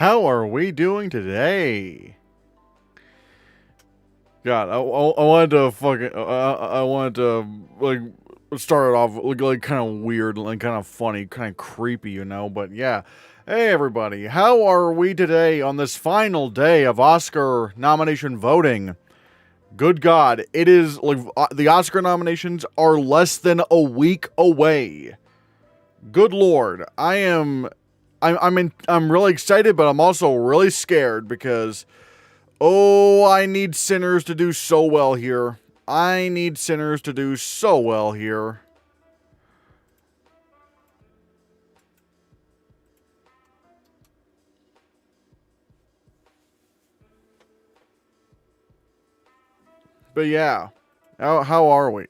How are we doing today? God, I wanted to fucking, I wanted to, like, start it off, like kind of weird, like, kind of funny, kind of creepy, you know, but yeah. Hey, everybody, how are we today on this final day of Oscar nomination voting? Good God, it is, like, the Oscar nominations are less than a week away. Good Lord, I'm really excited, but I'm also really scared because, oh, I need Sinners to do so well here. I need Sinners to do so well here. But yeah, how are we?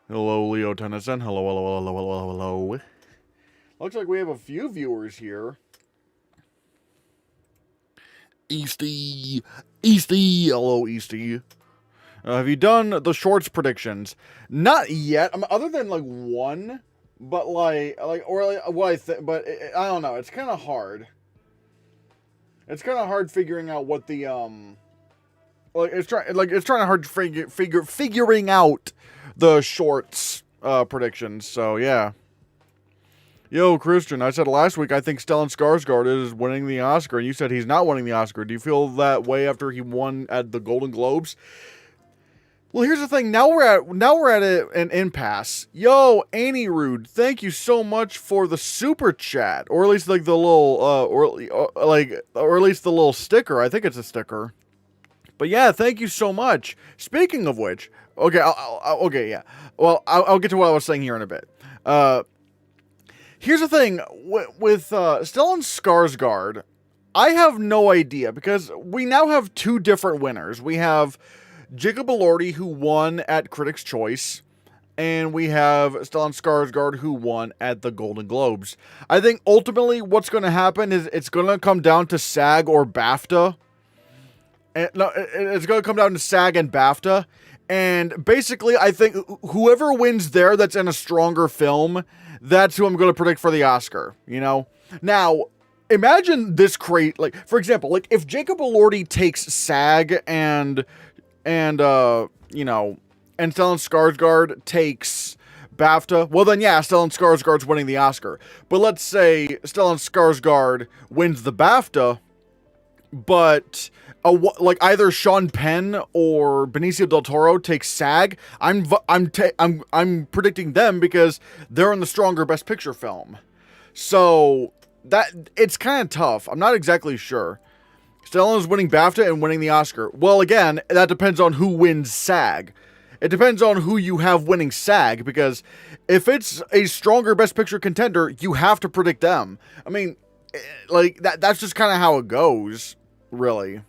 Hello, Leo Tennyson. Hello, hello, hello, hello, hello. Looks like we have a few viewers here. Easty, Easty, hello, Easty. Have you done the shorts predictions? Not yet. Other than like one, but what I think. But I don't know. It's kind of hard. It's kind of hard figuring out what the it's trying to hard figuring out the shorts predictions. So yeah. Yo, Christian, I said last week I think Stellan Skarsgård is winning the Oscar, and you said he's not winning the Oscar. Do you feel that way after he won at the Golden Globes? Well, here's the thing. Now we're at an impasse. Yo, Annie Rude, thank you so much for the super chat, or at least like the little, or at least the little sticker. I think it's a sticker. But yeah, thank you so much. Speaking of which, okay, okay, yeah. Well, I'll get to what I was saying here in a bit. Here's the thing with Stellan Skarsgård. I have no idea because we now have two different winners. We have Jacob Elordi, who won at Critics' Choice, and we have Stellan Skarsgård, who won at the Golden Globes. I think ultimately what's going to happen is it's going to come down to SAG or BAFTA. No, it's going to come down to SAG and BAFTA. And basically, I think whoever wins there that's in a stronger film, that's who I'm going to predict for the Oscar, you know? Now, imagine this like, for example, like, if Jacob Elordi takes SAG and you know, and Stellan Skarsgård takes BAFTA, well then yeah, Stellan Skarsgård's winning the Oscar. But let's say Stellan Skarsgård wins the BAFTA, but like either Sean Penn or Benicio del Toro takes SAG. I'm predicting them because they're in the stronger Best Picture film. So that it's kind of tough. I'm not exactly sure. Stellan's winning BAFTA and winning the Oscar. Well, again, that depends on who wins SAG. It depends on who you have winning SAG, because if it's a stronger Best Picture contender, you have to predict them. I mean, like, that's just kind of how it goes, really.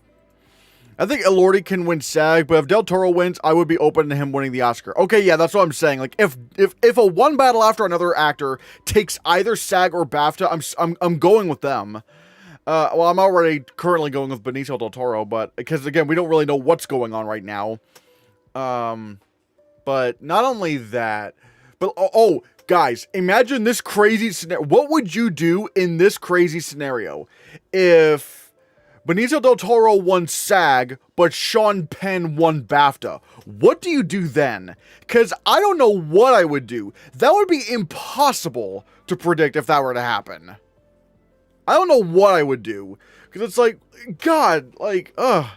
I think Elordi can win SAG, but if Del Toro wins, I would be open to him winning the Oscar. Okay, yeah, that's what I'm saying. Like, if a one battle after another actor takes either SAG or BAFTA, I'm going with them. Well, I'm already currently going with Benicio del Toro, but because again, we don't really know what's going on right now. But not only that, but oh, guys, imagine this crazy scenario. What would you do in this crazy scenario if Benicio del Toro won SAG, but Sean Penn won BAFTA? What do you do then? Because I don't know what I would do. That would be impossible to predict if that were to happen. I don't know what I would do. Because it's like, God, like, ugh.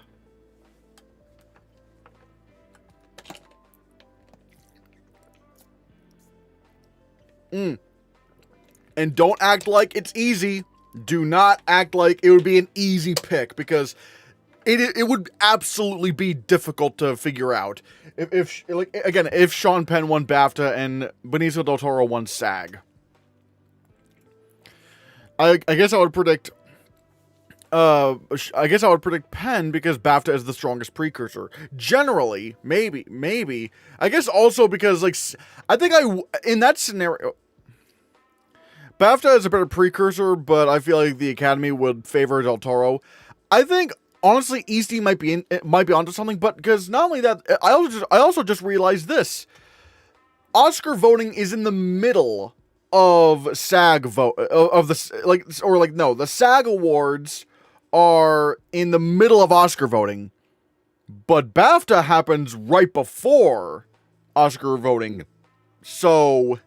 And don't act like it's easy. Do not act like it would be an easy pick, because it would absolutely be difficult to figure out. If like, again, if Sean Penn won BAFTA and Benicio del Toro won SAG. I guess I would predict Penn because BAFTA is the strongest precursor. Generally, maybe. I guess also because, like, I think in that scenario, BAFTA is a better precursor, but I feel like the Academy would favor Del Toro. I think honestly, Easty might be onto something, but because not only that, I also just realized this: Oscar voting is in the middle of SAG vote of the the SAG Awards are in the middle of Oscar voting, but BAFTA happens right before Oscar voting. So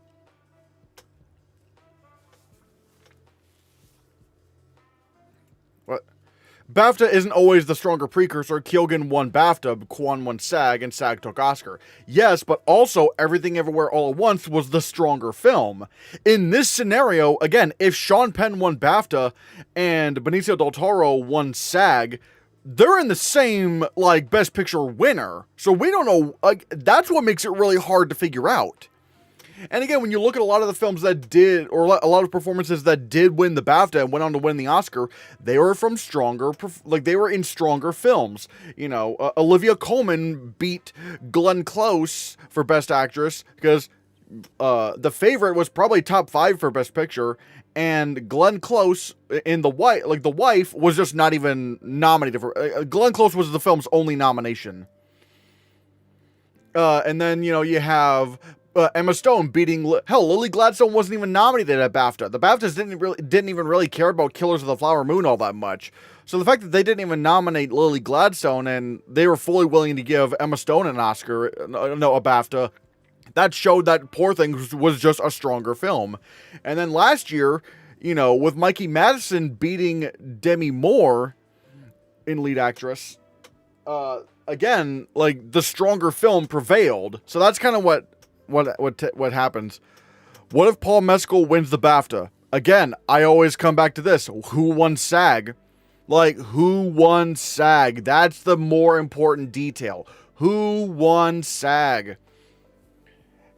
what? BAFTA isn't always the stronger precursor. Kyogen won BAFTA, Kwan won SAG, and SAG took Oscar. Yes, but also Everything Everywhere All at Once was the stronger film. In this scenario, again, if Sean Penn won BAFTA and Benicio del Toro won SAG, they're in the same, like, Best Picture winner. So we don't know, like, that's what makes it really hard to figure out. And again, when you look at a lot of the films that did, or a lot of performances that did win the BAFTA and went on to win the Oscar, they were from stronger, like they were in stronger films. You know, Olivia Colman beat Glenn Close for Best Actress because The Favorite was probably top 5 for Best Picture, and Glenn Close in The Wife was just not even nominated for. Glenn Close was the film's only nomination. And then, you know, you have Emma Stone beating Lily Gladstone wasn't even nominated at BAFTA. The BAFTAs didn't even really care about Killers of the Flower Moon all that much. So the fact that they didn't even nominate Lily Gladstone and they were fully willing to give Emma Stone an Oscar, a BAFTA, that showed that Poor Things was just a stronger film. And then last year, you know, with Mikey Madison beating Demi Moore in lead actress, again, like the stronger film prevailed. So that's kind of what happens. What if Paul Mescal wins the BAFTA? Again, I always come back to this. Who won SAG? Like, who won SAG? That's the more important detail. Who won SAG?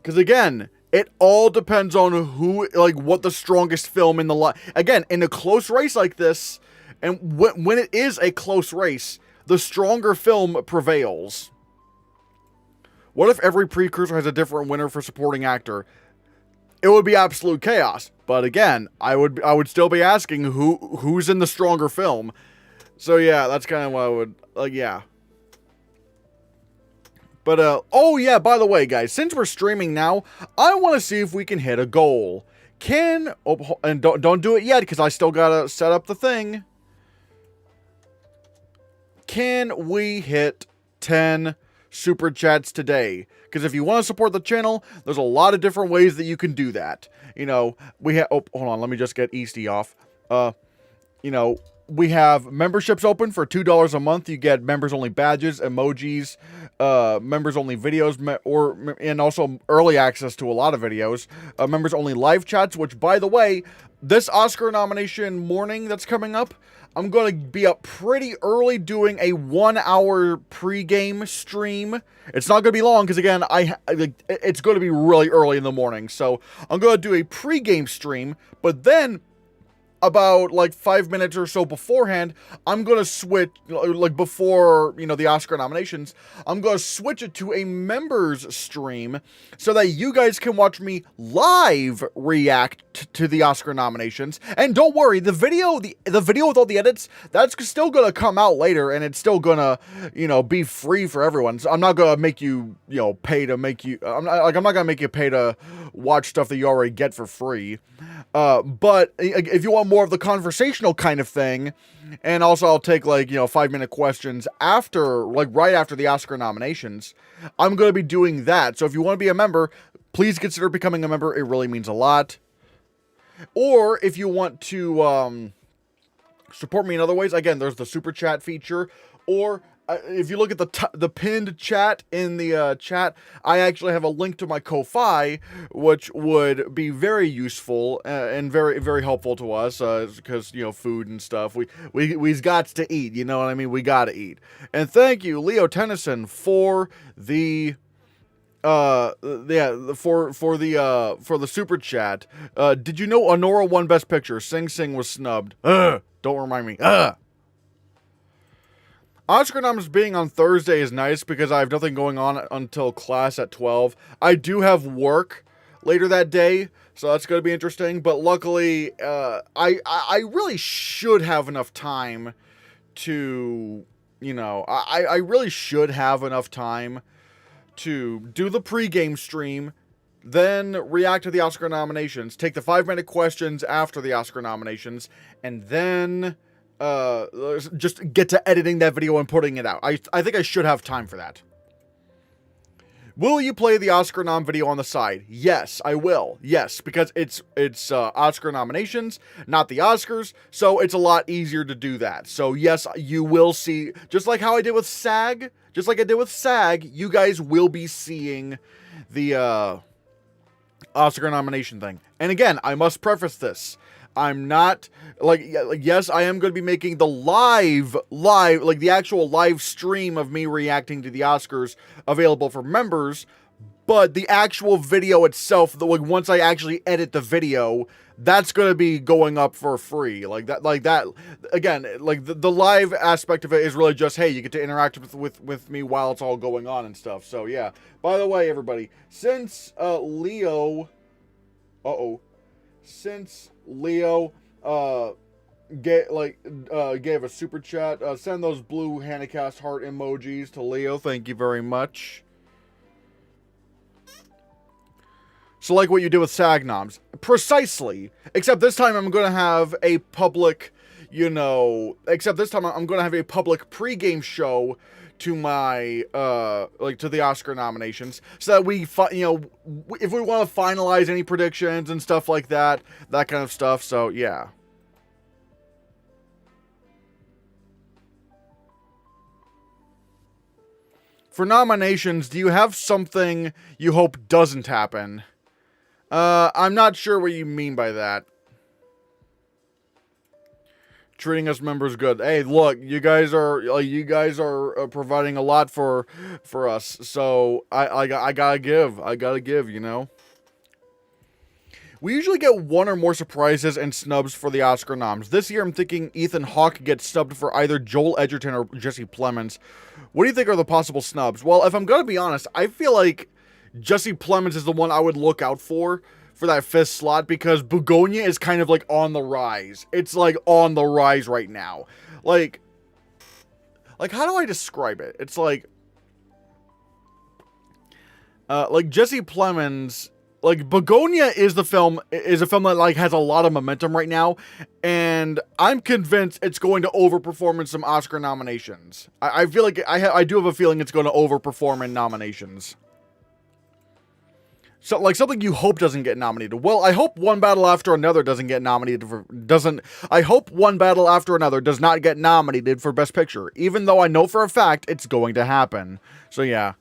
Because again, it all depends on who, like, what the strongest film in the line. Again, in a close race like this, and when it is a close race, the stronger film prevails. What if every precursor has a different winner for supporting actor? It would be absolute chaos. But again, I would still be asking who's in the stronger film. So yeah, that's kind of what I would, like, yeah. But oh yeah, by the way, guys, since we're streaming now, I want to see if we can hit a goal. And don't do it yet because I still gotta set up the thing. Can we hit 10 super chats today? Because if you want to support the channel, there's a lot of different ways that you can do that. You know, we have, oh, hold on, let me just get Easty off. You know, we have memberships open for $2 a month. You get members only badges, emojis, members only videos, and also early access to a lot of videos. Members only live chats, which, by the way, this Oscar nomination morning that's coming up, I'm going to be up pretty early doing a 1-hour pregame stream. It's not going to be long because, again, it's going to be really early in the morning. So I'm going to do a pregame stream, but then about like 5 minutes or so beforehand, I'm going to switch, like before, you know, the Oscar nominations, I'm going to switch it to a members stream so that you guys can watch me live react to the Oscar nominations. And don't worry, the video with all the edits, that's still going to come out later and it's still going to, you know, be free for everyone. So I'm not going to make you, you know, pay to make you, I'm not going to make you pay to watch stuff that you already get for free. But if you want more of the conversational kind of thing, and also I'll take, like, you know, 5-minute questions after, like, right after the Oscar nominations, I'm going to be doing that. So if you want to be a member, please consider becoming a member. It really means a lot. Or if you want to support me in other ways, again, there's the super chat feature, or if you look at the pinned chat in the chat, I actually have a link to my Ko-Fi, which would be very useful and very, very helpful to us because, you know, food and stuff. We've got to eat, you know what I mean? We got to eat. And thank you, Leo Tennyson, for the for the super chat. Did you know Honora won Best Picture? Sing Sing was snubbed. Don't remind me. Oscar noms being on Thursday is nice because I have nothing going on until class at 12. I do have work later that day, so that's going to be interesting. But luckily, I really should have enough time to, you know, I really should have enough time to do the pregame stream, then react to the Oscar nominations, take the 5-minute questions after the Oscar nominations, and then just get to editing that video and putting it out. I think I should have time for that. Will you play the Oscar nom video on the side? Yes, I will. Yes, because it's Oscar nominations, not the Oscars, so it's a lot easier to do that. So yes, you will see, just like how I did with SAG, you guys will be seeing the Oscar nomination thing. And again, I must preface this. I'm not, yes, I am going to be making the live, like the actual live stream of me reacting to the Oscars available for members, but the actual video itself, once I actually edit the video, that's going to be going up for free. Like that, again, like the live aspect of it is really just, hey, you get to interact with me while it's all going on and stuff. So yeah, by the way, everybody, since Leo gave a super chat, send those blue Hannahcast heart emojis to Leo. Thank you very much. So like what you did with SAG noms. Precisely. Except this time I'm going to have a public, except this time I'm going to have a public pregame show to my, to the Oscar nominations, so that we, if we want to finalize any predictions and stuff like that kind of stuff, so, yeah. For nominations, do you have something you hope doesn't happen? I'm not sure what you mean by that. Treating us members good. Hey, look, you guys are providing a lot for us. So I gotta give, We usually get one or more surprises and snubs for the Oscar noms. This year, I'm thinking Ethan Hawke gets snubbed for either Joel Edgerton or Jesse Plemons. What do you think are the possible snubs? Well, if I'm gonna be honest, I feel like Jesse Plemons is the one I would look out for that fifth slot, because Begonia is kind of like on the rise. It's like on the rise right now. Like how do I describe it? It's like Jesse Plemons, like Begonia is a film that like has a lot of momentum right now, and I'm convinced it's going to overperform in some Oscar nominations. I feel like I do have a feeling it's going to overperform in nominations. So, like, something you hope doesn't get nominated. Well, I hope One Battle After Another doesn't get nominated for... I hope One Battle After Another does not get nominated for Best Picture, even though I know for a fact it's going to happen. So, yeah.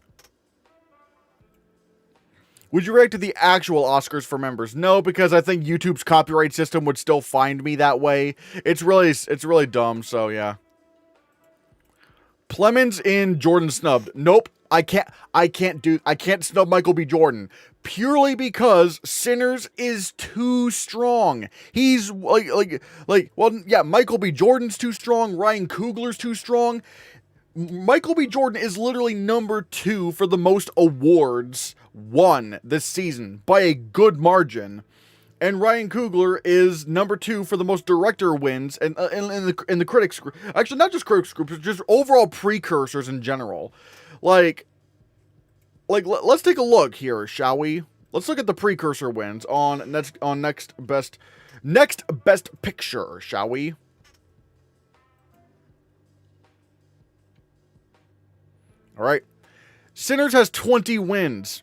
Would you react to the actual Oscars for members? No, because I think YouTube's copyright system would still find me that way. It's really dumb, so, yeah. Plemons in Jordan snubbed. Nope. I can't snub Michael B. Jordan. Purely because Sinners is too strong. He's well, yeah, Michael B. Jordan's too strong. Ryan Coogler's too strong. Michael B. Jordan is literally number 2 for the most awards won this season by a good margin. And Ryan Coogler is number 2 for the most director wins in the critics group. Actually, not just critics groups, but just overall precursors in general. Like, let's take a look here, shall we? Let's look at the precursor wins on next best picture, shall we? All right. Sinners has 20 wins.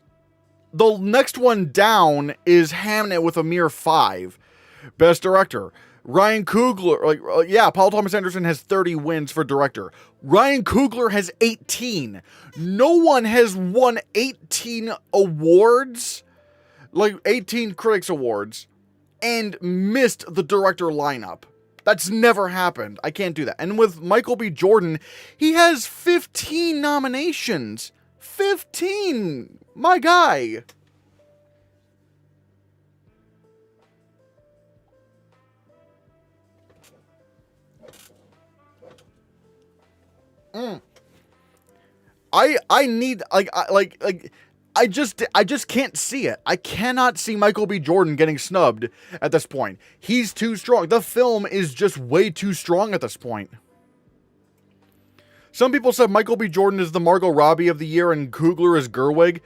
The next one down is Hamnet with a mere 5. Best director. Ryan Coogler, Paul Thomas Anderson has 30 wins for director. Ryan Coogler has 18. No one has won 18 awards, 18 Critics Awards, and missed the director lineup. That's never happened. I can't do that. And with Michael B. Jordan, he has 15 nominations. 15! My guy! I just can't see it. I cannot see Michael B. Jordan getting snubbed at this point. He's too strong. The film is just way too strong at this point. Some people said Michael B. Jordan is the Margot Robbie of the year and Coogler is Gerwig.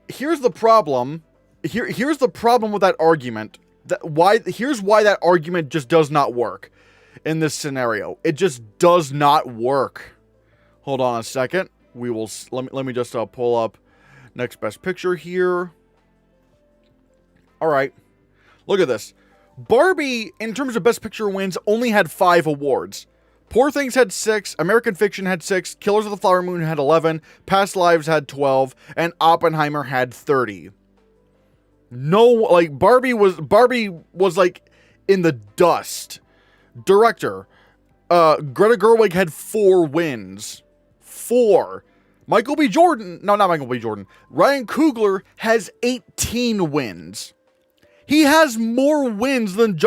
Here's the problem. Here's the problem with that argument. Here's why that argument just does not work. in this scenario. It just does not work. Hold on a second. Let me just pull up next best picture here. All right. Look at this. Barbie, in terms of best picture wins, only had 5 awards. Poor Things had 6, American Fiction had 6, Killers of the Flower Moon had 11, Past Lives had 12, and Oppenheimer had 30. No, like, Barbie was like in the dust. Director, Greta Gerwig had 4 wins. 4. Not Michael B. Jordan. Ryan Coogler has 18 wins. He has more wins than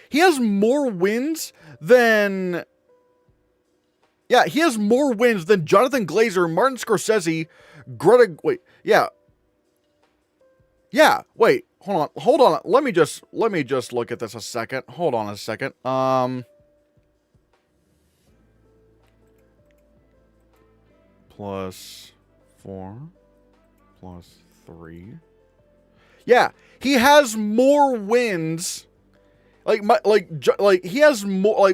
he has more wins than... Yeah, he has more wins than Jonathan Glazer, Martin Scorsese, wait, hold on. Let me just look at this a second. Hold on a second. Plus 4, plus 3. Yeah, he has more wins. He has more,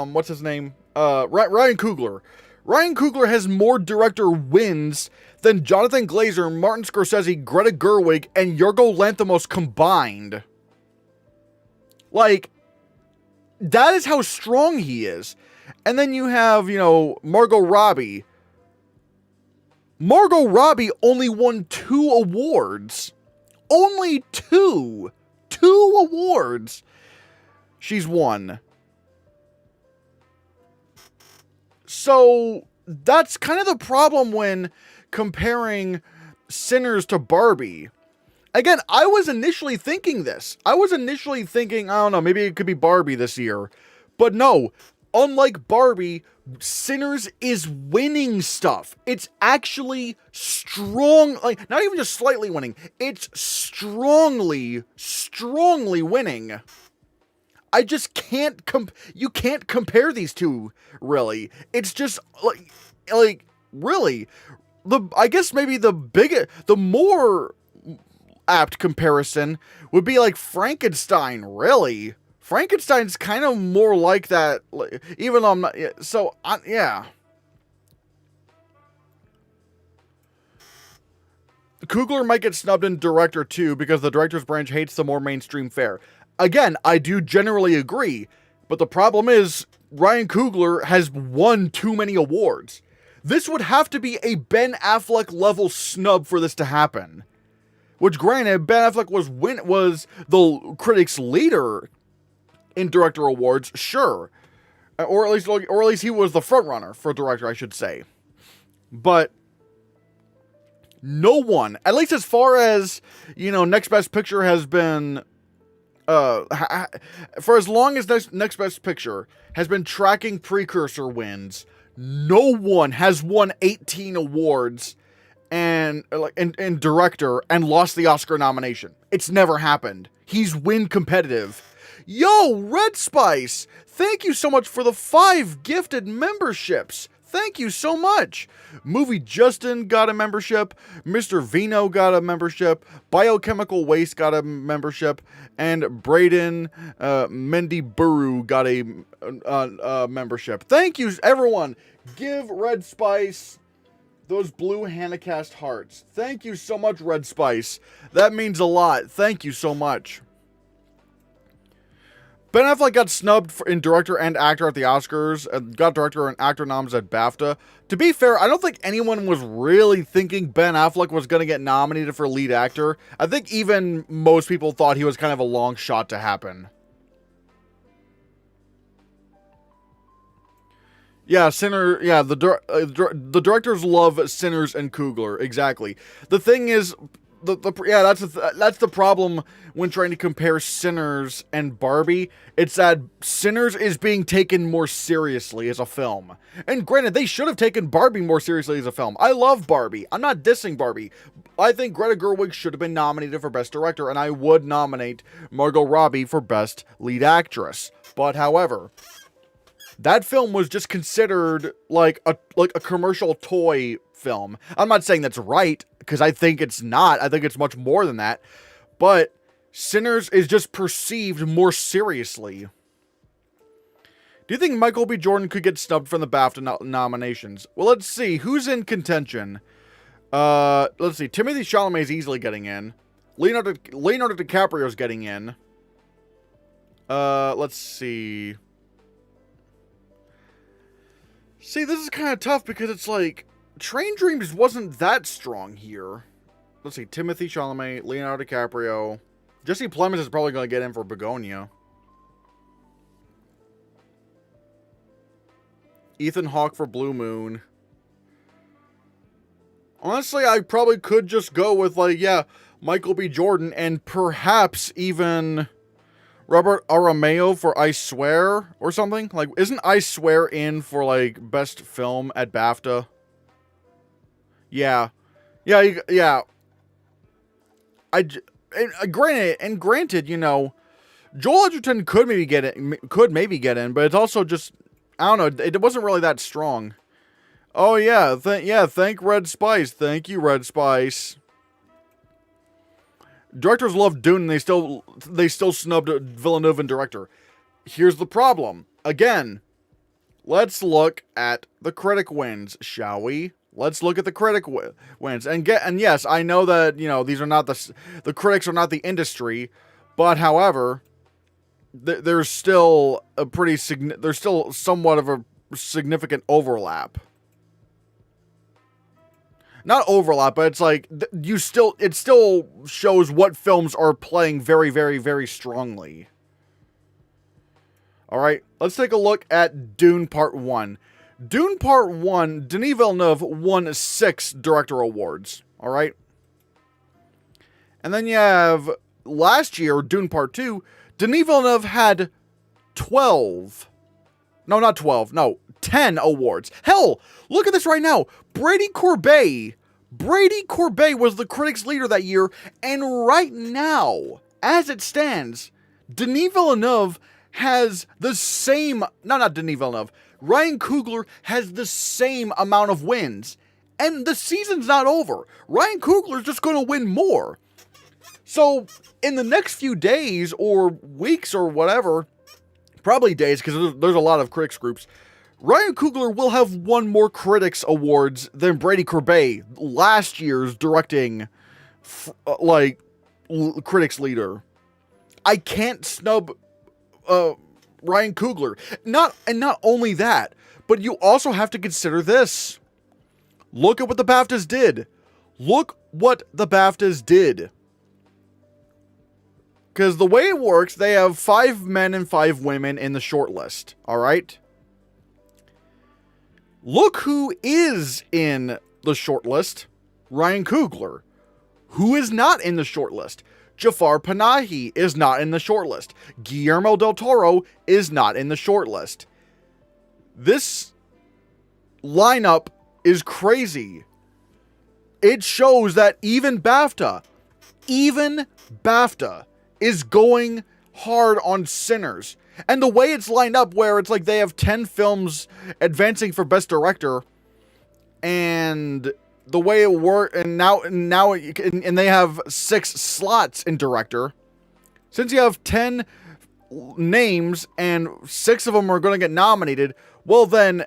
what's his name? Ryan Coogler. Ryan Coogler has more director wins than Jonathan Glazer, Martin Scorsese, Greta Gerwig, and Yorgos Lanthimos combined. Like, that is how strong he is. And then you have, Margot Robbie. Margot Robbie only won 2 awards. Only 2. 2 awards. She's won. So, that's kind of the problem when comparing Sinners to Barbie. Again, I was initially thinking this. I don't know, maybe it could be Barbie this year. But no, unlike Barbie, Sinners is winning stuff. It's actually strong, like, not even just slightly winning. It's strongly winning. I just can't you can't compare these two, really. It's just like really, I guess maybe the more apt comparison would be like Frankenstein, really. Frankenstein's kind of more like that, even though I'm not, yeah. Coogler might get snubbed in director too, because the director's branch hates the more mainstream fare. Again, I do generally agree, but the problem is, Ryan Coogler has won too many awards. This would have to be a Ben Affleck level snub for this to happen. Which, granted, Ben Affleck was the critics' leader in director awards, sure. Or at least he was the front runner for director, I should say. But no one, at least as far as, Next Best Picture has been, for as long as Next Best Picture has been tracking precursor wins, no one has won 18 awards and director and lost the Oscar nomination. It's never happened. He's win competitive. Yo, Red Spice, thank you so much for the 5 gifted memberships. Thank you so much. Movie Justin got a membership. Mr. Vino got a membership. Biochemical Waste got a membership. And Braden Mendy Buru got a membership. Thank you, everyone. Give Red Spice those blue Hannahcast hearts. Thank you so much, Red Spice. That means a lot. Thank you so much. Ben Affleck got snubbed in director and actor at the Oscars, and got director and actor noms at BAFTA. To be fair, I don't think anyone was really thinking Ben Affleck was going to get nominated for lead actor. I think even most people thought he was kind of a long shot to happen. Yeah, the directors love Sinners and Coogler, exactly. The thing is, that's the problem when trying to compare Sinners and Barbie. It's that Sinners is being taken more seriously as a film. And granted, they should have taken Barbie more seriously as a film. I love Barbie. I'm not dissing Barbie. I think Greta Gerwig should have been nominated for Best Director, and I would nominate Margot Robbie for Best Lead Actress. But however, that film was just considered like a commercial toy film. I'm not saying that's right, because I think it's not. I think it's much more than that. But Sinners is just perceived more seriously. Do you think Michael B. Jordan could get snubbed from the BAFTA nominations? Well, let's see. Who's in contention? Let's see. Timothy Chalamet is easily getting in. Leonardo DiCaprio's getting in. Let's see. See, this is kind of tough because it's like, Train Dreams wasn't that strong here. Let's see. Timothy Chalamet, Leonardo DiCaprio. Jesse Plemons is probably going to get in for Begonia. Ethan Hawke for Blue Moon. Honestly, I probably could just go with, like, yeah, Michael B. Jordan and perhaps even Robert Aramayo for I Swear or something. Like, isn't I Swear in for, like, best film at BAFTA? Yeah. Yeah. Granted, you know, Joel Edgerton could maybe get in, but it's also just, I don't know, it wasn't really that strong. Oh yeah, thank Red Spice. Thank you, Red Spice. Directors love Dune and they still snubbed Villeneuve and director. Here's the problem. Again, let's look at the critic wins, shall we? Let's look at the critic wins. And yes, I know that, you know, these are not the critics are not the industry, but however, there's still there's still somewhat of a significant overlap. Not overlap, but it's like it still shows what films are playing very, very, very strongly. All right, let's take a look at Dune Part 1. Dune Part 1, Denis Villeneuve won 6 director awards. All right. And then you have last year, Dune Part 2, Denis Villeneuve had 12. No, not 12. No, 10 awards. Hell, look at this right now. Brady Corbet was the critics' leader that year, and right now, as it stands, Denis Villeneuve has the same... No, not Denis Villeneuve. Ryan Coogler has the same amount of wins. And the season's not over. Ryan Coogler's just going to win more. So, in the next few days, or weeks, or whatever, probably days, because there's a lot of critics groups, Ryan Coogler will have won more critics awards than Brady Corbet, last year's directing, critics leader. I can't snub Ryan Coogler. Not only that, but you also have to consider this. Look at what the BAFTAs did. Because the way it works, they have 5 men and 5 women in the shortlist. All right? Look who is in the shortlist. Ryan Coogler. Who is not in the shortlist? Jafar Panahi is not in the shortlist. Guillermo del Toro is not in the shortlist. This lineup is crazy. It shows that even BAFTA is going hard on Sinners. And the way it's lined up, where it's like they have 10 films advancing for Best Director, and the way it works, and they have 6 slots in Director. Since you have 10 names and 6 of them are going to get nominated, well then,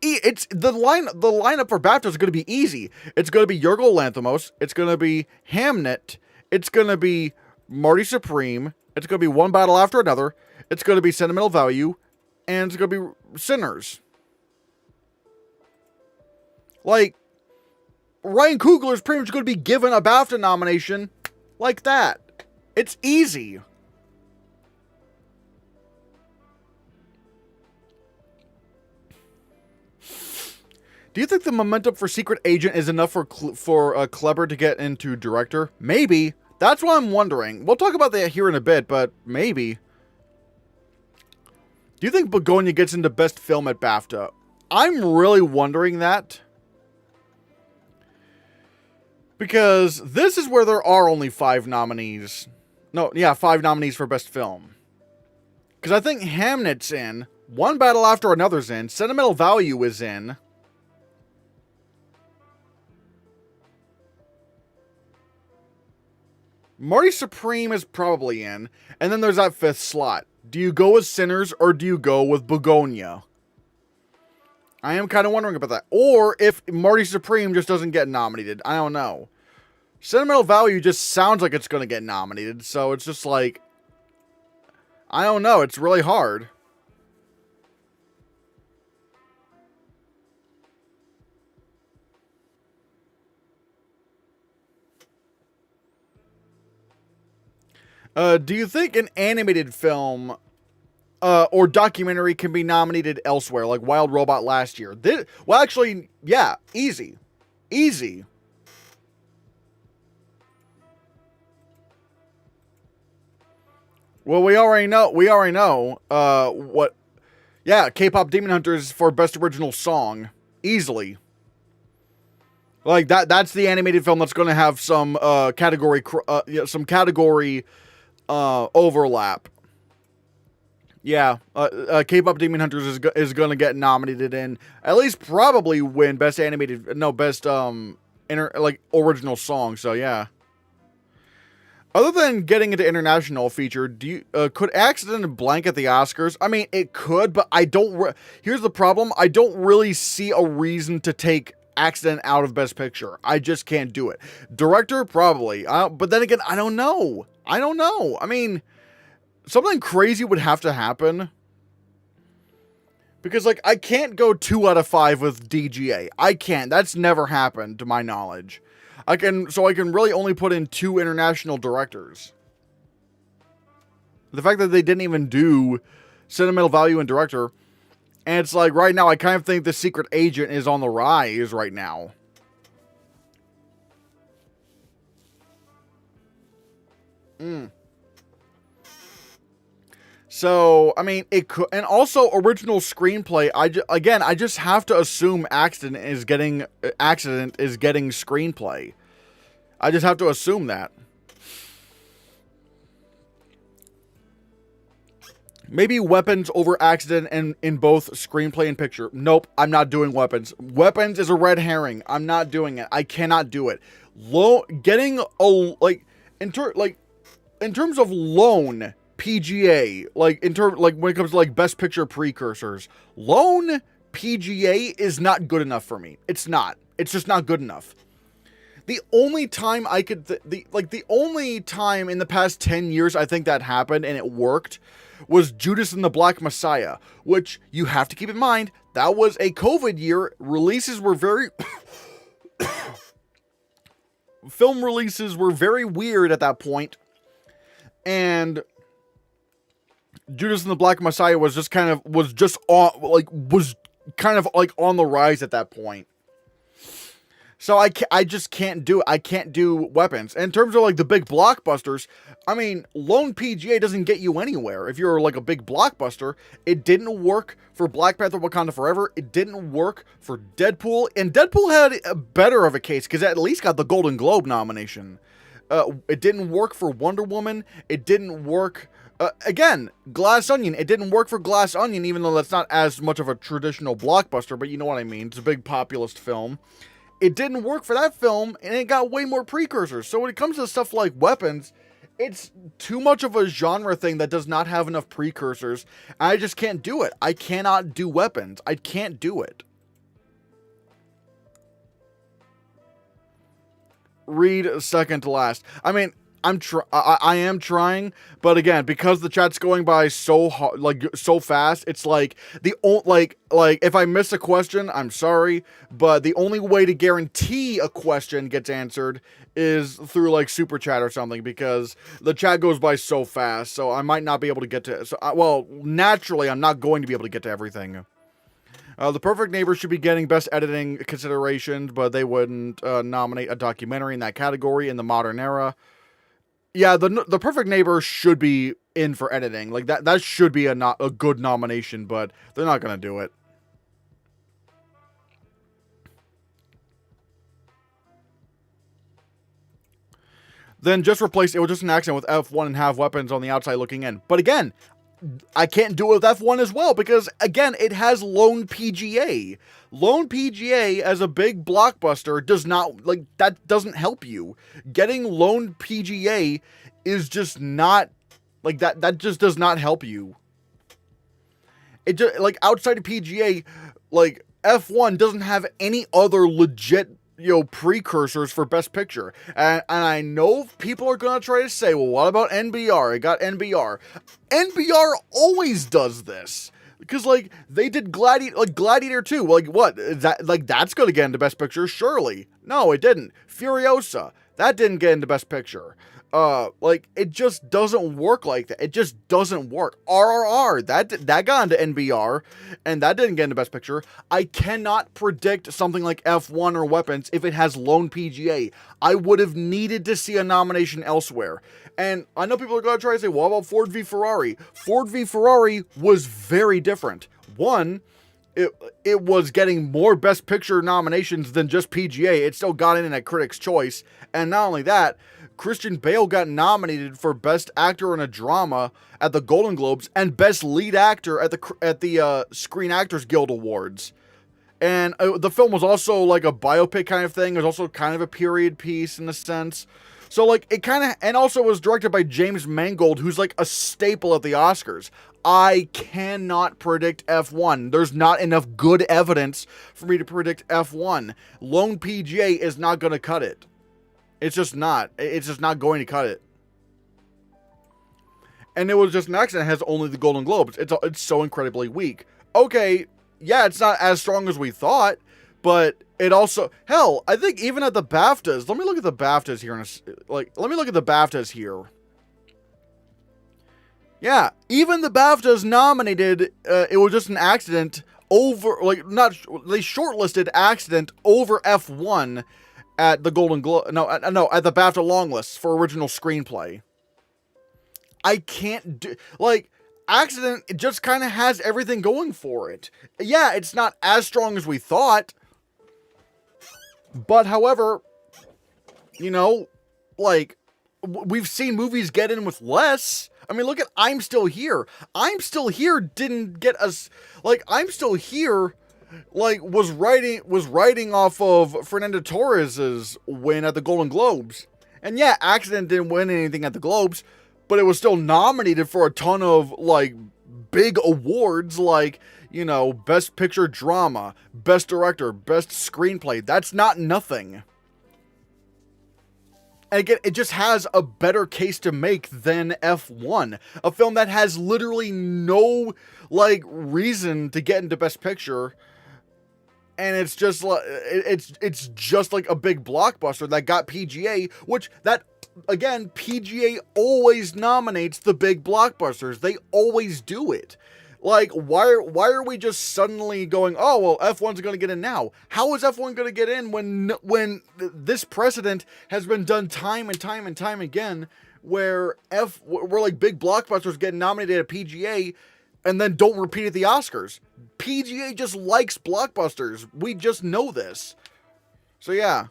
it's the lineup for BAFTA is going to be easy. It's going to be Yorgos Lanthimos. It's going to be Hamnet. It's going to be Marty Supreme. It's going to be One Battle After Another. It's going to be Sentimental Value. And it's going to be Sinners. Like, Ryan Coogler is pretty much going to be given a BAFTA nomination like that. It's easy. Do you think the momentum for Secret Agent is enough for Kleber to get into director? Maybe. That's what I'm wondering. We'll talk about that here in a bit, but maybe. Do you think Begonia gets into Best Film at BAFTA? I'm really wondering that. Because this is where there are only 5 nominees. No, yeah, 5 nominees for Best Film. Because I think Hamnet's in. One Battle After Another's in. Sentimental Value is in. Marty Supreme is probably in. And then there's that 5th slot. Do you go with Sinners or do you go with Begonia? I am kind of wondering about that. Or if Marty Supreme just doesn't get nominated. I don't know. Sentimental Value just sounds like it's going to get nominated. So it's just like, I don't know. It's really hard. Do you think an animated film or documentary can be nominated elsewhere, like Wild Robot last year? Well, actually, yeah, easy. Easy. Well, we already know what... Yeah, K-Pop Demon Hunters for Best Original Song. Easily. Like, that's the animated film that's going to have some category overlap. Yeah, K-Pop Demon Hunters is going to get nominated and at least probably win best original song. So yeah. Other than getting into international feature, could Accident blanket the Oscars? I mean, it could, but I don't. Here's the problem: I don't really see a reason to take Accident out of Best Picture. I just can't do it. Director, probably, but then again, I don't know. I mean, something crazy would have to happen. Because, like, I can't go 2 out of 5 with DGA. I can't. That's never happened, to my knowledge. I can really only put in 2 international directors. The fact that they didn't even do Sentimental Value and Director. And it's like, right now, I kind of think The Secret Agent is on the rise right now. So, I mean, it could, and also original screenplay. I just have to assume Accident is getting screenplay. I just have to assume that. Maybe Weapons over Accident in both screenplay and picture. Nope, I'm not doing Weapons. Weapons is a red herring. I'm not doing it. I cannot do it. In terms of lone PGA, when it comes to like Best Picture precursors, lone PGA is not good enough for me. It's not. It's just not good enough. The only time the only time in the past 10 years I think that happened and it worked was Judas and the Black Messiah, which you have to keep in mind, that was a COVID year. Releases were very film releases were very weird at that point. And Judas and the Black Messiah was kind of on the rise at that point. So I just can't do it. I can't do Weapons. And in terms of like the big blockbusters, I mean, lone PGA doesn't get you anywhere. If you're like a big blockbuster, it didn't work for Black Panther Wakanda Forever. It didn't work for Deadpool. And Deadpool had a better of a case because it at least got the Golden Globe nomination. It didn't work for Wonder Woman. It didn't work... again, Glass Onion. It didn't work for Glass Onion, even though that's not as much of a traditional blockbuster, but you know what I mean. It's a big populist film. It didn't work for that film, and it got way more precursors. So when it comes to stuff like Weapons, it's too much of a genre thing that does not have enough precursors. I just can't do it. I cannot do Weapons. I can't do it. Read second to last. I mean, I am trying, but again, because the chat's going by so so fast, it's like if I miss a question, I'm sorry, but the only way to guarantee a question gets answered is through like super chat or something, because the chat goes by so fast, so I might not be able to get to. Well, naturally, I'm not going to be able to get to everything. The Perfect Neighbor should be getting best editing considerations, but they wouldn't nominate a documentary in that category in the modern era. Yeah, the Perfect Neighbor should be in for editing. Like that should be a good nomination, but they're not gonna do it. Then just replace it with just an accent with F1 and have weapons on the outside looking in. But again, I can't do it with F1 as well because, again, it has lone PGA. Lone PGA as a big blockbuster does not, that doesn't help you. Getting lone PGA is just not, that just does not help you. It just, like, outside of PGA, like, F1 doesn't have any other legit, precursors for Best Picture. And I know people are going to try to say, well, what about NBR? It got NBR. NBR always does this. Because, like, they did Gladiator 2. Like, what? That's going to get into Best Picture? Surely. No, it didn't. Furiosa. That didn't get into Best Picture. It just doesn't work like that. It just doesn't work. RRR, that got into NBR, and that didn't get into Best Picture. I cannot predict something like F1 or Weapons if it has lone PGA. I would have needed to see a nomination elsewhere. And I know people are going to try to say, well, what about Ford v Ferrari? Ford v Ferrari was very different. One, it was getting more Best Picture nominations than just PGA. It still got in at Critics' Choice. And not only that, Christian Bale got nominated for Best Actor in a Drama at the Golden Globes and Best Lead Actor at the Screen Actors Guild Awards. And the film was also like a biopic kind of thing. It was also kind of a period piece in a sense. So like it kind of, and also was directed by James Mangold, who's like a staple at the Oscars. I cannot predict F1. There's not enough good evidence for me to predict F1. Lone PGA is not going to cut it. It's just not. It's just not going to cut it. And it was just an accident. It has only the Golden Globes. It's so incredibly weak. Okay, yeah, it's not as strong as we thought, but it also, hell, I think even at the BAFTAs, let me look at the BAFTAs here. Let me look at the BAFTAs here. Yeah, even the BAFTAs nominated, it was just an accident over, they shortlisted accident over F1 at the Golden Globe, at the BAFTA long list for original screenplay. I can't do, Accident, it just kind of has everything going for it. Yeah, it's not as strong as we thought. But, however, we've seen movies get in with less. I mean, look at I'm Still Here. I'm Still Here didn't get us, I'm Still Here, was writing off of Fernando Torres's win at the Golden Globes. And yeah, Accident didn't win anything at the Globes, but it was still nominated for a ton of, big awards, Best Picture Drama, Best Director, Best Screenplay. That's not nothing. And again, it just has a better case to make than F1. A film that has literally no, reason to get into Best Picture. And it's just it's just like a big blockbuster that got PGA, which again, PGA always nominates the big blockbusters. They always do it. Why are we just suddenly going, oh, well, F1's going to get in now? How is F1 going to get in when this precedent has been done time and time and time again, where big blockbusters get nominated at PGA and then don't repeat at the Oscars? PGA just likes blockbusters. We just know this. So yeah.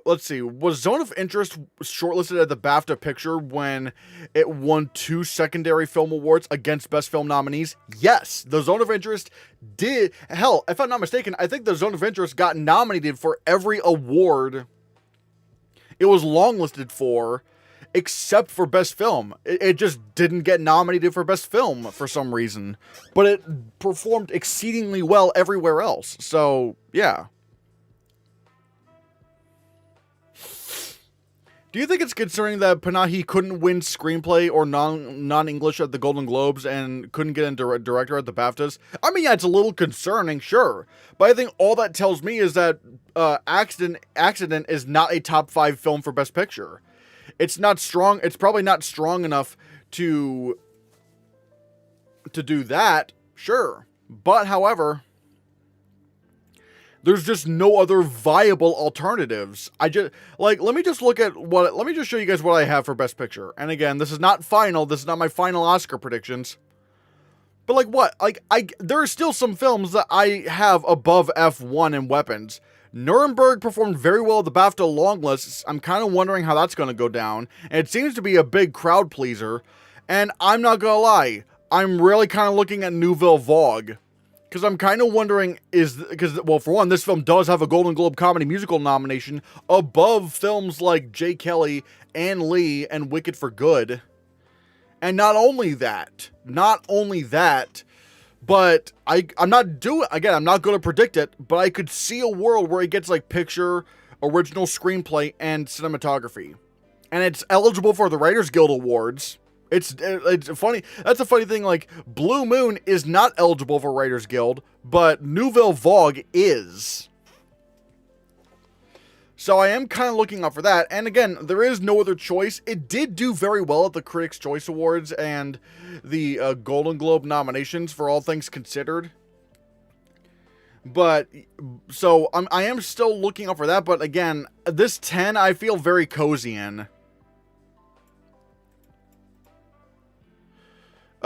Let's see. Was Zone of Interest shortlisted at the BAFTA picture when it won 2 secondary film awards against Best Film nominees? Yes, the Zone of Interest did. Hell, if I'm not mistaken, I think the Zone of Interest got nominated for every award it was longlisted for, except for Best Film. It just didn't get nominated for Best Film for some reason. But it performed exceedingly well everywhere else. So, yeah. Do you think it's concerning that Panahi couldn't win screenplay or non-English at the Golden Globes and couldn't get into director at the BAFTAs? I mean, yeah, it's a little concerning, sure. But I think all that tells me is that Accident is not a top 5 film for Best Picture. It's not strong. It's probably not strong enough to do that, sure. But, however, there's just no other viable alternatives. Let me just show you guys what I have for Best Picture. And again, this is not final. This is not my final Oscar predictions. But there are still some films that I have above F1 and Weapons. Nuremberg performed very well at the BAFTA long lists. I'm kind of wondering how that's going to go down. And it seems to be a big crowd pleaser. And I'm not going to lie, I'm really kind of looking at Nouvelle Vague. Because I'm kind of wondering, well, for one, this film does have a Golden Globe Comedy Musical nomination above films like Jay Kelly, Ann Lee, and Wicked for Good. And not only that, but I'm not going to predict it, but I could see a world where it gets like picture, original screenplay, and cinematography. And it's eligible for the Writers Guild Awards. It's funny. That's a funny thing. Like, Blue Moon is not eligible for Writers Guild, but Nouvelle Vogue is. So I am kind of looking out for that. And again, there is no other choice. It did do very well at the Critics' Choice Awards and the Golden Globe nominations for all things considered. But, so I am still looking out for that. But again, this 10 I feel very cozy in.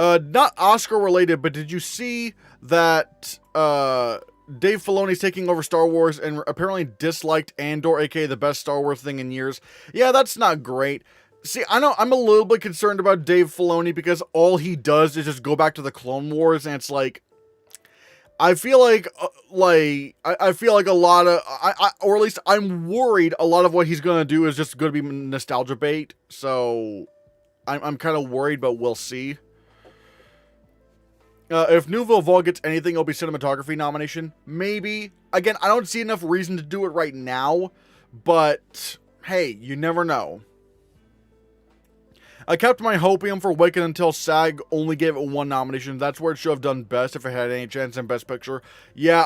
Not Oscar related, but did you see that Dave Filoni's taking over Star Wars and apparently disliked Andor, aka the best Star Wars thing in years? Yeah, that's not great. See, I know I'm a little bit concerned about Dave Filoni because all he does is just go back to the Clone Wars, and it's like, I feel like I feel like a lot of, or at least I'm worried a lot of what he's gonna do is just gonna be nostalgia bait. So I'm kind of worried, but we'll see. If Nouvelle Vague gets anything, it'll be cinematography nomination. Maybe. Again, I don't see enough reason to do it right now, but hey, you never know. I kept my hopium for Wicked until SAG only gave it 1 nomination. That's where it should have done best if it had any chance in Best Picture. Yeah,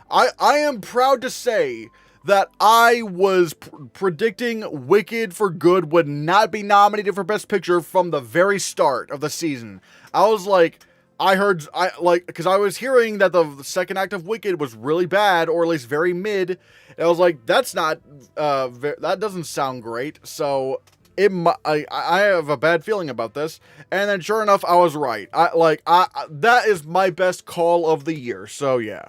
I am proud to say that I was predicting Wicked for Good would not be nominated for Best Picture from the very start of the season. I was like, because I was hearing that the second act of Wicked was really bad, or at least very mid. And I was like, that's not, that doesn't sound great. So I have a bad feeling about this. And then sure enough, I was right. That is my best call of the year. So yeah.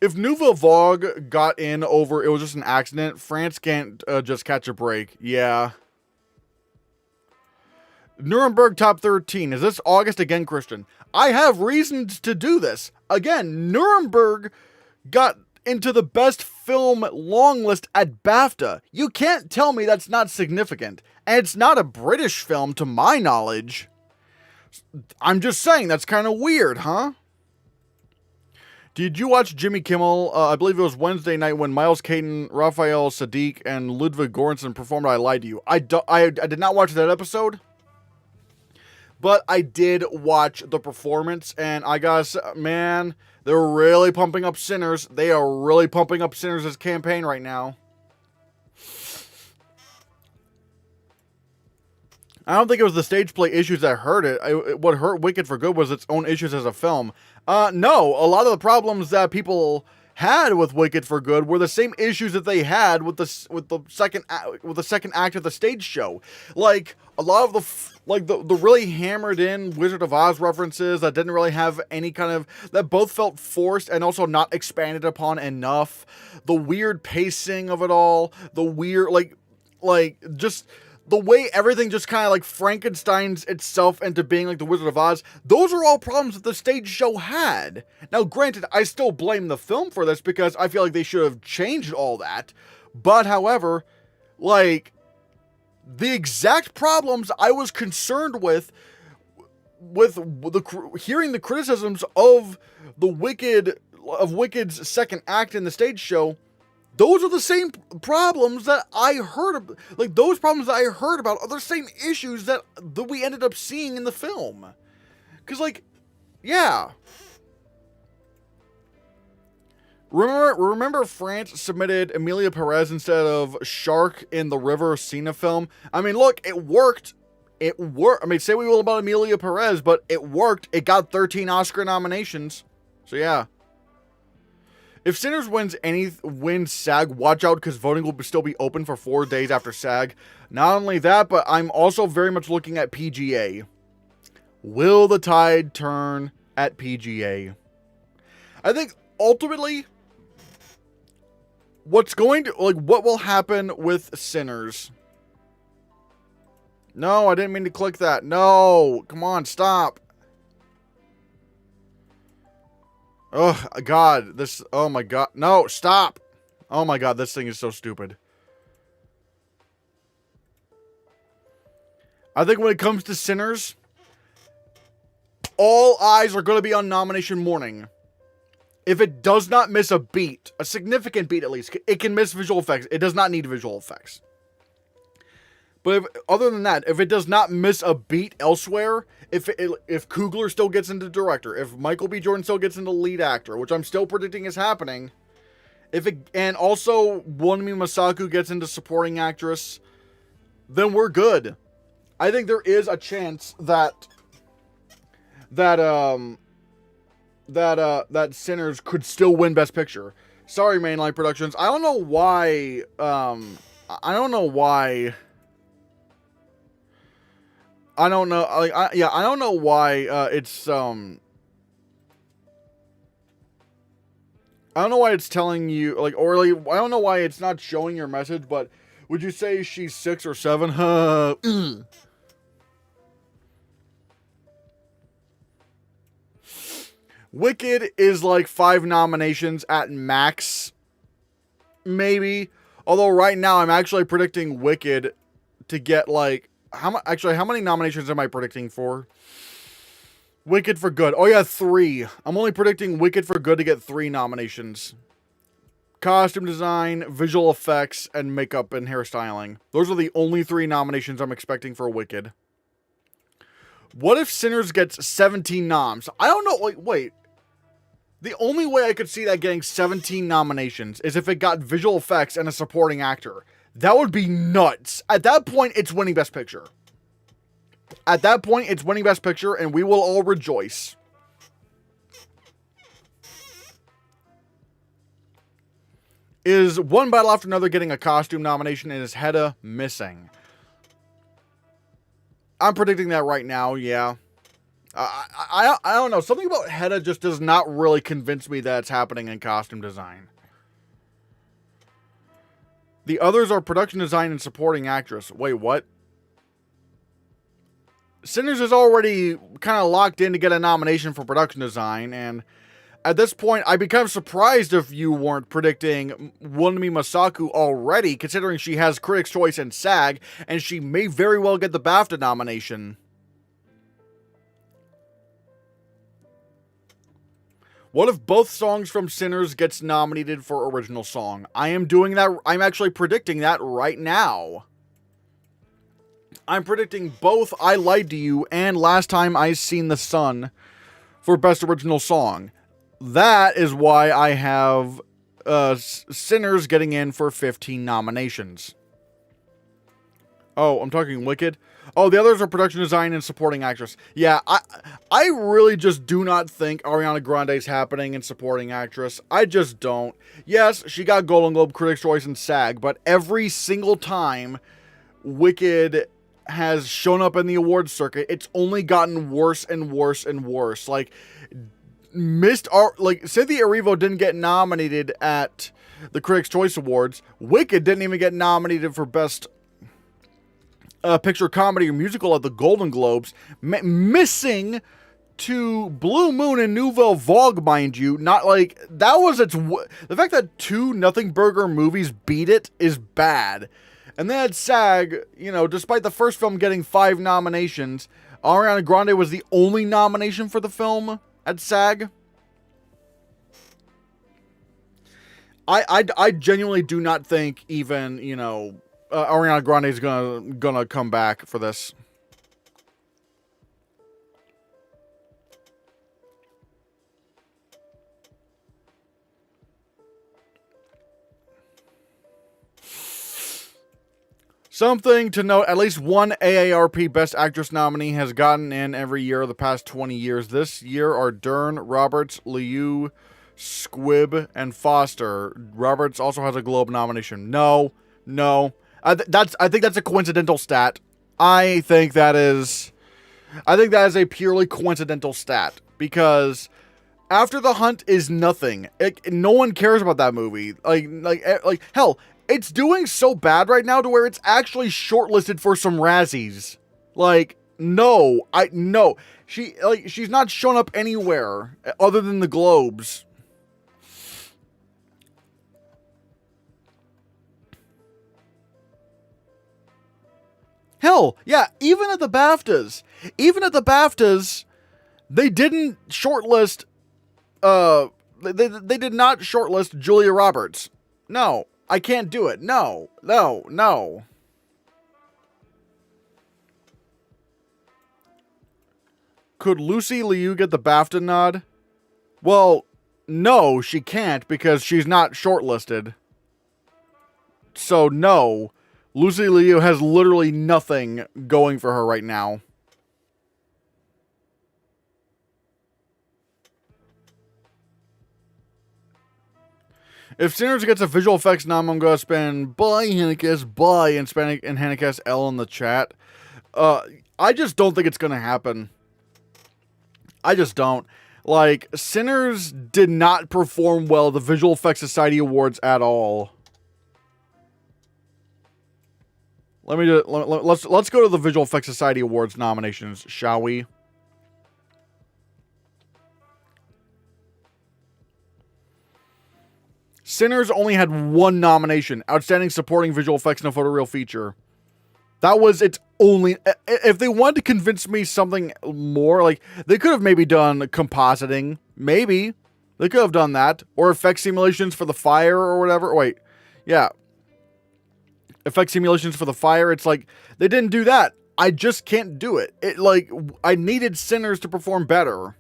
If Nouvelle Vague got in over, it was just an accident. France can't just catch a break. Yeah. Nuremberg top 13. Is this August again, Christian? I have reasons to do this. Again, Nuremberg got into the best film long list at BAFTA. You can't tell me that's not significant. And it's not a British film to my knowledge. I'm just saying, that's kind of weird, huh? Did you watch Jimmy Kimmel? I believe it was Wednesday night when Miles Caton, Raphael Sadiq, and Ludwig Göransson performed I Lied to You. I did not watch that episode. But I did watch the performance, and I gotta say, man, they're really pumping up Sinners. They are really pumping up Sinners' campaign right now. I don't think it was the stage play issues that hurt it. What hurt Wicked for Good was its own issues as a film. No, a lot of the problems that people had with Wicked for Good were the same issues that they had with the second act of the stage show. Like a lot of the really hammered in Wizard of Oz references that didn't really have any kind of, that both felt forced and also not expanded upon enough. The weird pacing of it all, the weird just the way everything just kind of like Frankensteins itself into being like the Wizard of Oz, those are all problems that the stage show had. Now, granted, I still blame the film for this because I feel like they should have changed all that. But, however, like, the exact problems I was concerned with hearing the criticisms of Wicked's second act in the stage show, those are the same problems that I heard. Like, those problems that I heard about are the same issues that we ended up seeing in the film. Because, like, yeah. Remember France submitted Emilia Perez instead of Shark in the River Cena film? I mean, look, it worked. It worked. I mean, say we will about Emilia Perez, but it worked. It got 13 Oscar nominations. So, yeah. If Sinners wins SAG, watch out because voting will still be open for 4 days after SAG. Not only that, but I'm also very much looking at PGA. Will the tide turn at PGA? I think ultimately, what will happen with Sinners? No, I didn't mean to click that. No, come on, stop. Oh, God, this, oh my God. No, stop. Oh my God, this thing is so stupid. I think when it comes to Sinners, all eyes are going to be on nomination morning. If it does not miss a beat, a significant beat at least, it can miss visual effects. It does not need visual effects. But other than that, if it does not miss a beat elsewhere, if Coogler still gets into director, if Michael B. Jordan still gets into lead actor, which I'm still predicting is happening, and also Wonmi Masaku gets into supporting actress, then we're good. I think there is a chance that Sinners could still win Best Picture. Sorry, Mainline Productions. I don't know why. I don't know why. I don't know. I don't know why it's I don't know why it's telling you I don't know why it's not showing your message. But would you say she's 6 or 7? Wicked is like 5 nominations at max, maybe. Although right now I'm actually predicting Wicked to get like how many nominations am I predicting for? Wicked for Good. Oh yeah, 3. I'm only predicting Wicked for Good to get 3 nominations. Costume design, visual effects, and makeup and hairstyling. Those are the only 3 nominations I'm expecting for Wicked. What if Sinners gets 17 noms? I don't know. Wait. The only way I could see that getting 17 nominations is if it got visual effects and a supporting actor. That would be nuts. At that point, it's winning Best Picture. At that point, it's winning Best Picture, and we will all rejoice. Is One Battle After Another getting a costume nomination, and is Hedda missing? I'm predicting that right now, yeah. I don't know. Something about Hedda just does not really convince me that it's happening in costume design. The others are production design and supporting actress. Wait, what? Sinners is already kind of locked in to get a nomination for production design, and at this point, I become surprised if you weren't predicting Wonmi Masaku already, considering she has Critics' Choice and SAG, and she may very well get the BAFTA nomination. What if both songs from Sinners gets nominated for original song? I am doing that. I'm actually predicting that right now. I'm predicting both I Lied to You and Last Time I Seen the Sun for Best Original Song. That is why I have Sinners getting in for 15 nominations. Oh, I'm talking Wicked. Oh, the others are production design and supporting actress. Yeah, I really just do not think Ariana Grande's happening in supporting actress. I just don't. Yes, she got Golden Globe, Critics' Choice, and SAG, but every single time Wicked has shown up in the awards circuit, it's only gotten worse and worse and worse. Like, Cynthia Erivo didn't get nominated at the Critics' Choice Awards. Wicked didn't even get nominated for Best Picture, Comedy, or Musical at the Golden Globes, missing to Blue Moon and Nouvelle Vague, mind you. Not like that was the fact that 2 Nothing Burger movies beat it is bad. And then at SAG, despite the first film getting 5 nominations, Ariana Grande was the only nomination for the film at SAG. I genuinely do not think even Ariana Grande is gonna come back for this. Something to note, at least one AARP Best Actress nominee has gotten in every year of the past 20 years. This year are Dern, Roberts, Liu, Squibb, and Foster. Roberts also has a Globe nomination. No. I think that's a coincidental stat. I think that is a purely coincidental stat, because After the Hunt is nothing. No one cares about that movie. Hell, it's doing so bad right now to where it's actually shortlisted for some Razzies. Like, no, no. She's not shown up anywhere other than the Globes. Hell, yeah, even at the BAFTAs, they didn't shortlist, they did not shortlist Julia Roberts. No, I can't do it. No, no, no. Could Lucy Liu get the BAFTA nod? Well, no, she can't because she's not shortlisted. So no, Lucy Liu has literally nothing going for her right now. If Sinners gets a visual effects nom, I'm gonna spam bye Hannahcast bye and spam and Hannahcast L in the chat. I just don't think it's gonna happen. I just don't. Like, Sinners did not perform well at the Visual Effects Society Awards at all. Let's go to the Visual Effects Society Awards nominations, shall we? Sinners only had one nomination, Outstanding Supporting Visual Effects No Photoreal Feature. That was its only... If they wanted to convince me something more, like, they could have maybe done compositing. Maybe. They could have done that. Or effect simulations for the fire or whatever. Wait. Yeah. Effect simulations for the fire. It's like, they didn't do that. I just can't do it. I needed Sinners to perform better.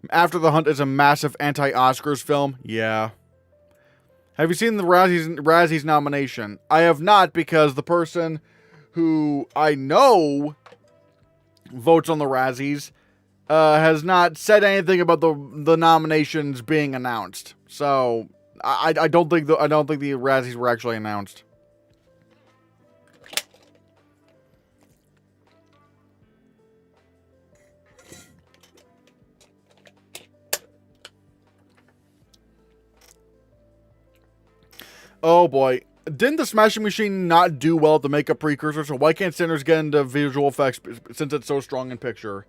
After the Hunt is a massive anti-Oscars film. Yeah. Have you seen the Razzies nomination? I have not, because the person who I know votes on the Razzies has not said anything about the nominations being announced. So I don't think the Razzies were actually announced. Oh boy. Didn't the Smashing Machine not do well at the makeup precursor? So why can't Sinners get into visual effects since it's so strong in picture?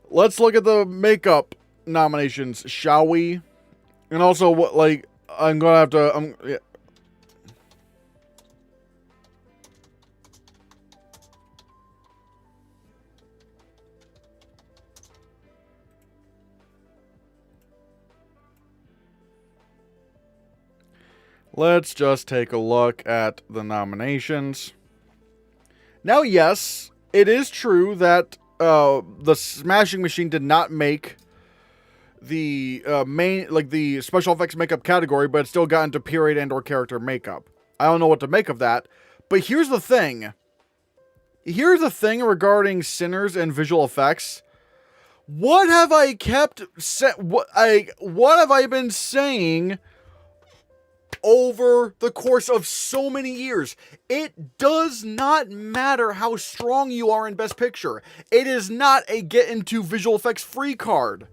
Let's look at the makeup nominations, shall we? And also, what, like, I'm gonna have to... yeah. Let's just take a look at the nominations. Now, yes, it is true that the Smashing Machine did not make the the special effects makeup category, but it still got into period and or character makeup. I don't know what to make of that. But here's the thing. Here's the thing regarding Sinners and visual effects. What have I what have I been saying over the course of so many years? It does not matter how strong you are in Best Picture. It is not a get into visual effects free card.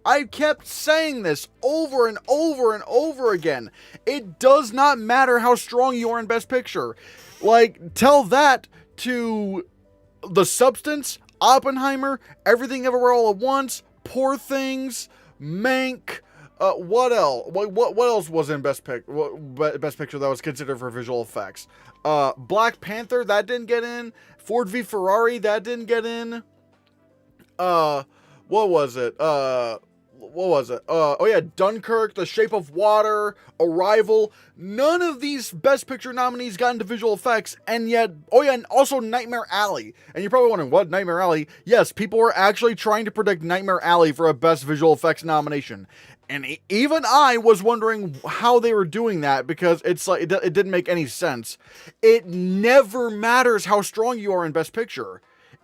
I kept saying this over and over and over again. It does not matter how strong you are in Best Picture. Like, tell that to The Substance, Oppenheimer, Everything Everywhere All at Once, Poor Things, Mank. What else? What else was in Best Picture that was considered for visual effects? Black Panther, that didn't get in. Ford v Ferrari, that didn't get in. What was it? Oh yeah, Dunkirk, The Shape of Water, Arrival. None of these Best Picture nominees got into visual effects, and yet, oh yeah, and also Nightmare Alley. And you're probably wondering, what, Nightmare Alley? Yes, people were actually trying to predict Nightmare Alley for a Best Visual Effects nomination. And even I was wondering how they were doing that, because it's like, it didn't make any sense. It never matters how strong you are in Best Picture.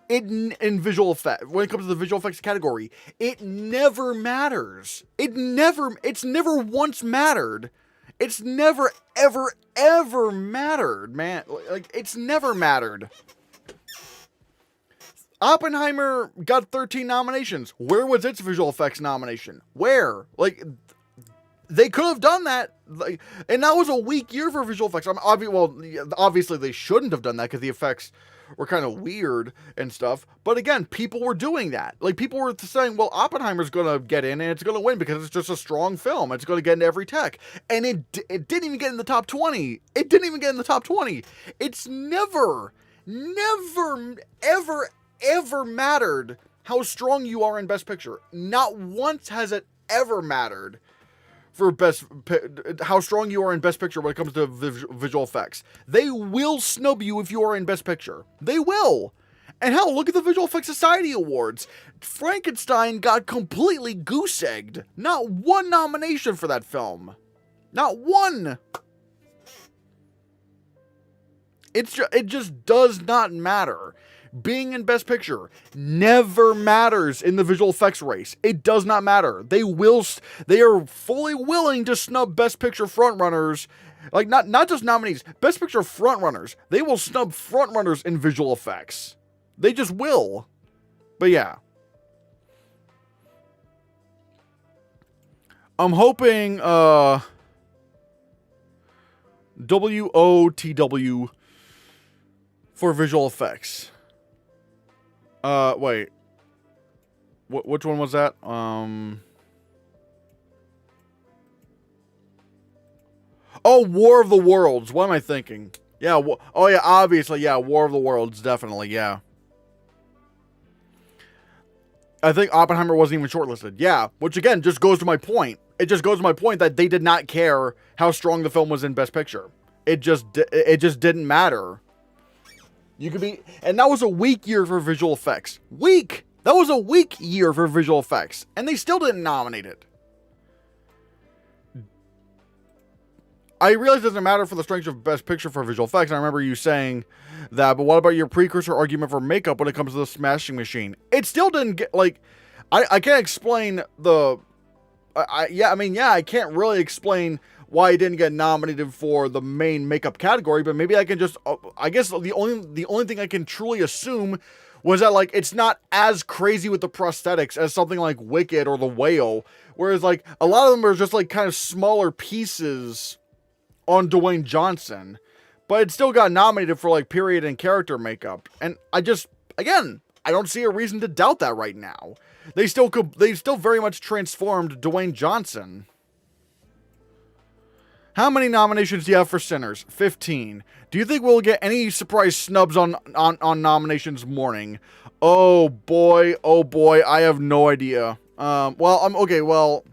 In visual effect, when it comes to the visual effects category, it never matters. It's never once mattered. It's never, ever mattered, man. Like, it's never mattered. Oppenheimer got 13 nominations. Where was its visual effects nomination? Where? Like, They could have done that, like, and that was a weak year for visual effects. Obviously they shouldn't have done that because the effects were kind of weird and stuff. But again, people were doing that. Like, people were saying, well, Oppenheimer's going to get in and it's going to win because it's just a strong film. It's going to get into every tech. And it didn't even get in the top 20. It didn't even get in the top 20. It's never, ever mattered how strong you are in Best Picture. Not once has it ever mattered for how strong you are in Best Picture when it comes to visual effects. They will snub you if you are in Best Picture. They will. And hell, look at the Visual Effects Society Awards. Frankenstein got completely goose-egged. Not one nomination for that film. Not one. It just does not matter. Being in Best Picture never matters in the visual effects race. It does not matter. They are fully willing to snub Best Picture frontrunners. Like, not just nominees, Best Picture frontrunners. They will snub frontrunners in visual effects. They just will. But yeah. I'm hoping, WOTW for visual effects. Wait. Which one was that? Oh, War of the Worlds. What am I thinking? Yeah, oh yeah, obviously, yeah, War of the Worlds, definitely, yeah. I think Oppenheimer wasn't even shortlisted. Yeah, which again, just goes to my point. It just goes to my point that they did not care how strong the film was in Best Picture. It just didn't matter. You could be, and that was a weak year for visual effects. Weak! That was a weak year for visual effects, and they still didn't nominate it. I realize it doesn't matter for the strength of Best Picture for visual effects. I remember you saying that, but what about your precursor argument for makeup when it comes to the Smashing Machine? It still didn't get, like, I can't explain the, I can't really explain why it didn't get nominated for the main makeup category, but maybe I can just, I guess the only thing I can truly assume was that, like, it's not as crazy with the prosthetics as something like Wicked or The Whale, whereas, like, a lot of them are just, like, kind of smaller pieces on Dwayne Johnson, but it still got nominated for, like, period and character makeup, and I just, again, I don't see a reason to doubt that right now. They still very much transformed Dwayne Johnson. How many nominations do you have for Sinners? 15. Do you think we'll get any surprise snubs on nominations morning? Oh boy, I have no idea. Well,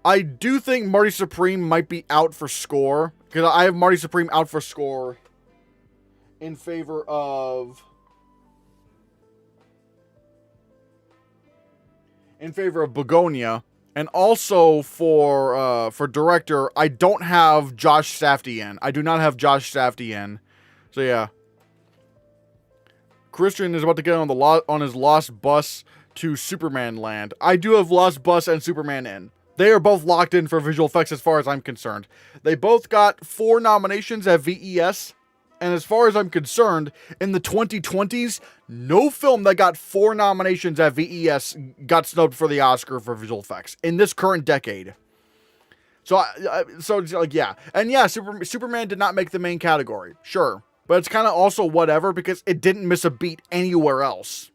I do think Marty Supreme might be out for score, because I have Marty Supreme out for score in favor of Begonia. And also for director, I don't have Josh Safdie in. I do not have Josh Safdie in. So yeah. Christian is about to get on his Lost Bus to Superman Land. I do have Lost Bus and Superman in. They are both locked in for visual effects as far as I'm concerned. They both got 4 nominations at VES. And as far as I'm concerned, in the 2020s, no film that got 4 nominations at VES got snubbed for the Oscar for visual effects in this current decade. So it's like, yeah. And yeah, Superman did not make the main category. Sure. But it's kind of also whatever, because it didn't miss a beat anywhere else.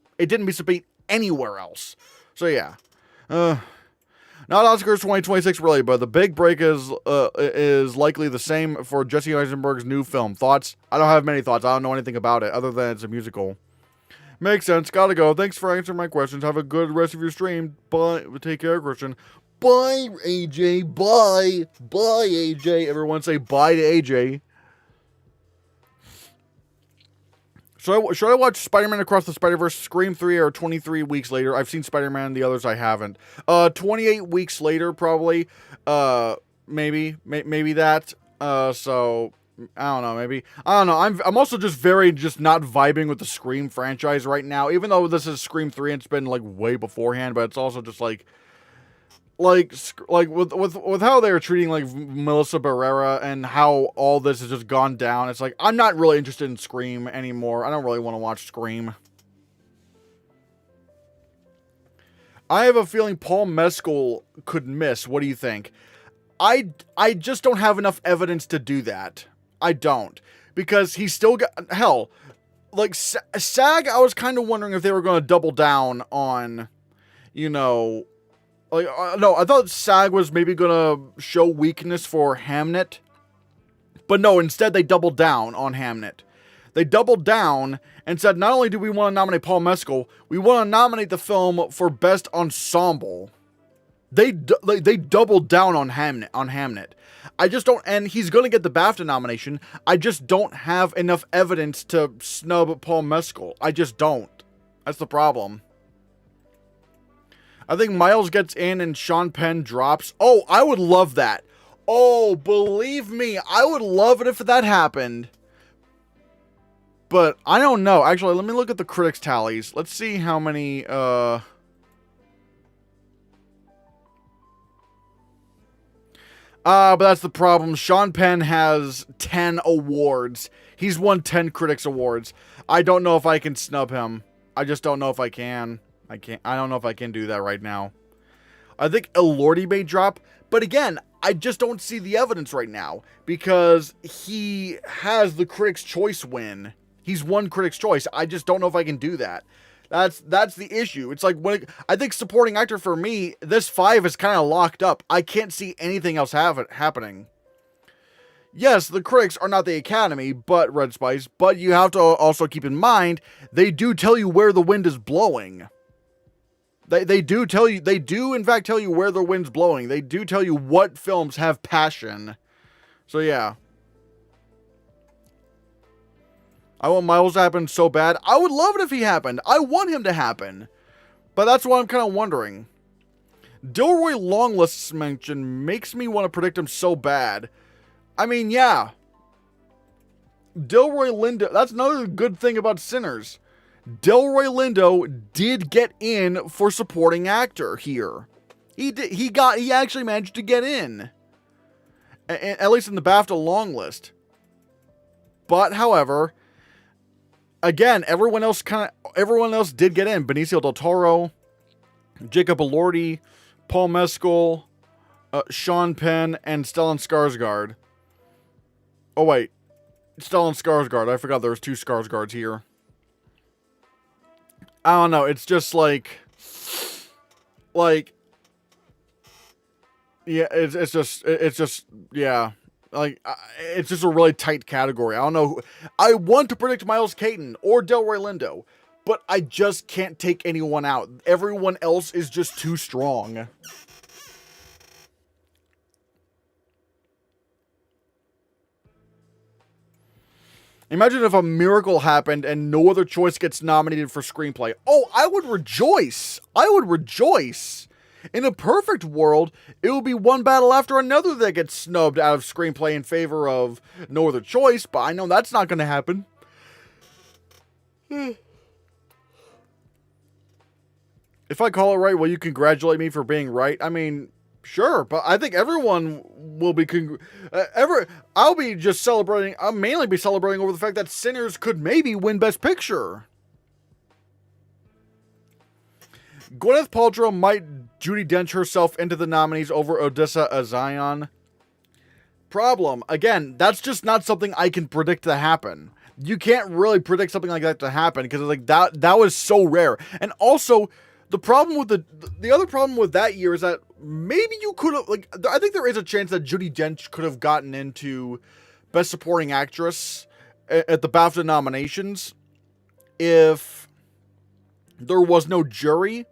So yeah. Not Oscars 2026 really, but the big break is likely the same for Jesse Eisenberg's new film. Thoughts? I don't have many thoughts. I don't know anything about it other than it's a musical. Makes sense. Gotta go. Thanks for answering my questions. Have a good rest of your stream. Bye. Take care, Christian. Bye, AJ. Bye. Bye, AJ. Everyone say bye to AJ. Should I watch Spider-Man Across the Spider-Verse, Scream 3, or 23 weeks later? I've seen Spider-Man, the others I haven't. 28 weeks later, probably. Maybe that. So, I don't know, maybe. I don't know, I'm also just not vibing with the Scream franchise right now, even though this is Scream 3 and it's been, like, way beforehand, but it's also just, like with how they were treating, like, Melissa Barrera and how all this has just gone down, it's like, I'm not really interested in Scream anymore. I don't really want to watch Scream. I have a feeling Paul Mescal could miss. What do you think? I just don't have enough evidence to do that. I don't. Because he's still got... Hell, like, SAG, I was kind of wondering if they were going to double down on, you know... Like, no, I thought SAG was maybe going to show weakness for Hamnet. But no, instead they doubled down on Hamnet. They doubled down and said, not only do we want to nominate Paul Mescal, we want to nominate the film for Best Ensemble. They doubled down on Hamnet. I just don't, and he's going to get the BAFTA nomination. I just don't have enough evidence to snub Paul Mescal. I just don't. That's the problem. I think Miles gets in and Sean Penn drops. Oh, I would love that. Oh, believe me, I would love it if that happened. But I don't know. Actually, let me look at the critics tallies. Let's see how many, but that's the problem. Sean Penn has 10 awards. He's won 10 critics awards. I don't know if I can snub him. I just don't know if I can. I don't know if I can do that right now. I think Elordi may drop. But again, I just don't see the evidence right now. Because he has the Critics' Choice win. He's won Critics' Choice. I just don't know if I can do that. That's the issue. It's like, I think supporting actor for me, this 5 is kind of locked up. I can't see anything else happening. Yes, the critics are not the Academy, but Red Spice. But you have to also keep in mind, they do tell you where the wind is blowing. They do tell you, they do in fact tell you where the wind's blowing. They do tell you what films have passion. So yeah. I want Miles to happen so bad. I would love it if he happened. I want him to happen. But that's what I'm kind of wondering. Dilroy Longlist's mention makes me want to predict him so bad. I mean, yeah. Delroy Lindo. That's another good thing about Sinners. Delroy Lindo did get in for supporting actor here. He actually managed to get in. At least in the BAFTA long list. But, however, again, everyone else did get in. Benicio del Toro, Jacob Elordi, Paul Mescal, Sean Penn, and Stellan Skarsgård. Oh wait, Stellan Skarsgård. I forgot there was 2 Skarsgårds here. I don't know. It's just like, yeah. It's just yeah. Like, it's just a really tight category. I don't know. I want to predict Miles Caton or Delroy Lindo, but I just can't take anyone out. Everyone else is just too strong. Imagine if a miracle happened and no other choice gets nominated for screenplay. Oh, I would rejoice. I would rejoice. In a perfect world, it would be one battle after another that gets snubbed out of screenplay in favor of no other choice, but I know that's not going to happen. If I call it right, will you congratulate me for being right? I mean, sure, but I think everyone will be I'll be just celebrating. I'll mainly be celebrating over the fact that Sinners could maybe win Best Picture. Gwyneth Paltrow might Judi Dench herself into the nominees over Odessa Azion. Problem. Again, that's just not something I can predict to happen. You can't really predict something like that to happen because like that was so rare. And also, the problem with the other problem with that year is that maybe you could have, like, I think there is a chance that Judi Dench could have gotten into Best Supporting Actress at the BAFTA nominations if there was no jury.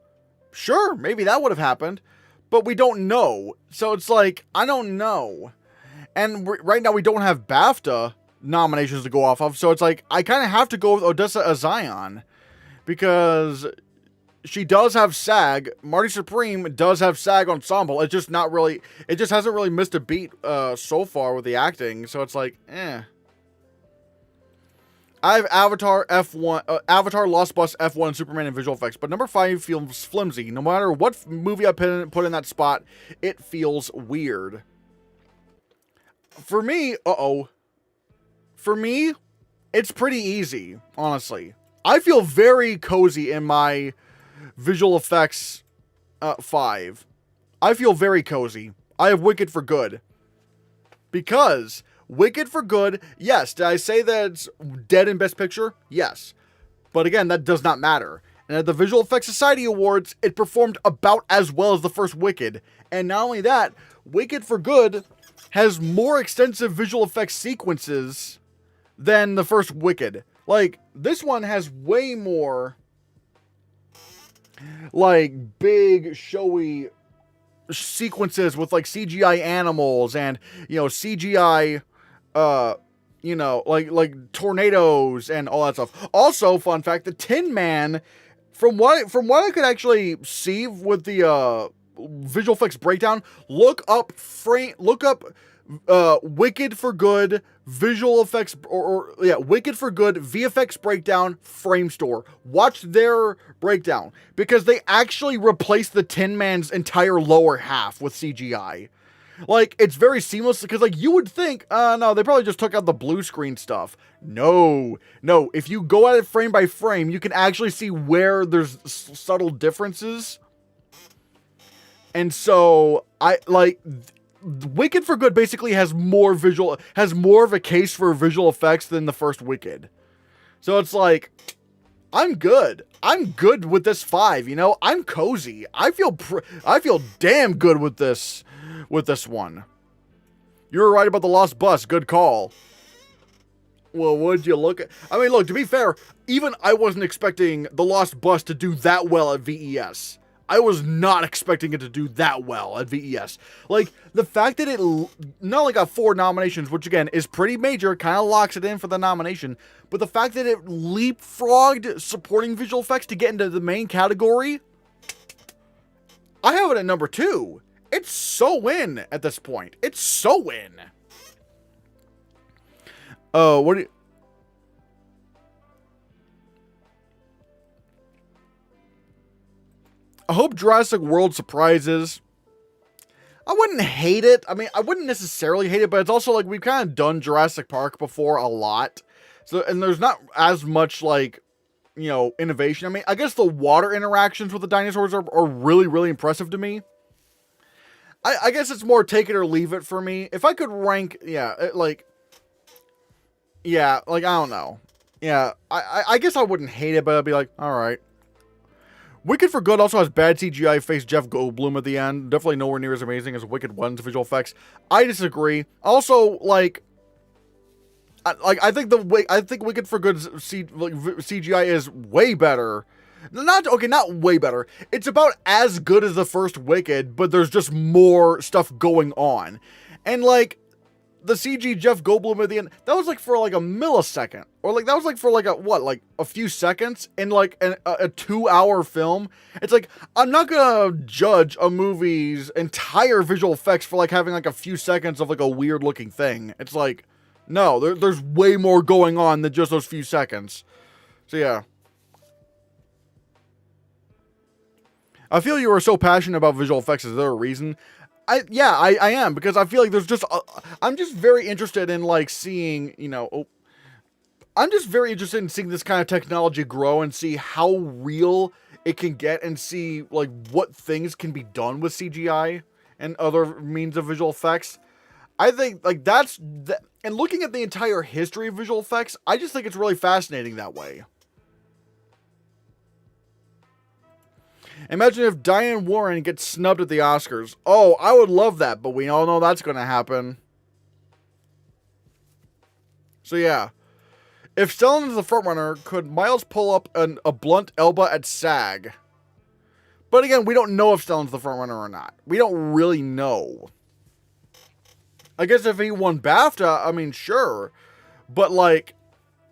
Sure, maybe that would have happened, but we don't know. So it's like, I don't know. And right now we don't have BAFTA nominations to go off of, so it's like, I kind of have to go with Odessa Azion because she does have SAG. Marty Supreme does have SAG Ensemble. It's just not really, it just hasn't really missed a beat so far with the acting, so it's like, eh. I have Avatar F1, Avatar, Lost Bus, F1, and Superman in visual effects, but number 5 feels flimsy. No matter what movie I put in that spot, it feels weird. For me, For me, it's pretty easy, honestly. I feel very cozy in my visual effects 5. I feel very cozy. I have Wicked for Good. Because Wicked for Good, yes, did I say that it's dead in Best Picture? Yes. But again, that does not matter. And at the Visual Effects Society Awards, it performed about as well as the first Wicked. And not only that, Wicked for Good has more extensive visual effects sequences than the first Wicked. Like, this one has way more, like, big, showy sequences with, like, CGI animals and, you know, CGI, you know, like tornadoes and all that stuff. Also, fun fact, the Tin Man, from what I could actually see with the visual effects breakdown, look up Wicked for Good visual effects Wicked for Good VFX breakdown frame store. Watch their breakdown because they actually replaced the Tin Man's entire lower half with CGI. Like, it's very seamless because, like, you would think, no, they probably just took out the blue screen stuff. No. If you go at it frame by frame, you can actually see where there's subtle differences. And so, Wicked for Good basically has more of a case for visual effects than the first Wicked. So it's like, I'm good. I'm good with this 5, you know? I'm cozy. I feel damn good with this one. You were right about the Lost Bus. Good call. Well, would you look at... I mean, look, to be fair, even I wasn't expecting the Lost Bus to do that well at VES. I was not expecting it to do that well at VES. Like, the fact that it not only got 4 nominations, which again is pretty major, kind of locks it in for the nomination, but the fact that it leapfrogged supporting visual effects to get into the main category, I have it at number 2. It's so in at this point. It's so in. Oh, what do you... I hope Jurassic World surprises. I wouldn't hate it. I mean, I wouldn't necessarily hate it, but it's also like we've kind of done Jurassic Park before a lot. So, and there's not as much, like, you know, innovation. I mean, I guess the water interactions with the dinosaurs are really, really impressive to me. I guess it's more take it or leave it for me. If I could rank, I don't know. Yeah, I guess I wouldn't hate it, but I'd be like, alright. Wicked for Good also has bad CGI face Jeff Goldblum at the end. Definitely nowhere near as amazing as Wicked 1's visual effects. I disagree. Also, I think Wicked for Good CGI is way better. Not way better. It's about as good as the first Wicked, but there's just more stuff going on. And, like, the CG Jeff Goldblum at the end, that was, like, for, like, a millisecond. Or, like, that was, like, for, like, a few seconds in, like, a 2-hour film. It's like, I'm not gonna judge a movie's entire visual effects for, like, having, like, a few seconds of, like, a weird-looking thing. It's like, no, there's way more going on than just those few seconds. So, yeah. I feel you are so passionate about visual effects. Is there a reason? I am, because I feel like there's just... I'm just very interested in, like, seeing, you know... I'm just very interested in seeing this kind of technology grow and see how real it can get and see, like, what things can be done with CGI and other means of visual effects. I think, like, and looking at the entire history of visual effects, I just think it's really fascinating that way. Imagine if Diane Warren gets snubbed at the Oscars. Oh, I would love that, but we all know that's going to happen. So yeah. If Stellan is the frontrunner, could Miles pull up a blunt elbow at SAG? But again, we don't know if Stellan's the frontrunner or not. We don't really know. I guess if he won BAFTA, I mean, sure. But, like,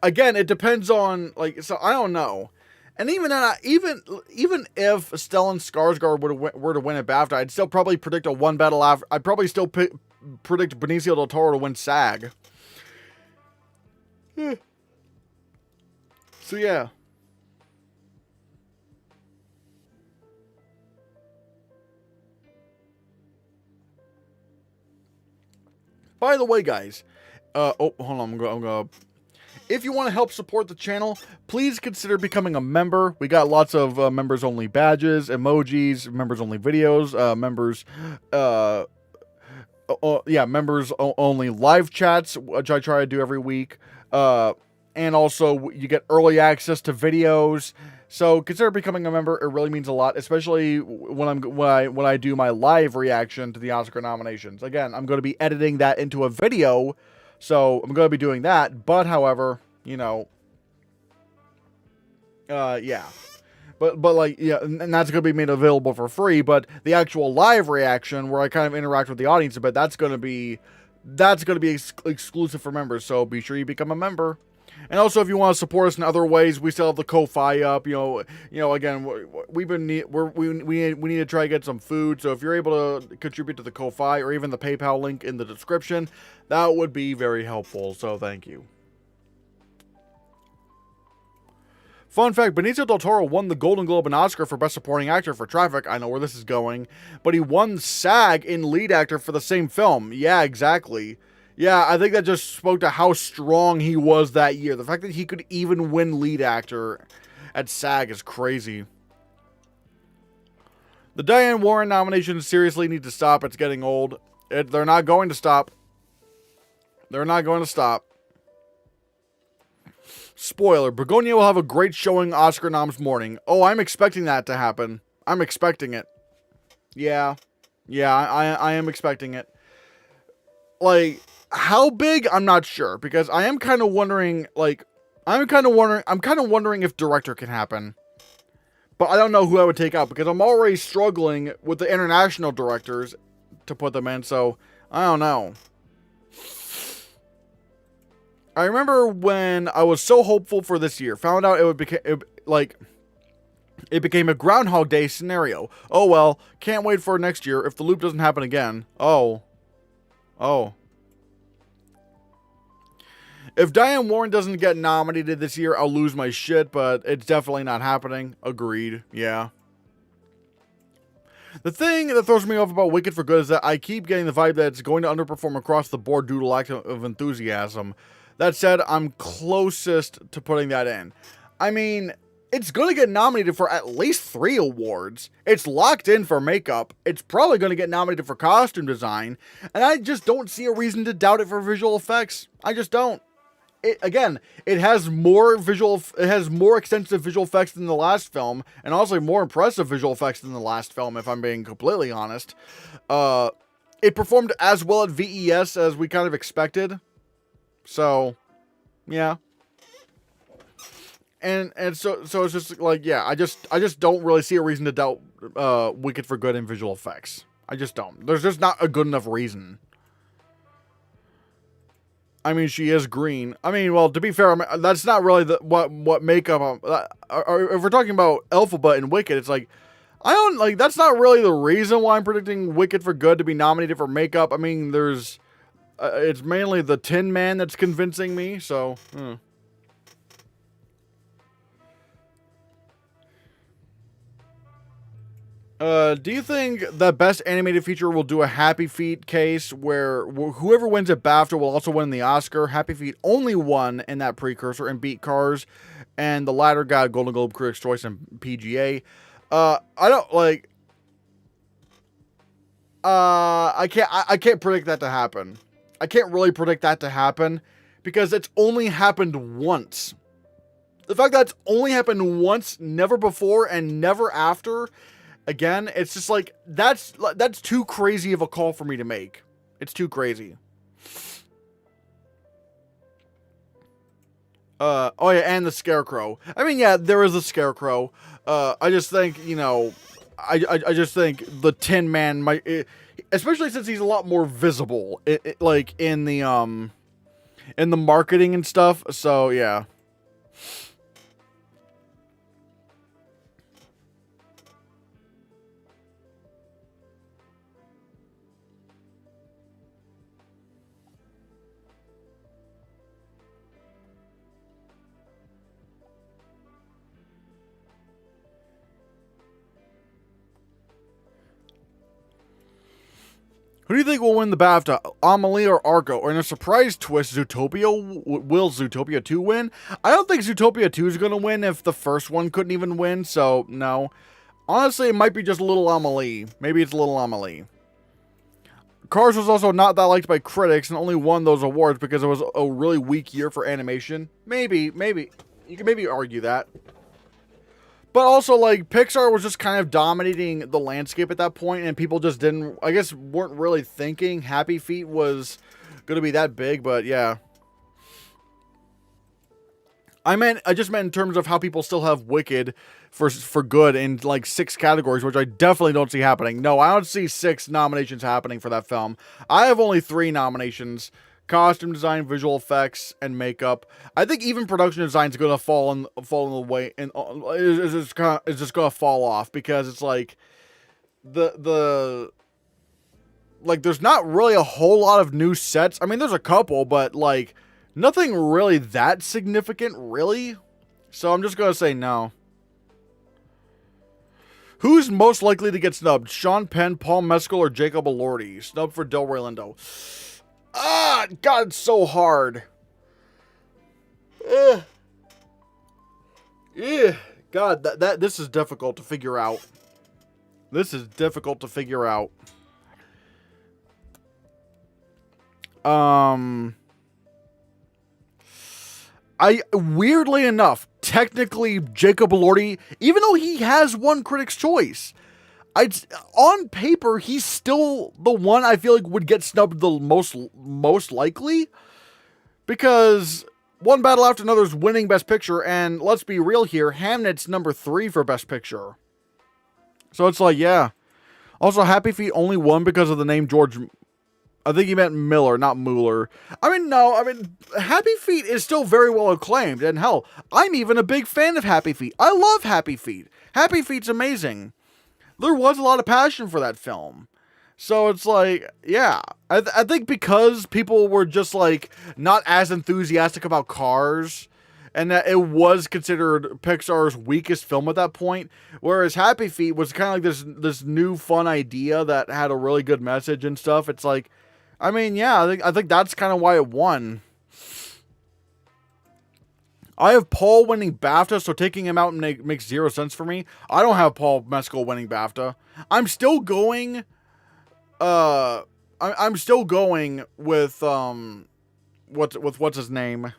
again, it depends on, like, so I don't know. And even if Stellan Skarsgård were to win a BAFTA, I'd still probably predict a one battle after. I'd probably still predict Benicio del Toro to win SAG. So yeah. By the way, guys. Hold on. I'm gonna. if you want to help support the channel, please consider becoming a member. We got lots of members-only badges, emojis, members-only videos, members-only live chats, which I try to do every week. And also, you get early access to videos. So consider becoming a member. It really means a lot, especially when I do my live reaction to the Oscar nominations. Again, I'm going to be editing that into a video, so I'm going to be doing that. But however, yeah. But like, yeah, and that's going to be made available for free. But the actual live reaction, where I kind of interact with the audience a bit, that's going to be exclusive for members. So be sure you become a member. And also, if you want to support us in other ways, we still have the Ko-Fi up. Again, we need to try to get some food. So if you're able to contribute to the Ko-Fi or even the PayPal link in the description, that would be very helpful. So thank you. Fun fact, Benicio del Toro won the Golden Globe and Oscar for Best Supporting Actor for Traffic. I know where this is going. But he won SAG in Lead Actor for the same film. Yeah, exactly. Yeah, I think that just spoke to how strong he was that year. The fact that he could even win Lead Actor at SAG is crazy. The Diane Warren nominations seriously need to stop. It's getting old. They're not going to stop. They're not going to stop. Spoiler, Begonia will have a great showing Oscar noms morning. Oh, I'm expecting that to happen. I'm expecting it. Yeah. Yeah, I am expecting it. Like, how big? I'm not sure, because I am kind of wondering, I'm kind of wondering if director can happen. But I don't know who I would take out, because I'm already struggling with the international directors to put them in, so I don't know. I remember when I was so hopeful for this year, found out it became a Groundhog Day scenario. Oh well, can't wait for next year if the loop doesn't happen again. Oh. If Diane Warren doesn't get nominated this year, I'll lose my shit, but it's definitely not happening. Agreed. Yeah. The thing that throws me off about Wicked for Good is that I keep getting the vibe that it's going to underperform across the board due to lack of enthusiasm. That said, I'm closest to putting that in. I mean, it's going to get nominated for at least 3 awards. It's locked in for makeup. It's probably going to get nominated for costume design. And I just don't see a reason to doubt it for visual effects. I just don't. It has more extensive visual effects than the last film, and also more impressive visual effects than the last film, if I'm being completely honest. It performed as well at VES as we kind of expected. So, yeah. And so it's just like, yeah, I just don't really see a reason to doubt Wicked for Good in visual effects. I just don't. There's just not a good enough reason. I mean, she is green. I mean, well, to be fair, that's not really what makeup. If we're talking about Elphaba and Wicked, it's like, that's not really the reason why I'm predicting Wicked for Good to be nominated for makeup. I mean, it's mainly the Tin Man that's convincing me, so. Do you think that Best Animated Feature will do a Happy Feet case where whoever wins at BAFTA will also win the Oscar? Happy Feet only won in that precursor and beat Cars, and the latter got Golden Globe, Critics' Choice, and PGA. I can't predict that to happen. I can't really predict that to happen because it's only happened once. The fact that it's only happened once, never before and never after, again, it's just like, that's too crazy of a call for me to make. It's too crazy. Oh yeah, and the Scarecrow. I mean, yeah, there is a Scarecrow. I just think, I just think the Tin Man might, especially since he's a lot more visible, like in the marketing and stuff. So yeah. Who do you think will win the BAFTA, Amelie or Argo? Or in a surprise twist, Zootopia? Will Zootopia 2 win? I don't think Zootopia 2 is going to win if the first one couldn't even win, so no. Honestly, it might be just a little Amelie. Maybe it's a little Amelie. Cars was also not that liked by critics and only won those awards because it was a really weak year for animation. Maybe. You can maybe argue that. But also, like, Pixar was just kind of dominating the landscape at that point, and people just didn't, I guess, weren't really thinking Happy Feet was going to be that big, but yeah. I just meant in terms of how people still have Wicked for good in, like, 6 categories, which I definitely don't see happening. No, I don't see 6 nominations happening for that film. I have only 3 nominations. Costume design, visual effects, and makeup. I think even production design is going to fall in the way, and is just going to fall off because it's like like there's not really a whole lot of new sets. I mean, there's a couple, but like nothing really that significant, really. So I'm just going to say no. Who's most likely to get snubbed? Sean Penn, Paul Mescal, or Jacob Elordi? Snubbed for Delroy Lindo. God, it's so hard. God, this is difficult to figure out. Weirdly enough, technically, Jacob Elordi, even though he has won Critics' Choice, on paper, he's still the one I feel like would get snubbed the most likely. Because one battle after another is winning Best Picture, and let's be real here, Hamnet's number 3 for Best Picture. So it's like, yeah. Also, Happy Feet only won because of the name George... I think he meant Miller, not Mueller. Happy Feet is still very well acclaimed, and hell, I'm even a big fan of Happy Feet. I love Happy Feet. Happy Feet's amazing. There was a lot of passion for that film. So it's like, yeah. I think because people were just like not as enthusiastic about Cars and that it was considered Pixar's weakest film at that point, whereas Happy Feet was kind of like this new fun idea that had a really good message and stuff. It's like, I mean, yeah, I think that's kind of why it won. I have Paul winning BAFTA, so taking him out makes zero sense for me. I don't have Paul Mescal winning BAFTA. I'm still going. I'm still going with what's his name?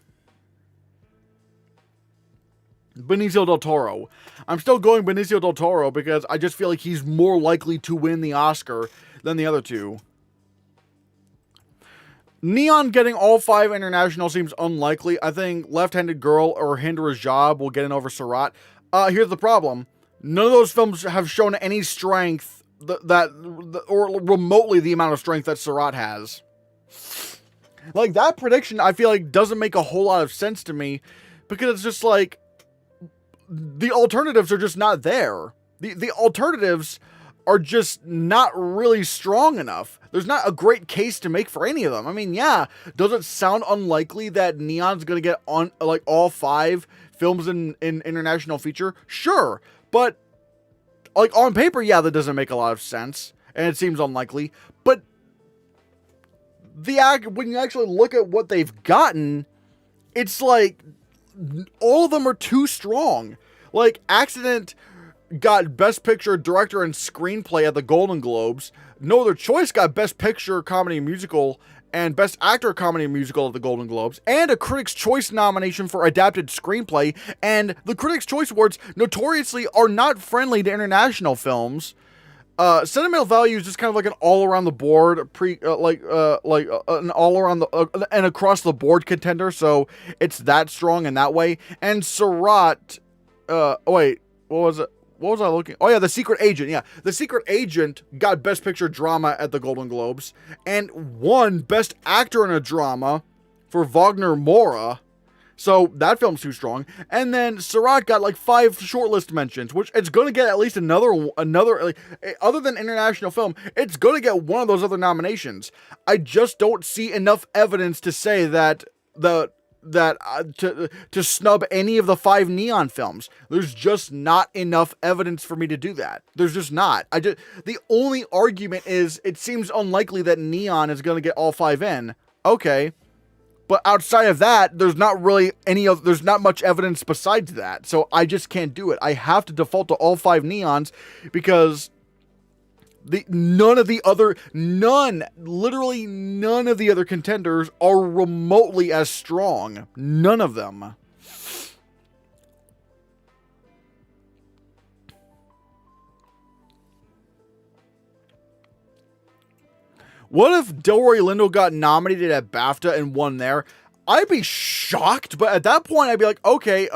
Benicio del Toro. I'm still going Benicio del Toro because I just feel like he's more likely to win the Oscar than the other two. Neon getting all 5 international seems unlikely. I think Left-Handed Girl or Hind Rajab will get in over Surat. Here's the problem. None of those films have shown any strength or remotely the amount of strength that Surat has. Like, that prediction, I feel like, doesn't make a whole lot of sense to me because it's just like the alternatives are just not there. The alternatives are just not really strong enough. There's not a great case to make for any of them. I mean, yeah, does it sound unlikely that Neon's going to get on like all 5 films in international feature? Sure, but like on paper, yeah, that doesn't make a lot of sense, and it seems unlikely. But when you actually look at what they've gotten, it's like all of them are too strong. Like Accident got Best Picture, Director, and Screenplay at the Golden Globes. No Other Choice got Best Picture, Comedy Musical, and Best Actor, Comedy Musical at the Golden Globes, and a Critics' Choice nomination for Adapted Screenplay. And the Critics' Choice Awards notoriously are not friendly to international films. Sentimental Value is just kind of like an all-around the board, an all-around and across the board contender. So it's that strong in that way. And Surat, what was it? What was I looking? Oh, yeah, The Secret Agent. Yeah, The Secret Agent got Best Picture Drama at the Golden Globes and won Best Actor in a Drama for Wagner Moura. So that film's too strong. And then Surat got like 5 shortlist mentions, which it's going to get at least another like, other than international film, it's going to get one of those other nominations. I just don't see enough evidence to say that to snub any of the 5 Neon films. There's just not enough evidence for me to do that. There's just not. The only argument is it seems unlikely that Neon is going to get all 5 in. Okay. But outside of that, there's not really there's not much evidence besides that. So I just can't do it. I have to default to all 5 Neons because literally none of the other contenders are remotely as strong. None of them. What if Delroy Lindo got nominated at BAFTA and won there? I'd be shocked, but at that point I'd be like, okay,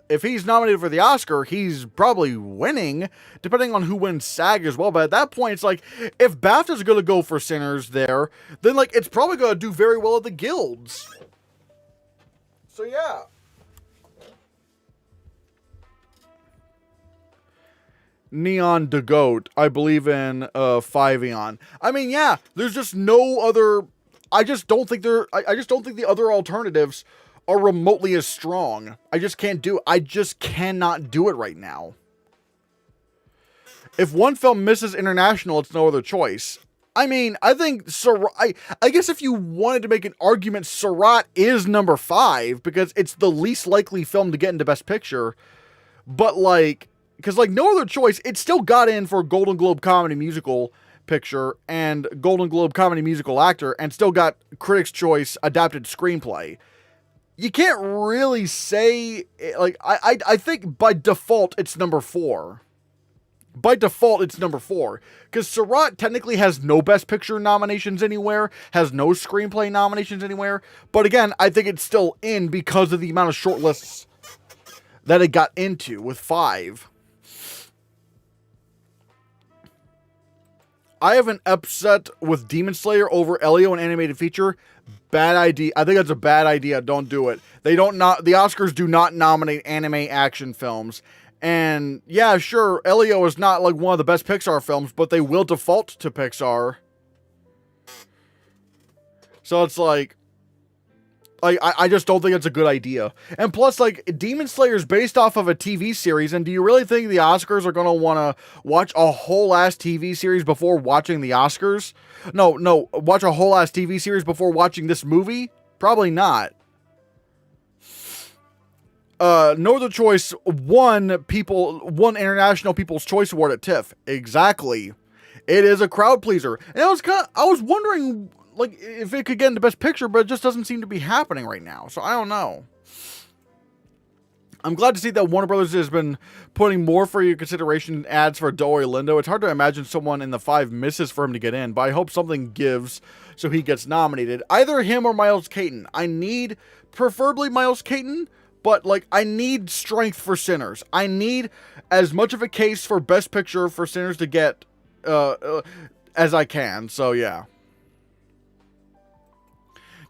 if he's nominated for the Oscar, he's probably winning, depending on who wins SAG as well. But at that point, it's like, if BAFTA's going to go for Sinners there, then like it's probably going to do very well at the guilds. So yeah. Neon the GOAT. I believe in 5 Eon. I mean, yeah, there's just no other. I just don't think the other alternatives are remotely as strong. I just can't do it. I just cannot do it right now. If one film misses international, it's no other choice. I mean, I think I guess if you wanted to make an argument, Surratt is number 5 because it's the least likely film to get into Best Picture. But like, because like no other choice, it still got in for Golden Globe Comedy Musical Picture and Golden Globe Comedy Musical Actor, and still got Critics' Choice Adapted Screenplay. You can't really say like I think by default it's number 4. By default, it's number 4. Because Surratt technically has no Best Picture nominations anywhere, has no screenplay nominations anywhere. But again, I think it's still in because of the amount of shortlists that it got into with 5. I have an upset with Demon Slayer over Elio in animated feature. Bad idea. I think that's a bad idea. Don't do it. The Oscars do not nominate anime action films. And yeah, sure, Elio is not like one of the best Pixar films, but they will default to Pixar. So it's like I just don't think it's a good idea. And plus, like, Demon Slayer is based off of a TV series, and do you really think the Oscars are going to want to watch a whole-ass TV series before watching the Oscars? No, watch a whole-ass TV series before watching this movie? Probably not. No Other Choice won International People's Choice Award at TIFF. Exactly. It is a crowd pleaser. And I was wondering, like, if it could get into Best Picture, but it just doesn't seem to be happening right now. So I don't know. I'm glad to see that Warner Brothers has been putting more for your consideration ads for Delroy Lindo. It's hard to imagine someone in the 5 misses for him to get in, but I hope something gives so he gets nominated. Either him or Miles Caton. I need, preferably Miles Caton, but like I need strength for Sinners. I need as much of a case for Best Picture for Sinners to get as I can. So yeah.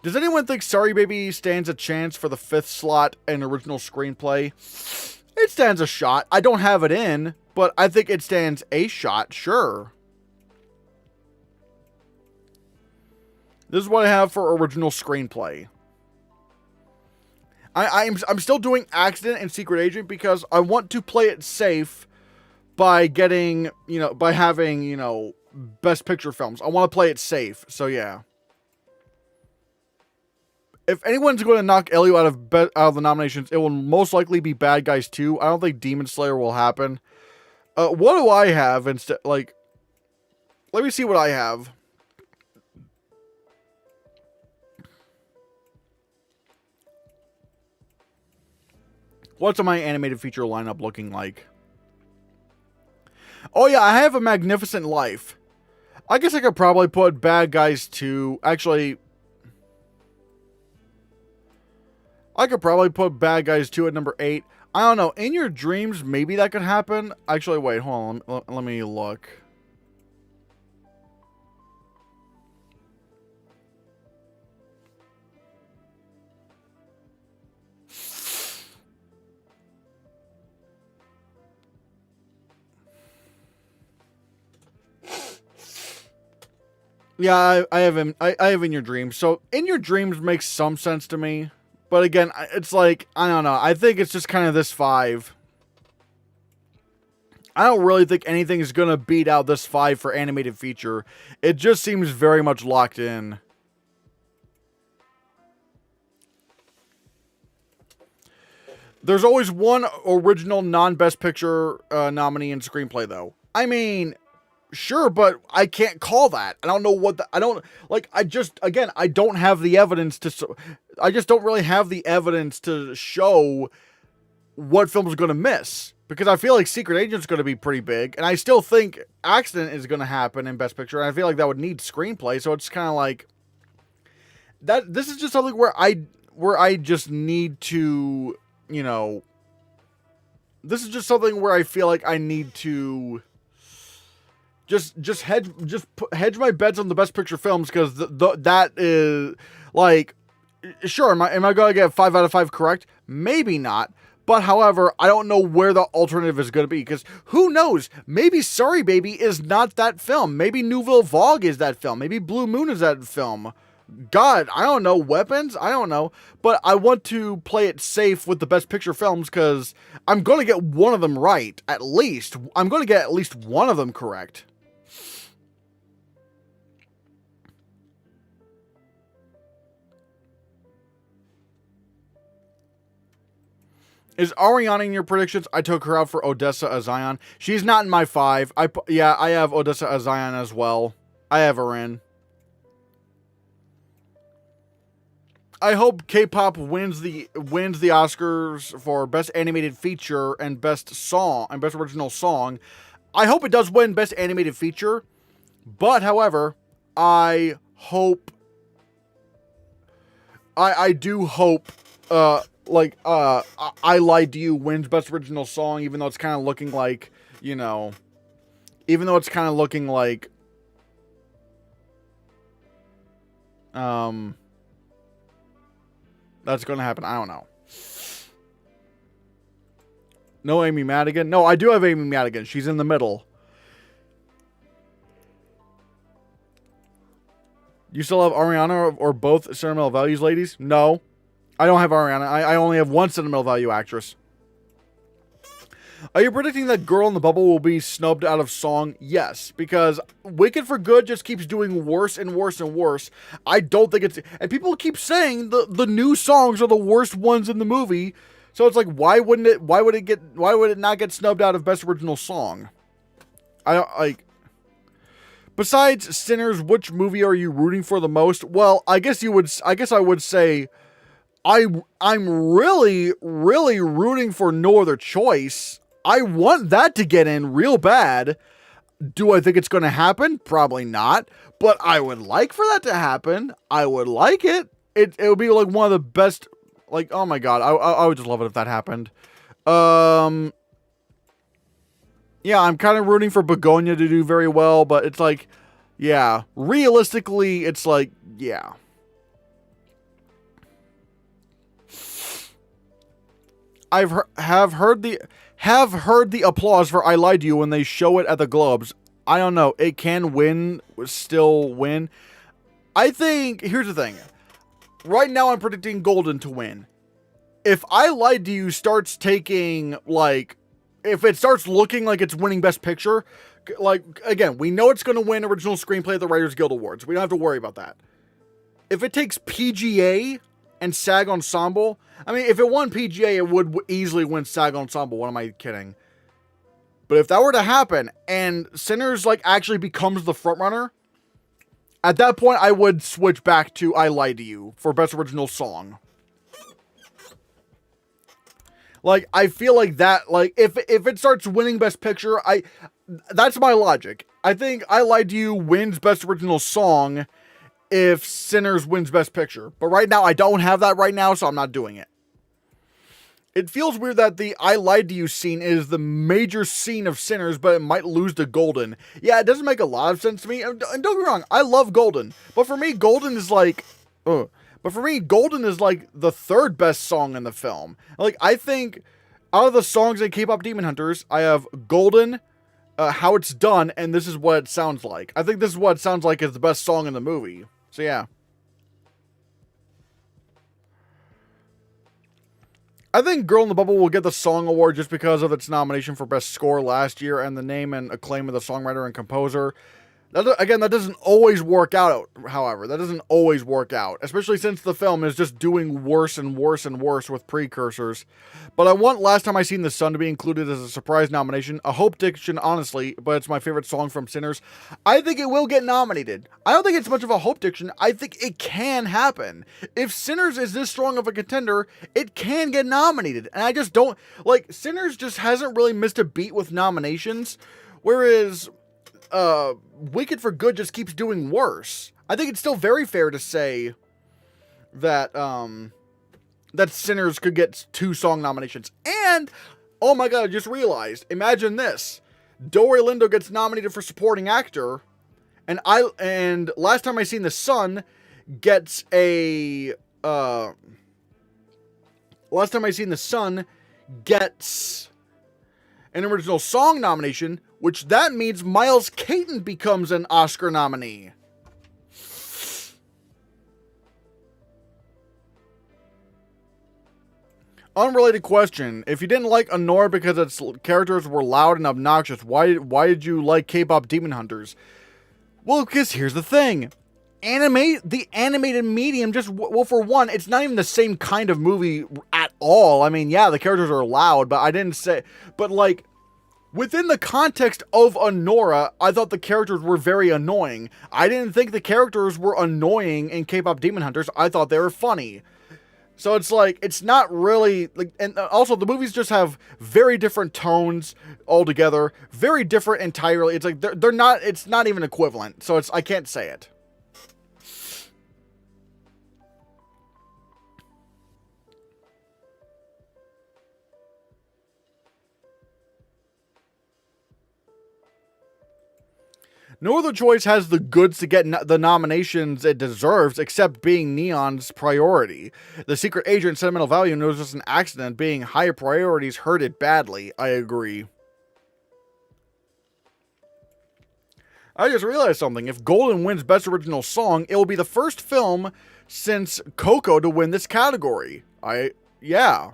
Does anyone think Sorry Baby stands a chance for the 5th slot in original screenplay? It stands a shot. I don't have it in, but I think it stands a shot, sure. This is what I have for original screenplay. I'm still doing Accident and Secret Agent because I want to play it safe by getting, by having, Best Picture films. I want to play it safe, so yeah. If anyone's going to knock Elio out of the nominations, it will most likely be Bad Guys 2. I don't think Demon Slayer will happen. What do I have instead? Like, let me see what I have. What's my animated feature lineup looking like? Oh yeah, I have A Magnificent Life. I guess I could probably put Bad Guys 2. Actually, I could probably put Bad Guys 2 at number 8. I don't know. In Your Dreams, maybe that could happen. Actually, wait, hold on. Let me look. Yeah, I have In Your Dreams. So In Your Dreams makes some sense to me. But again, it's like, I don't know. I think it's just kind of this 5. I don't really think anything is going to beat out this 5 for animated feature. It just seems very much locked in. There's always one original non-Best Picture nominee in screenplay, though. I mean, sure, but I can't call that. I don't know what I don't, like, I don't have the evidence to, I just don't really have the evidence to show what film is going to miss. Because I feel like Secret Agent's going to be pretty big, and I still think Accident is going to happen in Best Picture, and I feel like that would need screenplay, so it's kind of like, that, this is just something where I just need to, you know, this is just something where I feel like I need to just hedge my bets on the Best Picture films, because that is, like, sure, am I going to get 5 out of 5 correct? Maybe not. But however, I don't know where the alternative is going to be, because who knows? Maybe Sorry Baby is not that film. Maybe Nouvelle Vague is that film. Maybe Blue Moon is that film. God, I don't know. Weapons? I don't know. But I want to play it safe with the Best Picture films, because I'm going to get one of them right, at least. I'm going to get at least one of them correct. Is Ariana in your predictions? I took her out for Odessa as Zion. She's not in my 5. I have Odessa as Zion as well. I have her in. I hope K-pop wins the Oscars for Best Animated Feature and Best Song and Best Original Song. I hope it does win Best Animated Feature, but however, I do hope I Lied to You wins Best Original Song, even though it's kind of looking like, you know, even though it's kind of looking like, that's going to happen. I don't know. No Amy Madigan? No, I do have Amy Madigan. She's in the middle. You still have Ariana or both sentimental values, ladies? No. I don't have Ariana. I only have one sentimental value actress. Are you predicting that Girl in the Bubble will be snubbed out of Song? Yes, because Wicked for Good just keeps doing worse and worse and worse. I don't think it's... And people keep saying the new songs are the worst ones in the movie. So it's like, why would it not get snubbed out of Best Original Song? Besides Sinners, which movie are you rooting for the most? Well, I guess I would say I'm really, really rooting for No Other Choice. I want that to get in real bad. Do I think it's going to happen? Probably not. But I would like for that to happen. I would like it. It would be like one of the best. Like, oh my god, I would just love it if that happened. Yeah, I'm kind of rooting for Begonia to do very well, but it's like, yeah, realistically, it's like, yeah. Have heard the applause for I Lied to You when they show it at the Globes. I don't know. It can still win. I think, here's the thing. Right now I'm predicting Golden to win. If I Lied to You starts taking, like, if it starts looking like it's winning Best Picture, like, again, we know it's going to win Original Screenplay at the Writers Guild Awards. We don't have to worry about that. If it takes PGA and SAG Ensemble, I mean, if it won PGA, it would easily win SAG Ensemble. What am I kidding? But if that were to happen and Sinners, like, actually becomes the frontrunner, at that point, I would switch back to I Lied to You for Best Original Song. Like, I feel like that, like, if it starts winning Best Picture, that's my logic. I think I Lied to You wins Best Original Song if Sinners wins Best Picture. But right now, I don't have that right now, so I'm not doing it. It feels weird that the I Lied to You scene is the major scene of Sinners, but it might lose to Golden. Yeah, it doesn't make a lot of sense to me. And don't get me wrong, I love Golden. But for me, Golden is like... Golden is like the third best song in the film. Like, I think out of the songs in K-pop Demon Hunters, I have Golden, How It's Done, and This Is What It Sounds Like. I think This Is What It Sounds Like is the best song in the movie. So yeah. I think Girl in the Bubble will get the Song Award just because of its nomination for Best Score last year and the name and acclaim of the songwriter and composer. That doesn't always work out, however. That doesn't always work out, especially since the film is just doing worse and worse and worse with precursors. But I want Last Time I Seen the Sun to be included as a surprise nomination. A Hope Diction, honestly, but it's my favorite song from Sinners. I think it will get nominated. I don't think it's much of a Hope Diction. I think it can happen. If Sinners is this strong of a contender, it can get nominated. And I just don't... Like, Sinners just hasn't really missed a beat with nominations, whereas... Wicked for Good just keeps doing worse. I think it's still very fair to say that that Sinners could get 2 song nominations. And oh my god, I just realized. Imagine this: Dory Lindo gets nominated for supporting actor, and Last Time I Seen the Sun gets a Last Time I Seen the Sun gets an original song nomination, which that means Miles Caton becomes an Oscar nominee. Unrelated question. If you didn't like Anora because its characters were loud and obnoxious, why did you like K-pop Demon Hunters? Well, because here's the thing. The animated medium well, for one, it's not even the same kind of movie at all. I mean, yeah, the characters are loud, but I didn't say... But, like, within the context of Anora, I thought the characters were very annoying. I didn't think the characters were annoying in K-pop Demon Hunters. I thought they were funny. So it's like, it's not really... like, and also, the movies just have very different tones altogether. Very different entirely. It's like, they're not... It's not even equivalent. So I can't say it. No other choice has the goods to get the nominations it deserves, except being Neon's priority. The Secret Agent Sentimental Value knows it's an accident. Being higher priorities hurt it badly. I agree. I just realized something. If Golden wins Best Original Song, it will be the first film since Coco to win this category. Yeah.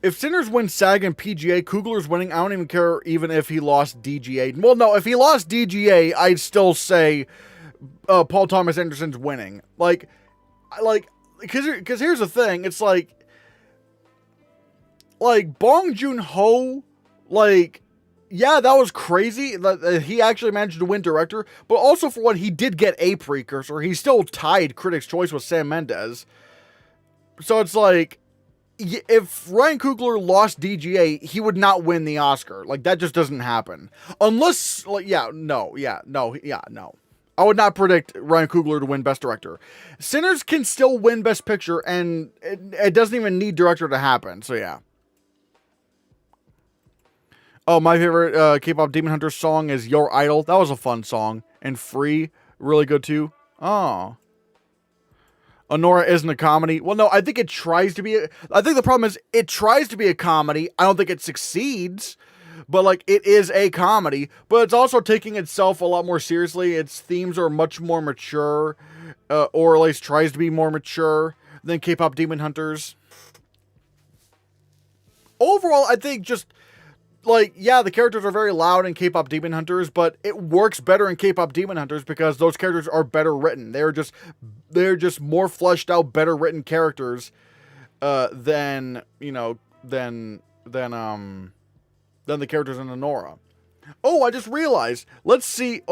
If Sinners win SAG and PGA, Coogler's winning. I don't even care even if he lost DGA. Well, no, if he lost DGA, I'd still say Paul Thomas Anderson's winning. Because here's the thing. It's like Bong Joon-ho, yeah, that was crazy. He actually managed to win director, but also for one, he did get a precursor. He still tied Critics' Choice with Sam Mendes. So it's like, if Ryan Coogler lost DGA, he would not win the Oscar. Like, that just doesn't happen. Unless, no. I would not predict Ryan Coogler to win Best Director. Sinners can still win Best Picture, and it doesn't even need director to happen. So, yeah. Oh, my favorite K-pop Demon Hunter song is Your Idol. That was a fun song. And Free, really good, too. Oh. Anora isn't a comedy. Well, no, I think it tries to be. I think the problem is it tries to be a comedy. I don't think it succeeds, but it is a comedy. But it's also taking itself a lot more seriously. Its themes are much more mature, or at least tries to be more mature than K-pop Demon Hunters. Overall, I think just the characters are very loud in K-pop Demon Hunters, but it works better in K-pop Demon Hunters because those characters are better written. They're just more fleshed out, better written characters than the characters in Anora. Oh, I just realized. Let's see.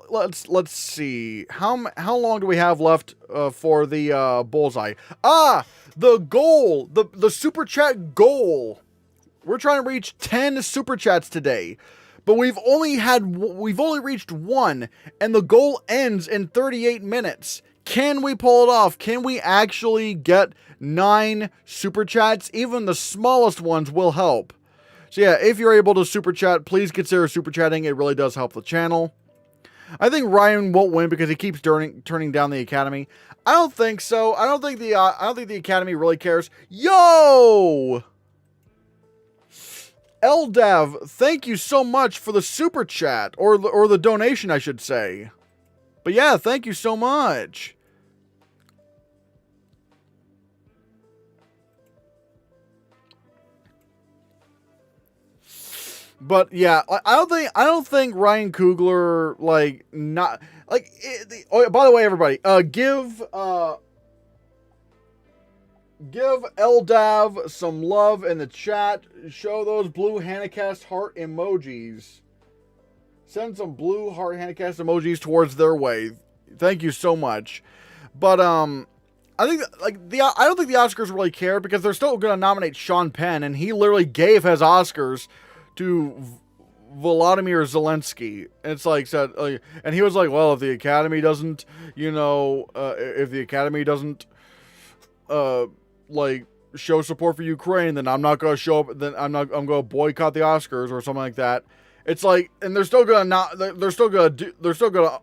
Let's see. How long do we have left for the bullseye? The goal, the super chat goal. We're trying to reach 10 super chats today, but we've only reached 1, and the goal ends in 38 minutes. Can we pull it off? Can we actually get 9 super chats? Even the smallest ones will help. So yeah, if you're able to super chat, please consider super chatting. It really does help the channel. I think Ryan won't win because he keeps turning down the Academy. I don't think so. I don't think the Academy really cares. Yo! Eldav, thank you so much for the super chat, or the donation, I should say. But yeah, thank you so much. But yeah, I don't think Ryan Coogler like not like. Oh, by the way, everybody, give Eldav some love in the chat. Show those blue Hannahcast heart emojis. Send some blue heart Hannahcast emojis towards their way. Thank you so much. But I think I don't think the Oscars really care because they're still going to nominate Sean Penn, and he literally gave his Oscars to Volodymyr Zelensky. It's like said, and he was like, well, if the Academy doesn't, if the Academy doesn't, like show support for Ukraine, then I'm not going to show up. Then I'm going to boycott the Oscars or something like that. It's like, and they're still gonna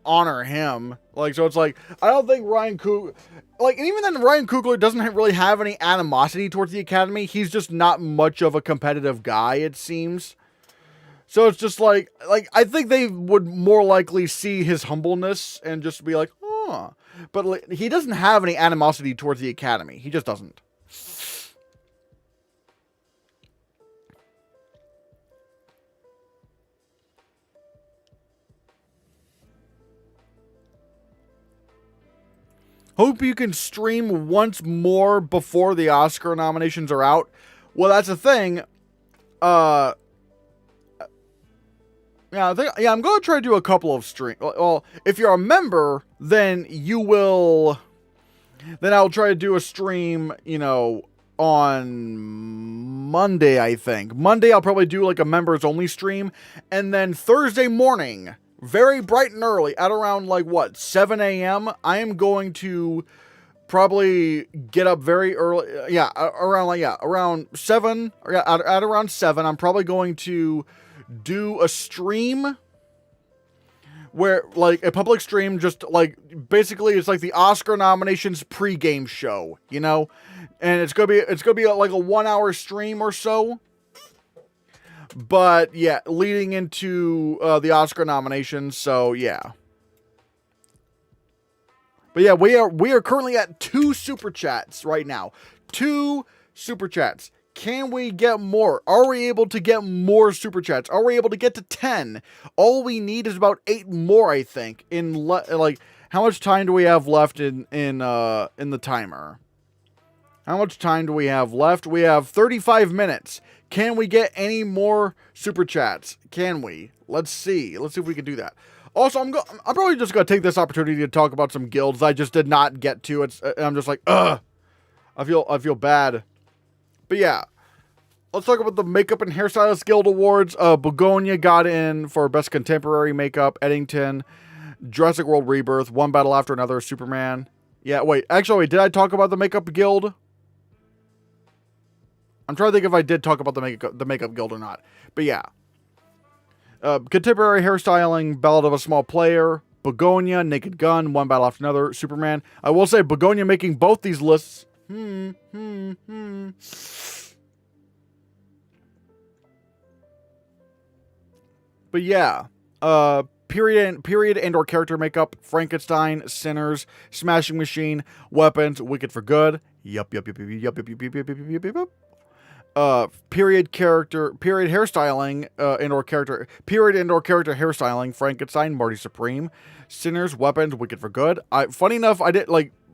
honor him. Like, so it's like, I don't think Ryan Coogler, like, and even then Ryan Coogler doesn't really have any animosity towards the Academy. He's just not much of a competitive guy, it seems. So it's just like I think they would more likely see his humbleness and just be like, oh, but like, he doesn't have any animosity towards the Academy. He just doesn't. Hope you can stream once more before the Oscar nominations are out. Well, that's the thing. Yeah, I'm going to try to do a couple of streams. Well, if you're a member, then you will. Then I'll try to do a stream, on Monday, I think. Monday, I'll probably do like a members only stream. And then Thursday morning, very bright and early, at around 7 a.m., I am going to probably get up very early. Around 7. At around 7, I'm probably going to do a stream where, a public stream, just, basically it's like the Oscar nominations pregame show, And it's gonna be like a 1 hour stream or so. But yeah, leading into the Oscar nominations, so yeah. But yeah, we are currently at 2 super chats right now. 2 super chats. Can we get more? Are we able to get more super chats? Are we able to get to 10? All we need is about 8 more, I think. How much time do we have left in the timer? How much time do we have left? We have 35 minutes. Can we get any more super chats? Can we? Let's see. Let's see if we can do that. Also, I'm probably just gonna take this opportunity to talk about some guilds I just did not get to. I'm just like, ugh. I feel bad. But yeah, let's talk about the Makeup and Hairstylist Guild Awards. Begonia got in for Best Contemporary Makeup. Eddington, Jurassic World Rebirth, One Battle After Another, Superman. Yeah, wait. Actually, did I talk about the Makeup Guild? I'm trying to think if I did talk about the Makeup Guild or not. But yeah. Contemporary Hairstyling, Ballad of a Small Player, Begonia, Naked Gun, One Battle After Another, Superman. I will say Begonia making both these lists. But yeah, period and or character makeup, Frankenstein, Sinners, Smashing Machine, Weapons, Wicked for Good. Yup. Period hairstyling, period and or character hairstyling, Frankenstein, Marty Supreme, Sinners, Weapons, Wicked for Good. Funny enough, I did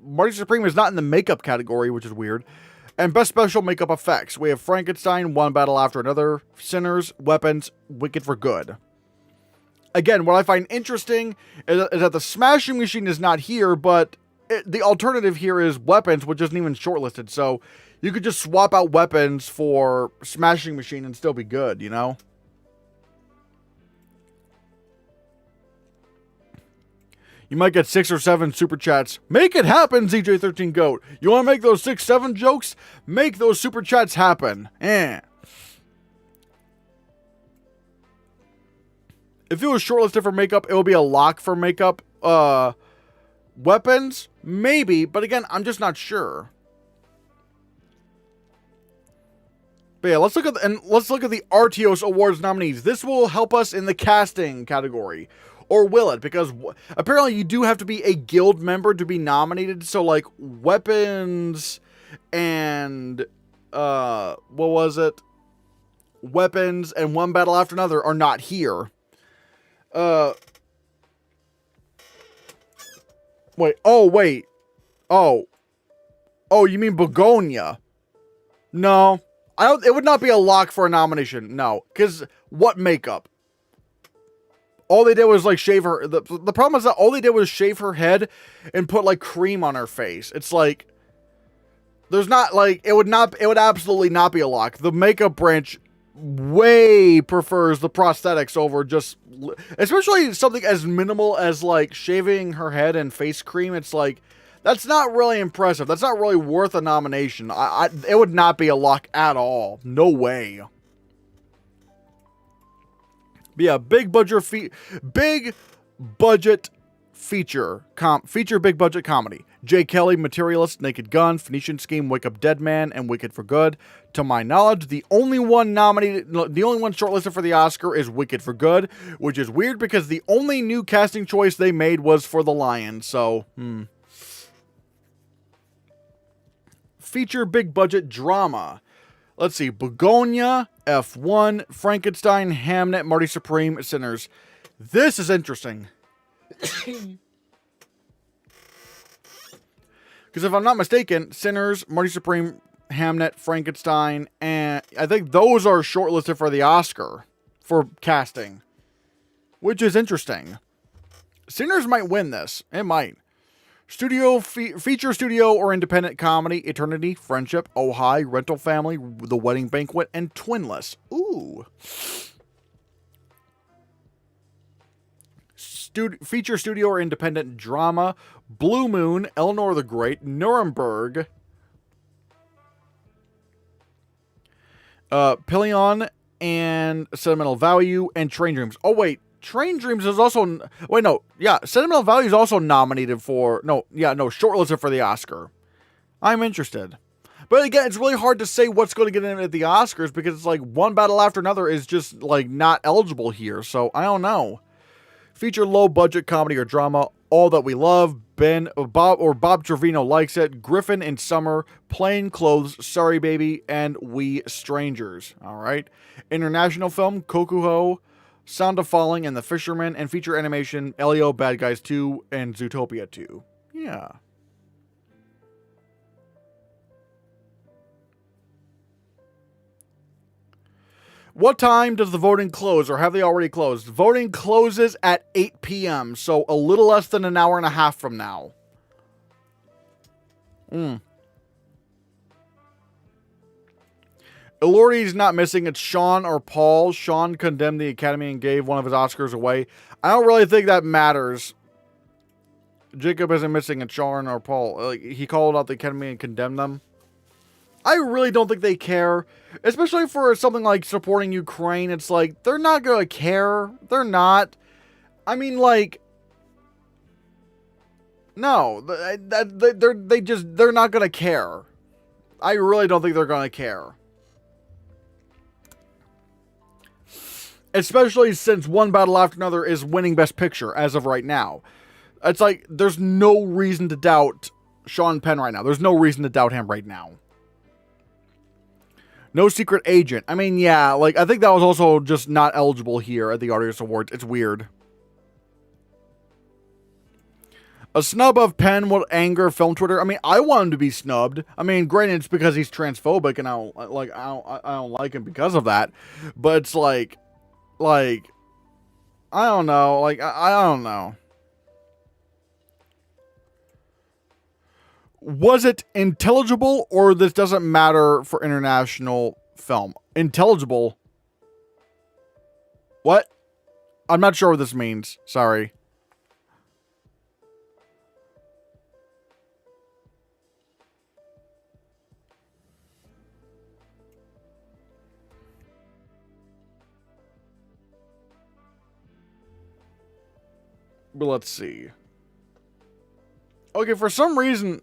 Marty Supreme is not in the makeup category, which is weird. And Best Special Makeup Effects. We have Frankenstein, One Battle After Another, Sinners, Weapons, Wicked for Good. Again, what I find interesting is that the Smashing Machine is not here, but the alternative here is Weapons, which isn't even shortlisted. So you could just swap out Weapons for Smashing Machine and still be good, You might get 6 or 7 super chats. Make it happen, ZJ13 Goat. You want to make those 6, 7 jokes? Make those super chats happen. If it was shortlisted for makeup, it will be a lock for makeup. Weapons? Maybe, but again, I'm just not sure. But yeah, let's look at the Artios Awards nominees. This will help us in the casting category. Or will it? Because apparently you do have to be a guild member to be nominated. So Weapons and what was it? weapons and One Battle After Another are not here. Wait. Oh, wait. Oh, you mean Begonia? No. It would not be a lock for a nomination. No. Because what makeup? All they did was like shave her. The problem is that all they did was shave her head and put like cream on her face. It's like, there's not like, it would absolutely not be a lock. The makeup branch way prefers the prosthetics over just, especially something as minimal as like shaving her head and face cream. It's like, that's not really impressive. That's not really worth a nomination. It would not be a lock at all. No way. But yeah, big budget feature big budget comedy. Jay Kelly, Materialist, Naked Gun, Phoenician Scheme, Wake Up Dead Man, and Wicked for Good. To my knowledge, the only one shortlisted for the Oscar is Wicked for Good, which is weird because the only new casting choice they made was for The Lion. So, Feature big budget drama. Let's see, Begonia, F1, Frankenstein, Hamnet, Marty Supreme, Sinners. This is interesting. Because if I'm not mistaken, Sinners, Marty Supreme, Hamnet, Frankenstein, and I think those are shortlisted for the Oscar for casting. Which is interesting. Sinners might win this. It might. Feature studio or independent comedy, Eternity, Friendship, Oh Hi, Rental Family, The Wedding Banquet, and Twinless. Ooh. Feature studio or independent drama, Blue Moon, Eleanor the Great, Nuremberg, Pelion, and Sentimental Value, and Train Dreams. Oh, wait. Train Dreams is also... Wait, no. Yeah, Sentimental Value is also nominated for... shortlisted for the Oscar. I'm interested. But again, it's really hard to say what's going to get in at the Oscars because it's like One Battle After Another is just like not eligible here. So, I don't know. Feature low-budget comedy or drama, All That We Love, Bob Trevino Likes It, Griffin in Summer, Plain Clothes, Sorry Baby, and We Strangers. All right. International film, Kokuho, Sound of Falling, and The Fisherman, and feature animation, Elio, Bad Guys 2, and Zootopia 2. Yeah. What time does the voting close, or have they already closed? Voting closes at 8 p.m., so a little less than an hour and a half from now. Elordi's not missing. It's Sean or Paul. Sean condemned the Academy and gave one of his Oscars away. I don't really think that matters. Jacob isn't missing. It's Sean or Paul. He called out the Academy and condemned them. I really don't think they care. Especially for something like supporting Ukraine. It's like, they're not going to care. They're not. I mean, like... No. They're not going to care. I really don't think they're going to care. Especially since One Battle After Another is winning Best Picture as of right now. It's like, there's no reason to doubt Sean Penn right now. There's no reason to doubt him right now. No Secret Agent. I mean, yeah, like, I think that was also just not eligible here at the Audience Awards. It's weird. A snub of Penn will anger film Twitter. I mean, I want him to be snubbed. I mean, granted, it's because he's transphobic, and I don't like him because of that. But it's like, I don't know. Like, I don't know. Was it intelligible, or this doesn't matter for international film? Intelligible? What? I'm not sure what this means. Sorry. But let's see. Okay, for some reason...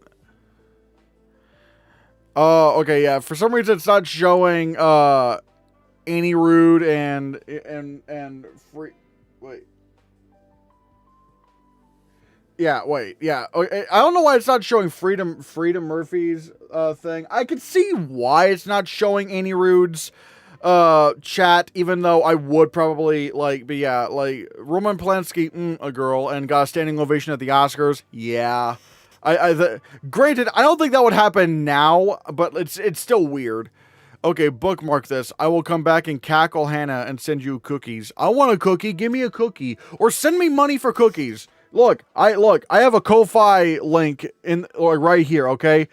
okay, yeah. For some reason, it's not showing, Annie Rude and Free... Wait. Yeah, wait, yeah. Okay, I don't know why it's not showing Freedom Murphy's, thing. I could see why it's not showing Annie Rude's, chat, even though I would probably, like, but yeah, like, Roman Polanski, a girl, and got a standing ovation at the Oscars, yeah. Granted, I don't think that would happen now, but it's still weird. Okay, bookmark this. I will come back and cackle Hannah and send you cookies. I want a cookie. Give me a cookie. Or send me money for cookies. Look, I have a Ko-Fi link in right here, okay?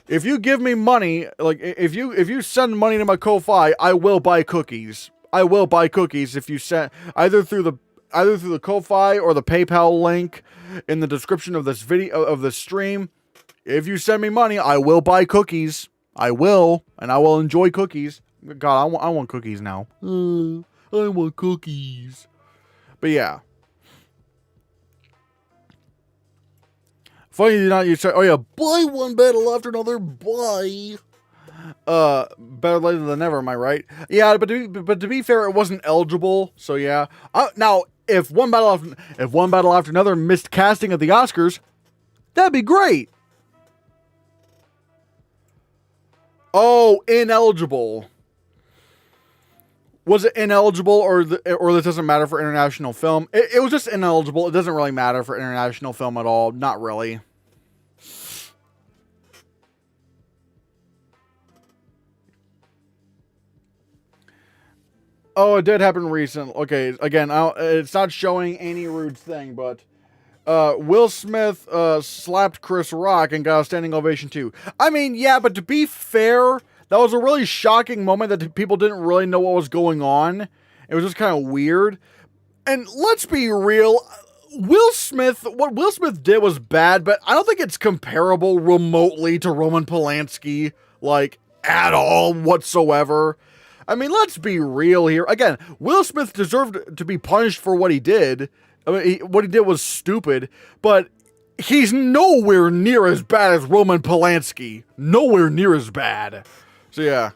If you give me money, like if you send money to my Ko-Fi, I will buy cookies. I will buy cookies if you send either through the Ko-Fi or the PayPal link in the description of this video of the stream. If you send me money, I will buy cookies. I will, and I will enjoy cookies. God, I want cookies now. I want cookies. But yeah. Funny not you say, oh yeah, buy one battle after another, buy. Better later than never, am I right? Yeah, but to be fair, it wasn't eligible, so yeah. Now, if one battle after another missed casting at the Oscars, that'd be great. Oh, ineligible. Was it ineligible, or this doesn't matter for international film? It was just ineligible. It doesn't really matter for international film at all. Not really. Oh, it did happen recently. Okay, again, it's not showing any rude thing, but Will Smith slapped Chris Rock and got a standing ovation too. I mean, yeah, but to be fair, that was a really shocking moment that people didn't really know what was going on. It was just kind of weird. And let's be real, what Will Smith did was bad, but I don't think it's comparable remotely to Roman Polanski, like, at all whatsoever. I mean, let's be real here. Again, Will Smith deserved to be punished for what he did. I mean, what he did was stupid, but he's nowhere near as bad as Roman Polanski. Nowhere near as bad. So, yeah.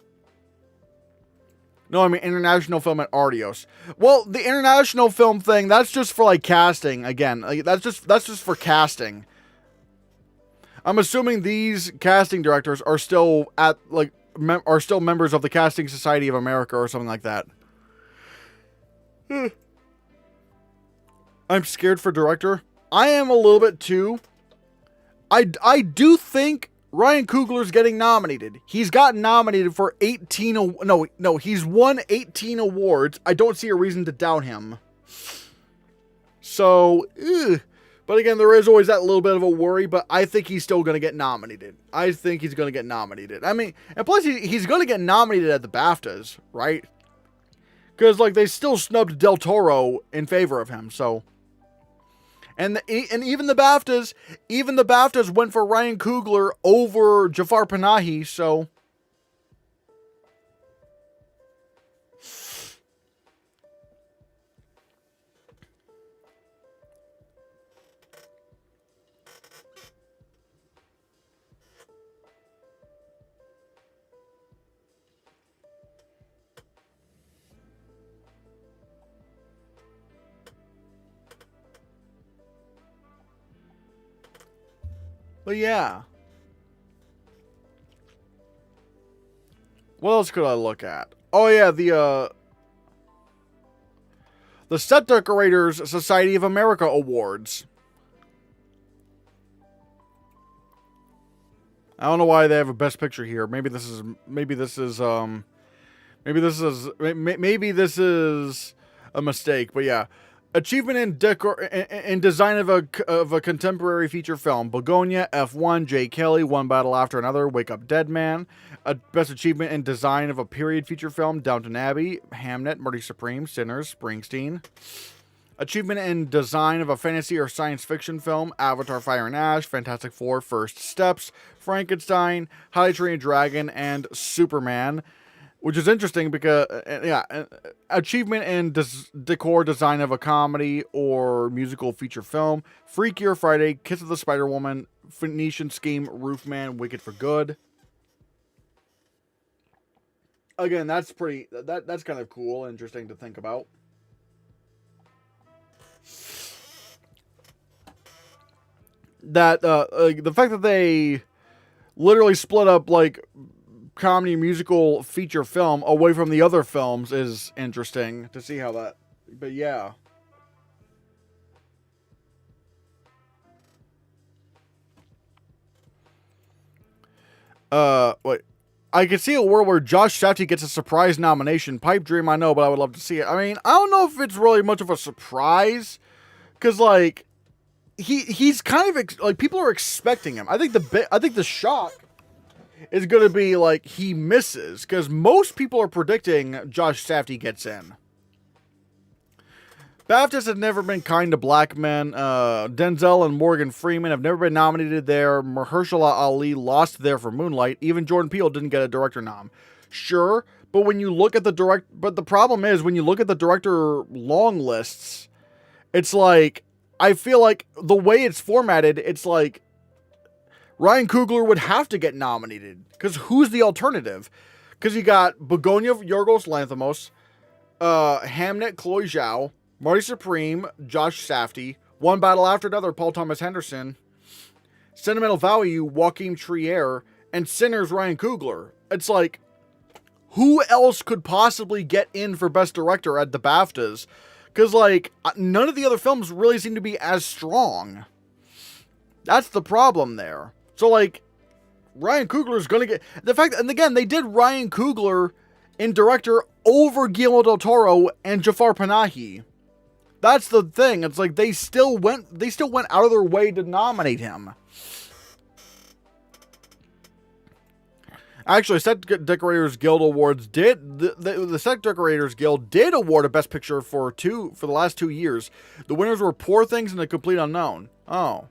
No, I mean, international film at Artios. Well, the international film thing, that's just for, like, casting. Again, like, that's just for casting. I'm assuming these casting directors are still at, like, are still members of the Casting Society of America or something like that. I'm scared for director. I am a little bit too. I do think Ryan Coogler's getting nominated. He's gotten nominated for 18... No, he's won 18 awards. I don't see a reason to doubt him. So, but again, there is always that little bit of a worry, but I think he's still going to get nominated. I think he's going to get nominated. I mean, and plus he's going to get nominated at the BAFTAs, right? Because, like, they still snubbed Del Toro in favor of him, so... And even the BAFTAs went for Ryan Coogler over Jafar Panahi, so... But yeah. What else could I look at? Oh yeah, the Set Decorators Society of America Awards. I don't know why they have a Best Picture here. Maybe this is a mistake, but yeah. Achievement in design of a contemporary feature film. Begonia, F1, Jay Kelly, One Battle After Another, Wake Up Dead Man. Best achievement in design of a period feature film. Downton Abbey, Hamnet, Murder Supreme, Sinners, Springsteen. Achievement in design of a fantasy or science fiction film. Avatar, Fire and Ash, Fantastic Four, First Steps, Frankenstein, How to Train a Dragon, and Superman. Which is interesting because, achievement in decor design of a comedy or musical feature film. Freakier Friday, Kiss of the Spider-Woman, Phoenician Scheme, Roofman, Wicked for Good. Again, that's kind of cool and interesting to think about. That, the fact that they literally split up, like, comedy musical feature film away from the other films is interesting to see how that. But yeah. Wait. I could see a world where Josh Safdie gets a surprise nomination. Pipe dream, I know, but I would love to see it. I mean, I don't know if it's really much of a surprise, because like he's kind of like people are expecting him. I think the shock is going to be like he misses, because most people are predicting Josh Safdie gets in. BAFTAs have never been kind to black men. Denzel and Morgan Freeman have never been nominated there. Mahershala Ali lost there for Moonlight. Even Jordan Peele didn't get a director nom. Sure, but when you look at but the problem is when you look at the director long lists, it's like, I feel like the way it's formatted, it's like Ryan Coogler would have to get nominated, because who's the alternative? Because you got Begonia Yorgos Lanthimos, Hamnet Chloe Zhao, Marty Supreme, Josh Safdie, One Battle After Another, Paul Thomas Henderson, Sentimental Value, Joaquin Trier, and Sinners, Ryan Coogler. It's like, who else could possibly get in for Best Director at the BAFTAs? Because, like, none of the other films really seem to be as strong. That's the problem there. So, like, Ryan Coogler's going to get... The fact... And again, they did Ryan Coogler in director over Guillermo del Toro and Jafar Panahi. That's the thing. It's like they still went out of their way to nominate him. Actually, Set Decorators Guild Awards did the Set Decorators Guild did award a Best Picture for the last 2 years. The winners were Poor Things and The Complete Unknown. Oh.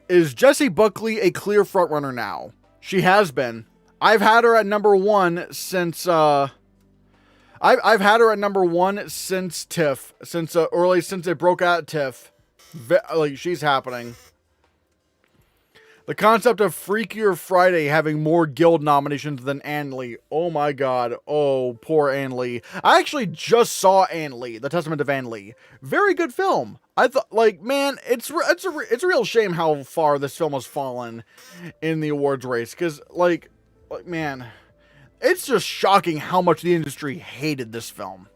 Is Jessie Buckley a clear frontrunner now? She has been. I've had her at number 1 since I've had her at number 1 since TIFF, since it broke out at TIFF. Like, she's happening. The concept of Freakier Friday having more guild nominations than Ann Lee. Oh my god. Oh, poor Ann Lee. I actually just saw Ann Lee, The Testament of Ann Lee. Very good film. I thought, like, man, it's a real shame how far this film has fallen in the awards race. Because, like, man, it's just shocking how much the industry hated this film.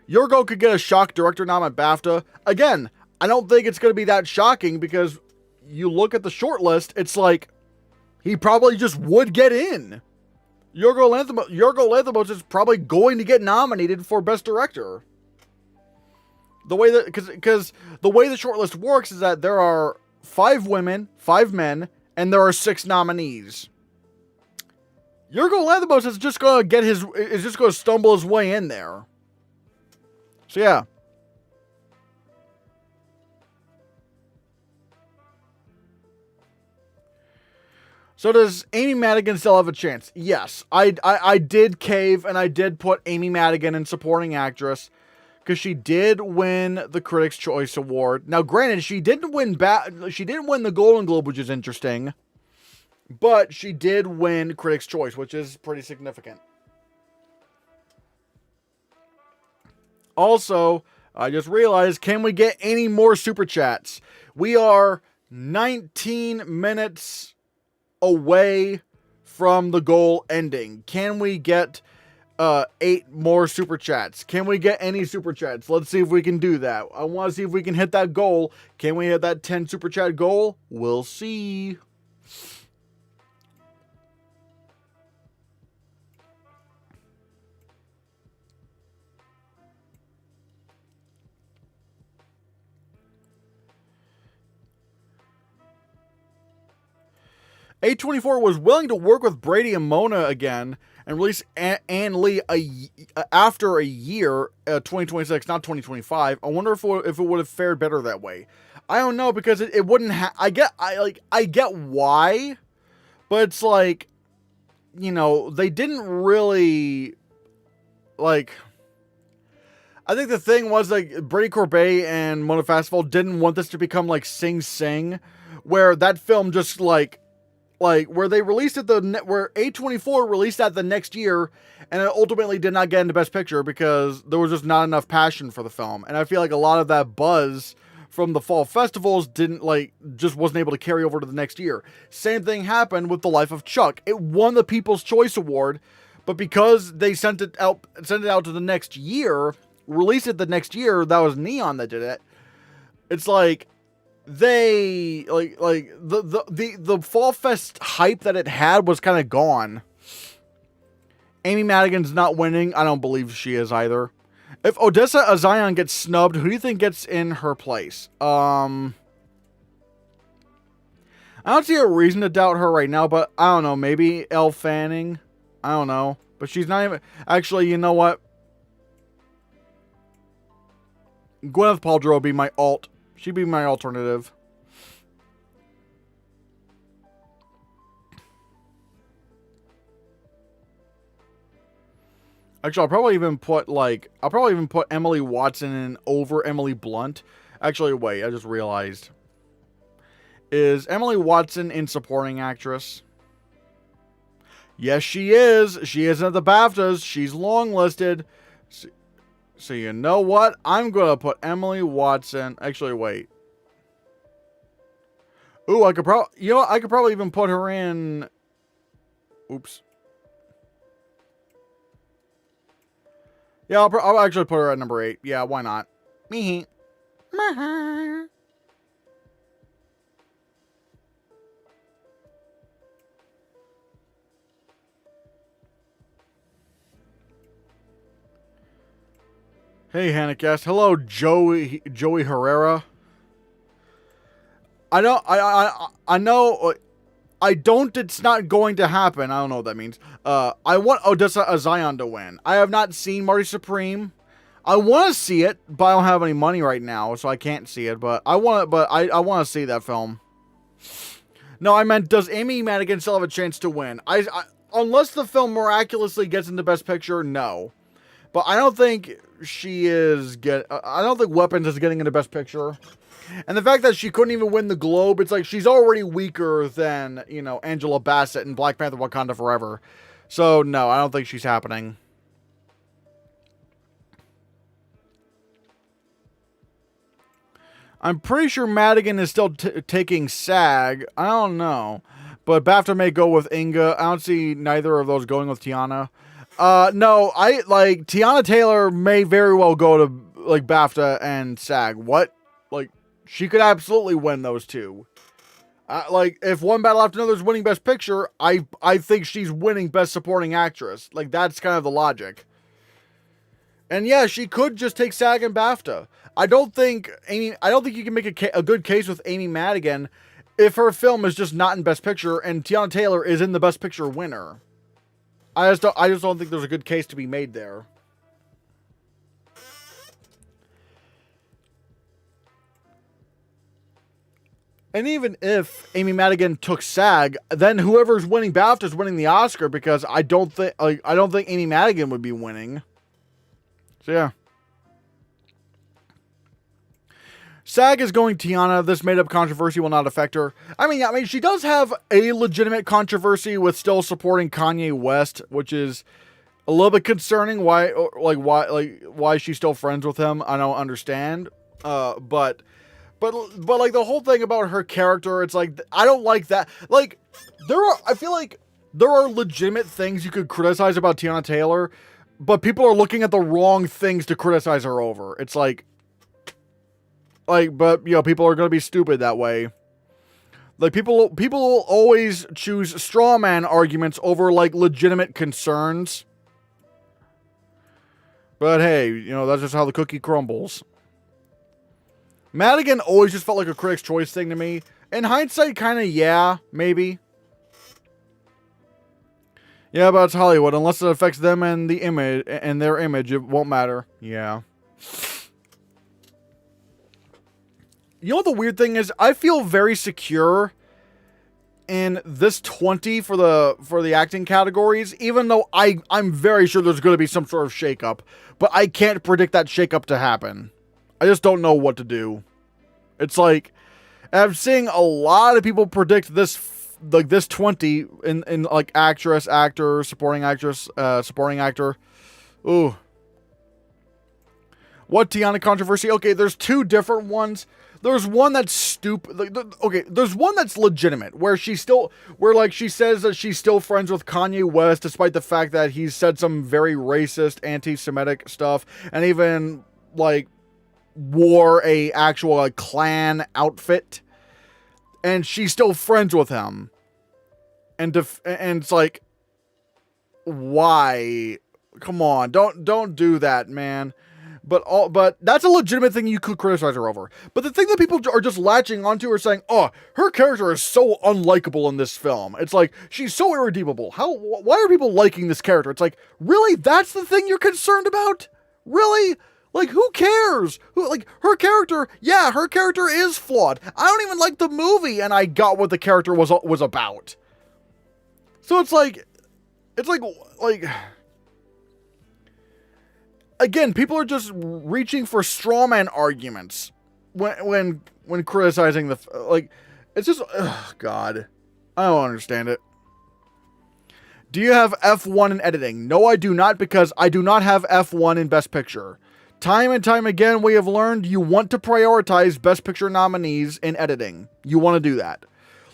Yorgo could get a shock director nom at BAFTA. Again, I don't think it's going to be that shocking, because you look at the short list, it's like he probably just would get in. Yorgo Lanthimos is probably going to get nominated for Best Director. The way that, because the way the shortlist works is that there are 5 women, 5 men, and there are 6 nominees. Yorgo Lanthimos is just going to stumble his way in there. So yeah. So does Amy Madigan still have a chance? Yes. I did cave, and I did put Amy Madigan in supporting actress, because she did win the Critics' Choice Award. Now, granted, she didn't win the Golden Globe, which is interesting, but she did win Critics' Choice, which is pretty significant. Also, I just realized, can we get any more super chats? We are 19 minutes away from the goal ending. Can we get 8 more super chats? Can we get any super chats? Let's see if we can do that. I want to see if we can hit that goal. Can we hit that 10 super chat goal? We'll see. A24 was willing to work with Brady and Mona again and release Ann Lee after a year, 2026, not 2025. I wonder if it would have fared better that way. I don't know, because it wouldn't have... I get why, but it's like, you know, they didn't really, like... I think the thing was, like, Brady Corbet and Mona Fastfall didn't want this to become like Sing Sing, where that film just, like, like where they released it where A24 released that the next year, and it ultimately did not get into Best Picture because there was just not enough passion for the film. And I feel like a lot of that buzz from the fall festivals just wasn't able to carry over to the next year. Same thing happened with The Life of Chuck. It won the People's Choice Award, but because they sent it out to the next year, released it the next year, that was Neon that did it. It's like they the Fall Fest hype that it had was kind of gone. Amy Madigan's not winning. I don't believe she is either. If Odessa Azion gets snubbed, who do you think gets in her place? I don't see a reason to doubt her right now, but I don't know. Maybe Elle Fanning. I don't know. But she's not even... Actually, you know what? Gwyneth Paltrow would be my alt. She'd be my alternative. Actually, I'll probably even put Emily Watson in over Emily Blunt. Actually, wait, I just realized. Is Emily Watson in supporting actress? Yes, she is. She isn't at the BAFTAs. She's longlisted. So you know what? I'm going to put Emily Watson. Actually, wait. Ooh, I could probably even put her in. Oops. Yeah, I'll actually put her at number 8. Yeah, why not? Me. Hey, Hannahcast. Hello, Joey Herrera. I know. I don't. It's not going to happen. I don't know what that means. I want Odessa Azion to win. I have not seen Marty Supreme. I want to see it, but I don't have any money right now, so I can't see it. But I want it. But I want to see that film. No, I meant, does Amy Madigan still have a chance to win? Unless the film miraculously gets into Best Picture, no. But I don't think she is I don't think Weapons is getting into Best Picture. And the fact that she couldn't even win the Globe, it's like she's already weaker than, Angela Bassett in Black Panther Wakanda Forever. So, no, I don't think she's happening. I'm pretty sure Madigan is still taking SAG. I don't know. But BAFTA may go with Inga. I don't see neither of those going with Tiana. No, Tiana Taylor may very well go to, BAFTA and SAG. What? She could absolutely win those two. If One Battle After Another is winning Best Picture, I think she's winning Best Supporting Actress. That's kind of the logic. And yeah, she could just take SAG and BAFTA. I don't think you can make a good case with Amy Madigan if her film is just not in Best Picture and Tiana Taylor is in the Best Picture winner. I just don't think there's a good case to be made there. And even if Amy Madigan took SAG, then whoever's winning BAFTA is winning the Oscar, because I don't think Amy Madigan would be winning. So yeah. SAG is going Tiana. This made-up controversy will not affect her. I mean, she does have a legitimate controversy with still supporting Kanye West, which is a little bit concerning. Why she's still friends with him, I don't understand. But the whole thing about her character, it's I don't like that. I feel like there are legitimate things you could criticize about Tiana Taylor, but people are looking at the wrong things to criticize her over. It's but people are gonna be stupid that way. People will always choose straw man arguments over legitimate concerns. But hey, that's just how the cookie crumbles. Madigan always just felt like a Critics' Choice thing to me. In hindsight, kind of, yeah, maybe. Yeah, but it's Hollywood. Unless it affects them and the image and their image, it won't matter. Yeah. You know what the weird thing is? I feel very secure in this 20 for the acting categories, even though I'm very sure there's going to be some sort of shakeup. But I can't predict that shakeup to happen. I just don't know what to do. It's I'm seeing a lot of people predict this like this 20 in like actress, actor, supporting actress, supporting actor. Ooh. What Tiana controversy? Okay, there's two different ones. There's one that's stupid. Like, okay, there's one that's legitimate, where she says that she's still friends with Kanye West, despite the fact that he's said some very racist, anti-Semitic stuff, and even like wore a actual like Klan outfit, and she's still friends with him. And it's like, why? Come on, don't do that, man. But that's a legitimate thing you could criticize her over. But the thing that people are just latching onto are saying, oh, her character is so unlikable in this film. It's like, she's so irredeemable. Why are people liking this character? It's like, really? That's the thing you're concerned about? Really? Like, who cares? Her character, yeah, her character is flawed. I don't even like the movie, and I got what the character was about. So it's like, again, people are just reaching for straw man arguments when criticizing it's just, ugh, God, I don't understand it. Do you have F1 in editing? No, I do not, because I do not have F1 in Best Picture. Time and time again, we have learned you want to prioritize Best Picture nominees in editing. You want to do that.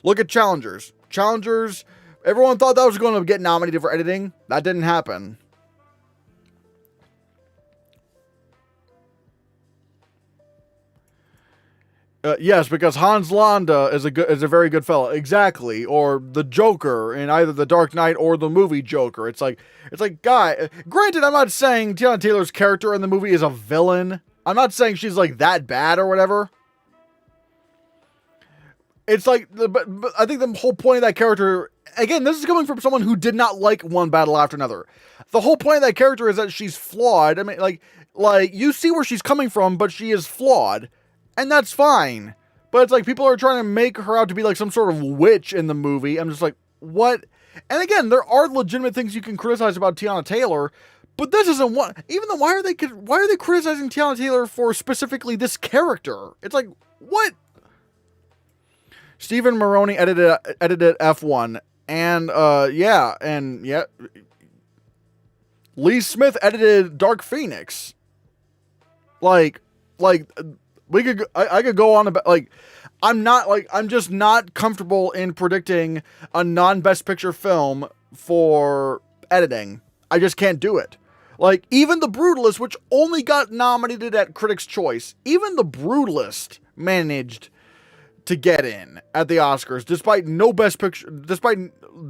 Look at Challengers. Everyone thought that was going to get nominated for editing. That didn't happen. Yes, because Hans Landa is a very good fellow. Exactly. Or the Joker in either The Dark Knight or the movie Joker. It's like, guy, granted, I'm not saying Tiana Taylor's character in the movie is a villain. I'm not saying she's like that bad or whatever. It's like, but I think the whole point of that character, again, this is coming from someone who did not like one battle after another. The whole point of that character is that she's flawed. I mean, like you see where she's coming from, but she is flawed. And that's fine. But it's like people are trying to make her out to be like some sort of witch in the movie. I'm just like, what? And again, there are legitimate things you can criticize about Tiana Taylor, but this isn't one. Even though, why are they criticizing Tiana Taylor for specifically this character? It's like, what? Stephen Maroney edited F1, and yeah. Lee Smith edited Dark Phoenix. Like. I could go on about, I'm just not comfortable in predicting a non-Best Picture film for editing. I just can't do it. Like, even The Brutalist, which only got nominated at Critics' Choice, even The Brutalist managed to get in at the Oscars, despite no Best Picture, despite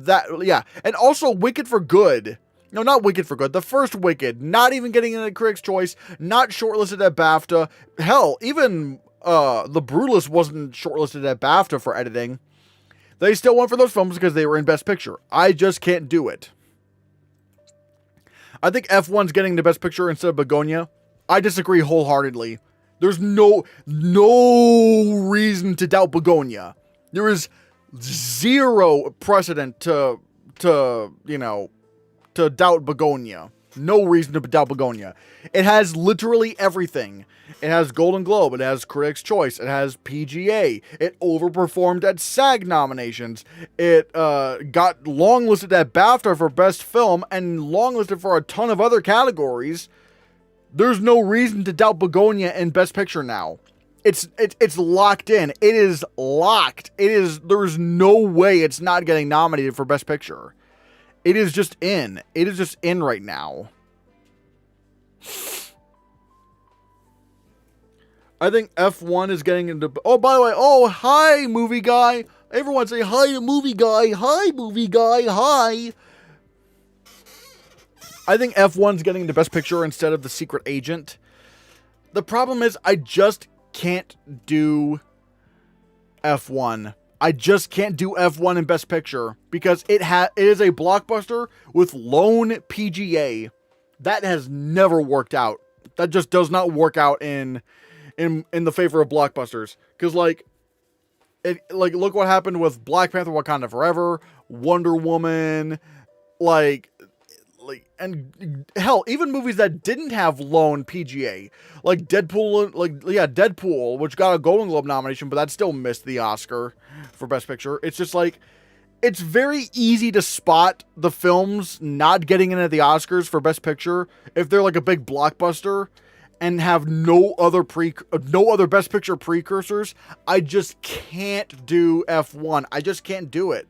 that, yeah. And also Wicked for Good. No, not Wicked for Good. The first Wicked, not even getting into Critics' Choice, not shortlisted at BAFTA. Hell, even The Brutalist wasn't shortlisted at BAFTA for editing. They still went for those films because they were in Best Picture. I just can't do it. I think F1's getting the Best Picture instead of Begonia. I disagree wholeheartedly. There's no reason to doubt Begonia. There is zero precedent to doubt Begonia. No reason to doubt Begonia. It has literally everything. It has Golden Globe. It has Critics' Choice. It has PGA. It overperformed at SAG nominations. It got longlisted at BAFTA for Best Film and longlisted for a ton of other categories. There's no reason to doubt Begonia in Best Picture now. It's locked in. It is locked. There's no way it's not getting nominated for Best Picture. It is just in. It is just in right now. I think F1 is getting into... Oh, by the way, hi, movie guy. Everyone say hi to movie guy. Hi, movie guy. Hi. I think F1's getting into Best Picture instead of The Secret Agent. The problem is I just can't do F1. I just can't do F1 in Best Picture because it is a blockbuster with lone PGA. That has never worked out. That just does not work out in the favor of blockbusters. Because look what happened with Black Panther: Wakanda Forever, Wonder Woman, and hell, even movies that didn't have lone PGA, like Deadpool, which got a Golden Globe nomination, but that still missed the Oscar for Best Picture. It's just like, it's very easy to spot the films not getting into the Oscars for Best Picture if they're like a big blockbuster and have no other Best Picture precursors. I just can't do F1. I just can't do it.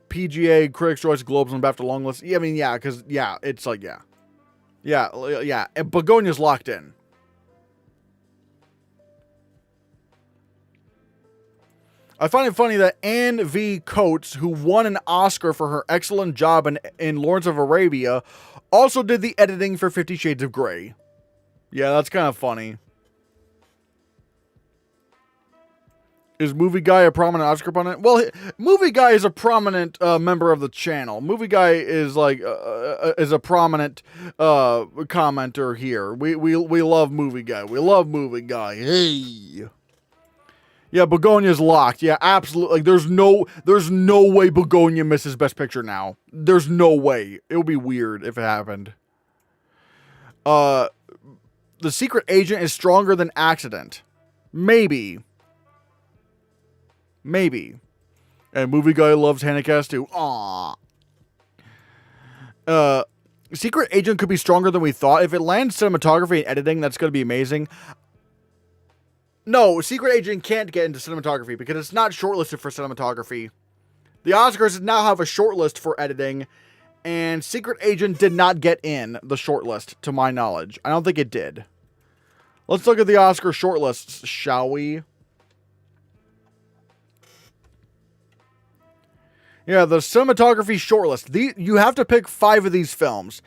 PGA, Critics' Choice, Globes, and BAFTA long list. Yeah, I mean, yeah, because, yeah, it's like, yeah. Yeah. And Begonia's locked in. I find it funny that Anne V. Coates, who won an Oscar for her excellent job in Lawrence of Arabia, also did the editing for 50 Shades of Grey. Yeah, that's kind of funny. Is Movie Guy a prominent Oscar pundit? Well, Movie Guy is a prominent member of the channel. Movie Guy is like is a prominent commenter here. We love Movie Guy. We love Movie Guy. Hey. Yeah, Begonia's locked. Yeah, absolutely. Like, there's no way Begonia misses Best Picture now. There's no way. It would be weird if it happened. The Secret Agent is stronger than Accident. Maybe. And Movie Guy loves Hannahcast too. Aww. Secret Agent could be stronger than we thought. If it lands cinematography and editing, that's going to be amazing. No, Secret Agent can't get into cinematography because it's not shortlisted for cinematography. The Oscars now have a shortlist for editing, and Secret Agent did not get in the shortlist, to my knowledge. I don't think it did. Let's look at the Oscar shortlists, shall we? Yeah, the cinematography shortlist. You have to pick 5 of these films.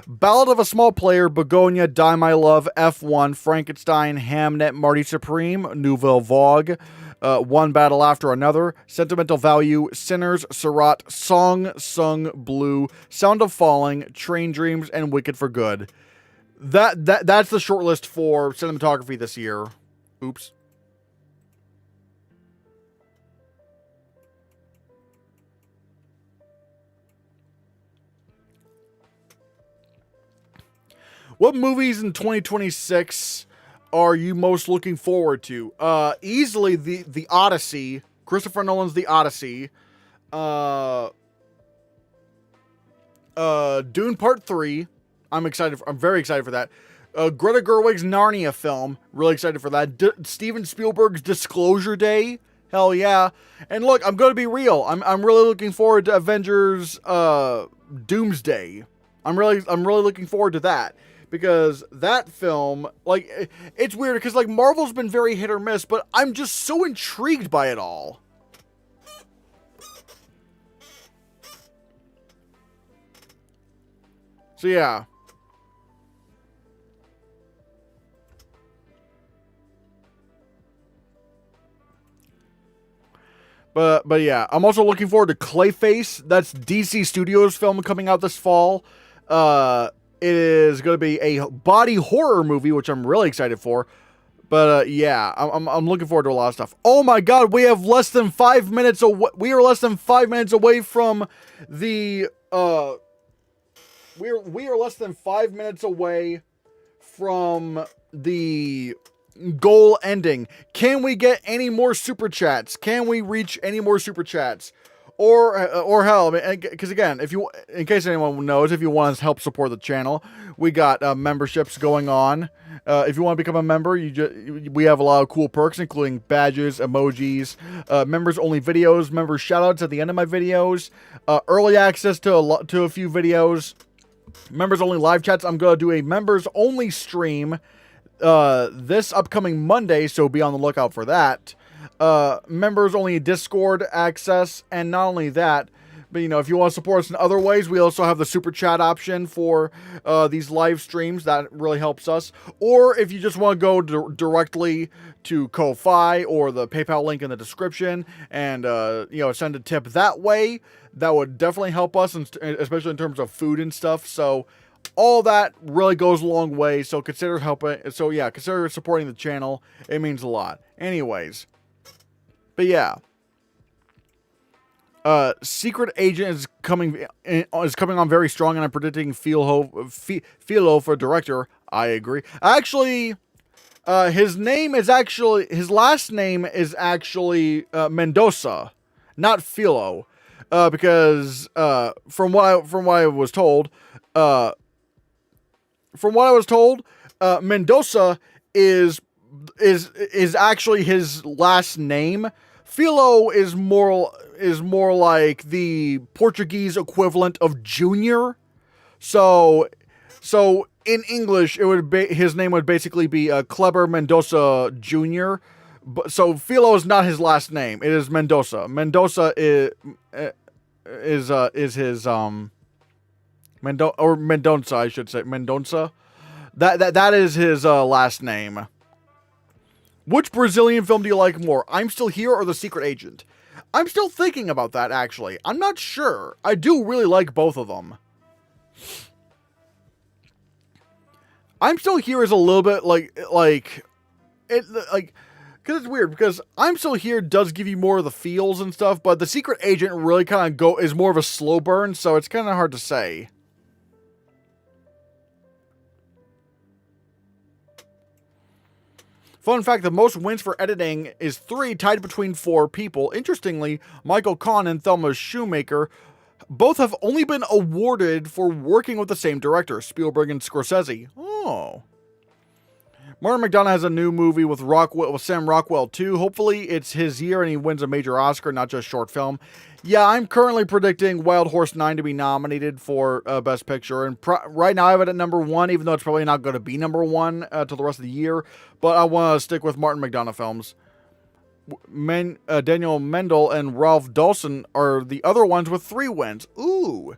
Ballad of a Small Player, Begonia, Die My Love, F1, Frankenstein, Hamnet, Marty Supreme, Nouvelle Vogue, One Battle After Another, Sentimental Value, Sinners, Surratt, Song Sung Blue, Sound of Falling, Train Dreams, and Wicked for Good. That's the shortlist for cinematography this year. Oops. What movies in 2026 are you most looking forward to? Easily the Odyssey. Christopher Nolan's The Odyssey. Dune Part 3. I'm very excited for that. Greta Gerwig's Narnia film. Really excited for that. Steven Spielberg's Disclosure Day. Hell yeah. And look, I'm going to be real. I'm really looking forward to Avengers Doomsday. I'm really looking forward to that. Because that film, like, it's weird because, like, Marvel's been very hit or miss, but I'm just so intrigued by it all. So, yeah. But yeah, I'm also looking forward to Clayface. That's DC Studios' film coming out this fall. It is going to be a body horror movie, which I'm really excited for. But yeah, I'm looking forward to a lot of stuff. Oh my God, we have less than 5 minutes away. We are less than 5 minutes away from the we are less than 5 minutes away from the goal ending. Can we get any more super chats? Can we reach any more super chats? Or hell, because again, in case anyone knows, if you want to help support the channel, we got memberships going on. If you want to become a member, we have a lot of cool perks, including badges, emojis, members only videos, members shoutouts at the end of my videos, early access to a few videos, members only live chats. I'm gonna do a members only stream this upcoming Monday, so be on the lookout for that. Members only Discord access, and not only that, but if you want to support us in other ways, we also have the super chat option for these live streams. That really helps us. Or if you just want to go directly to Ko-Fi or the PayPal link in the description and send a tip that way, that would definitely help us, especially in terms of food and stuff. So all that really goes a long way. So consider helping. So yeah, consider supporting the channel. It means a lot. Anyways. But yeah, Secret Agent is coming on very strong, and I'm predicting Philo for director. I agree. Actually, His last name is actually Mendoza, not Philo, because uh, from what I was told, Mendoza is is actually his last name. Philo is more like the Portuguese equivalent of Junior. So in English, his name would basically be Kleber Mendoza Jr. But so Philo is not his last name. It is Mendoza. Mendoza is his Mendonça, I should say. Mendonça. That is his last name. Which Brazilian film do you like more? I'm Still Here or The Secret Agent? I'm still thinking about that, actually. I'm not sure. I do really like both of them. I'm Still Here is a little bit because it's weird, because I'm Still Here does give you more of the feels and stuff, but The Secret Agent really kind of is more of a slow burn, so it's kind of hard to say. Fun fact, the most wins for editing is 3, tied between 4 people. Interestingly, Michael Kahn and Thelma Shoemaker both have only been awarded for working with the same director, Spielberg and Scorsese. Oh. Martin McDonagh has a new movie with Sam Rockwell too. Hopefully it's his year and he wins a major Oscar, not just short film. Yeah, I'm currently predicting Wild Horse 9 to be nominated for Best Picture. And right now I have it at number 1, even though it's probably not going to be number 1 till the rest of the year. But I want to stick with Martin McDonagh films. Daniel Mendel and Ralph Dawson are the other ones with 3 wins. Ooh.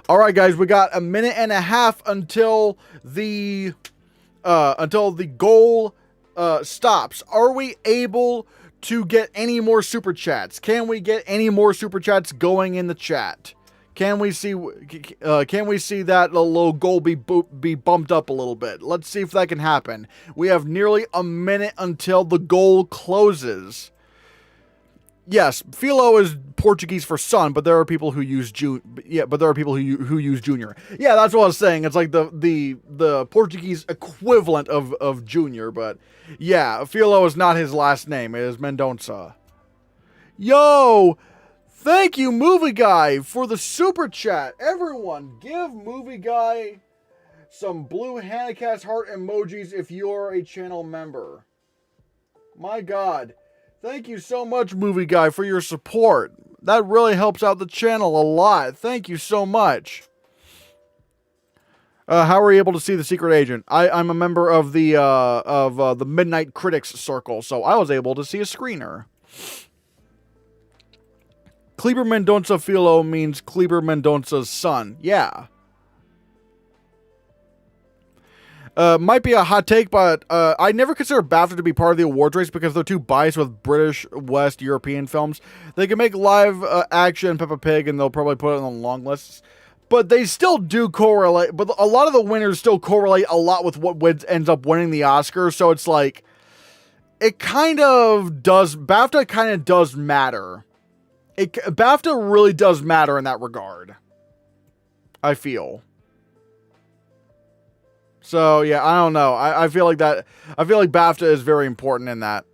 All right, guys, we got a minute and a half until the goal stops. Are we able to get any more super chats? Can we get any more super chats going in the chat? Can we see that little goal be bumped up a little bit? Let's see if that can happen. We have nearly a minute until the goal closes. Yes, Philo is Portuguese for son, but there are people who use who use junior. Yeah, that's what I was saying. It's like the Portuguese equivalent of junior, but yeah, Philo is not his last name. It is Mendonça. Yo, thank you, Movie Guy, for the super chat. Everyone, give Movie Guy some blue Hannahcast heart emojis if you're a channel member. My God. Thank you so much, Movie Guy, for your support. That really helps out the channel a lot. Thank you so much. How are you able to see The Secret Agent? I'm a member of the Midnight Critics Circle, so I was able to see a screener. Kleber Mendonça Philo means Kleber Mendonça's son. Yeah. Might be a hot take, but I never consider BAFTA to be part of the awards race because they're too biased with British West European films. They can make live action Peppa Pig and they'll probably put it on the long lists. But they still do correlate. But a lot of the winners still correlate a lot with what ends up winning the Oscar. So it's like, it kind of does, BAFTA kind of does matter. BAFTA really does matter in that regard, I feel. So, yeah, I don't know. I feel like BAFTA is very important in that.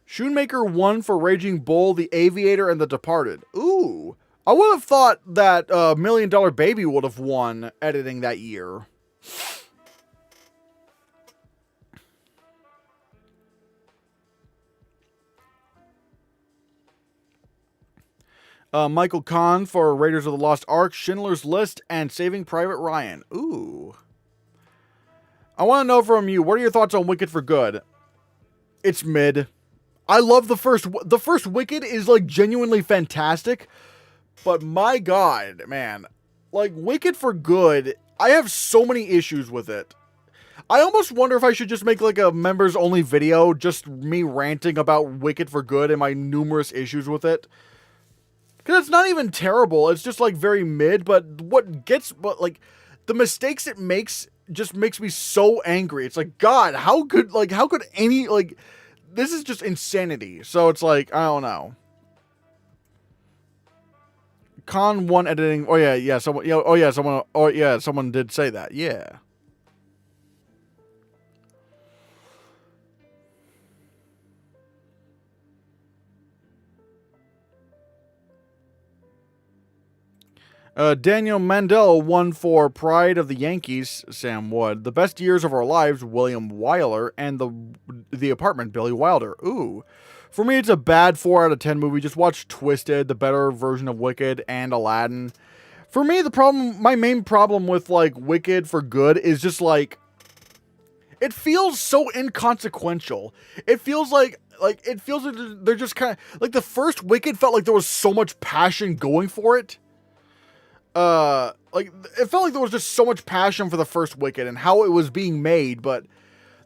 Shoemaker won for Raging Bull, The Aviator, and The Departed. Ooh. I would have thought that $1 Million Baby would have won editing that year. Michael Kahn for Raiders of the Lost Ark, Schindler's List, and Saving Private Ryan. Ooh. I want to know from you, what are your thoughts on Wicked for Good? It's mid. I love the first Wicked is like genuinely fantastic, but my God, man, like Wicked for Good, I have so many issues with it. I almost wonder if I should just make like a members only video, just me ranting about Wicked for Good and my numerous issues with it. Because it's not even terrible. It's just like very mid, but like the mistakes it makes just makes me so angry. It's like, God, how could any, like, this is just insanity. So it's like, I don't know. Con 1 editing. Oh yeah, someone. Yeah, oh yeah, someone. Oh yeah, someone did say that. Yeah. Daniel Mandel won for Pride of the Yankees, Sam Wood. The Best Years of Our Lives, William Wyler. And The Apartment, Billy Wilder. Ooh. For me, it's a bad 4 out of 10 movie. Just watch Twisted, the better version of Wicked, and Aladdin. For me, my main problem with, like, Wicked for Good is just, like, it feels so inconsequential. It feels like they're just kind of, like, the first Wicked felt like there was so much passion going for it. Like, it felt like there was just so much passion for the first Wicked and how it was being made, but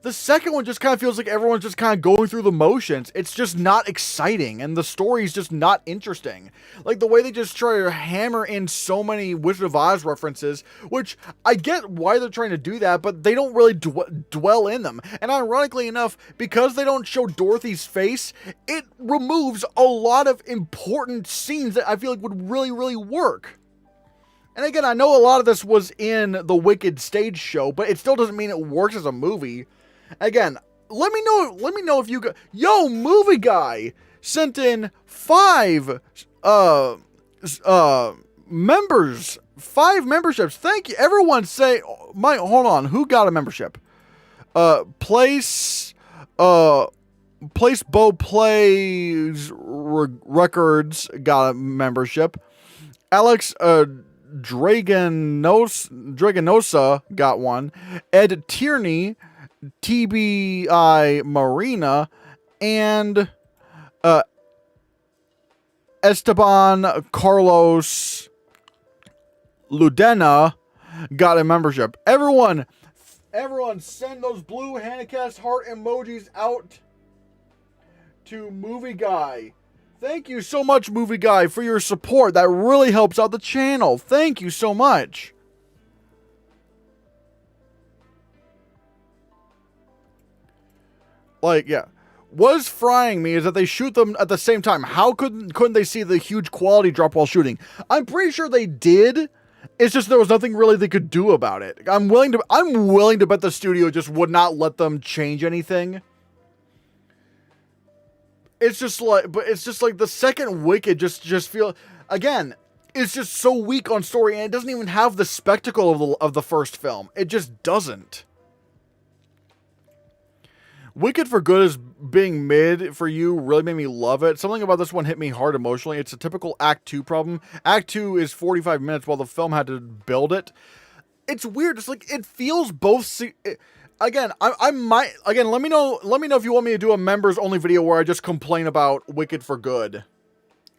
the second one just kind of feels like everyone's just kind of going through the motions. It's just not exciting, and the story's just not interesting. Like, the way they just try to hammer in so many Wizard of Oz references, which I get why they're trying to do that, but they don't really dwell in them. And ironically enough, because they don't show Dorothy's face, it removes a lot of important scenes that I feel like would really, really work. And again, I know a lot of this was in the Wicked stage show, but it still doesn't mean it works as a movie. Again, let me know if you go. Yo, Movie Guy sent in 5 members, 5 memberships. Thank you. Everyone say hold on, who got a membership? Place Bo Plays Records got a membership. Alex Draganosa got one. Ed Tierney, TBI Marina, and Esteban Carlos Ludena got a membership. Everyone send those blue Hannahcast heart emojis out to Movie Guy. Thank you so much, Movie Guy, for your support. That really helps out the channel. Thank you so much. Like, yeah. What's frying me is that they shoot them at the same time. How couldn't they see the huge quality drop while shooting? I'm pretty sure they did. It's just there was nothing really they could do about it. I'm willing to bet the studio just would not let them change anything. It's just like the second Wicked just feel, again, it's just so weak on story, and it doesn't even have the spectacle of the first film. It just doesn't. Wicked for Good is being mid for you really made me love it. Something about this one hit me hard emotionally. It's a typical Act 2 problem. Act 2 is 45 minutes while the film had to build it. It's weird. It's like it feels both. Again, I might let me know if you want me to do a members only video where I just complain about Wicked for Good.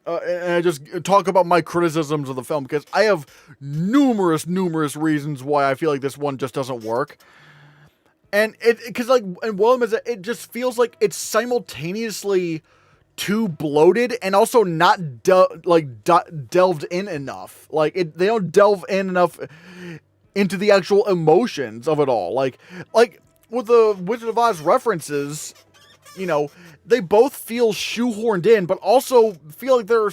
And I just talk about my criticisms of the film, because I have numerous reasons why I feel like this one just doesn't work. And it just feels like it's simultaneously too bloated and also not delved in enough. Like, they don't delve in enough into the actual emotions of it all. Like with the Wizard of Oz references, you know, they both feel shoehorned in, but also feel like they're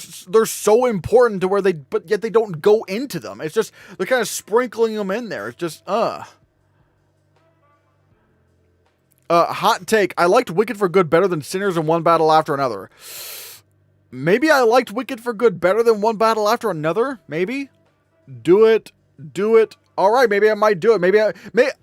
so important to where but yet they don't go into them. It's just, they're kind of sprinkling them in there. It's just, hot take. I liked Wicked for Good better than Sinners and One Battle After Another. Maybe I liked Wicked for Good better than One Battle After Another. Maybe. Do it. All right, maybe I might do it.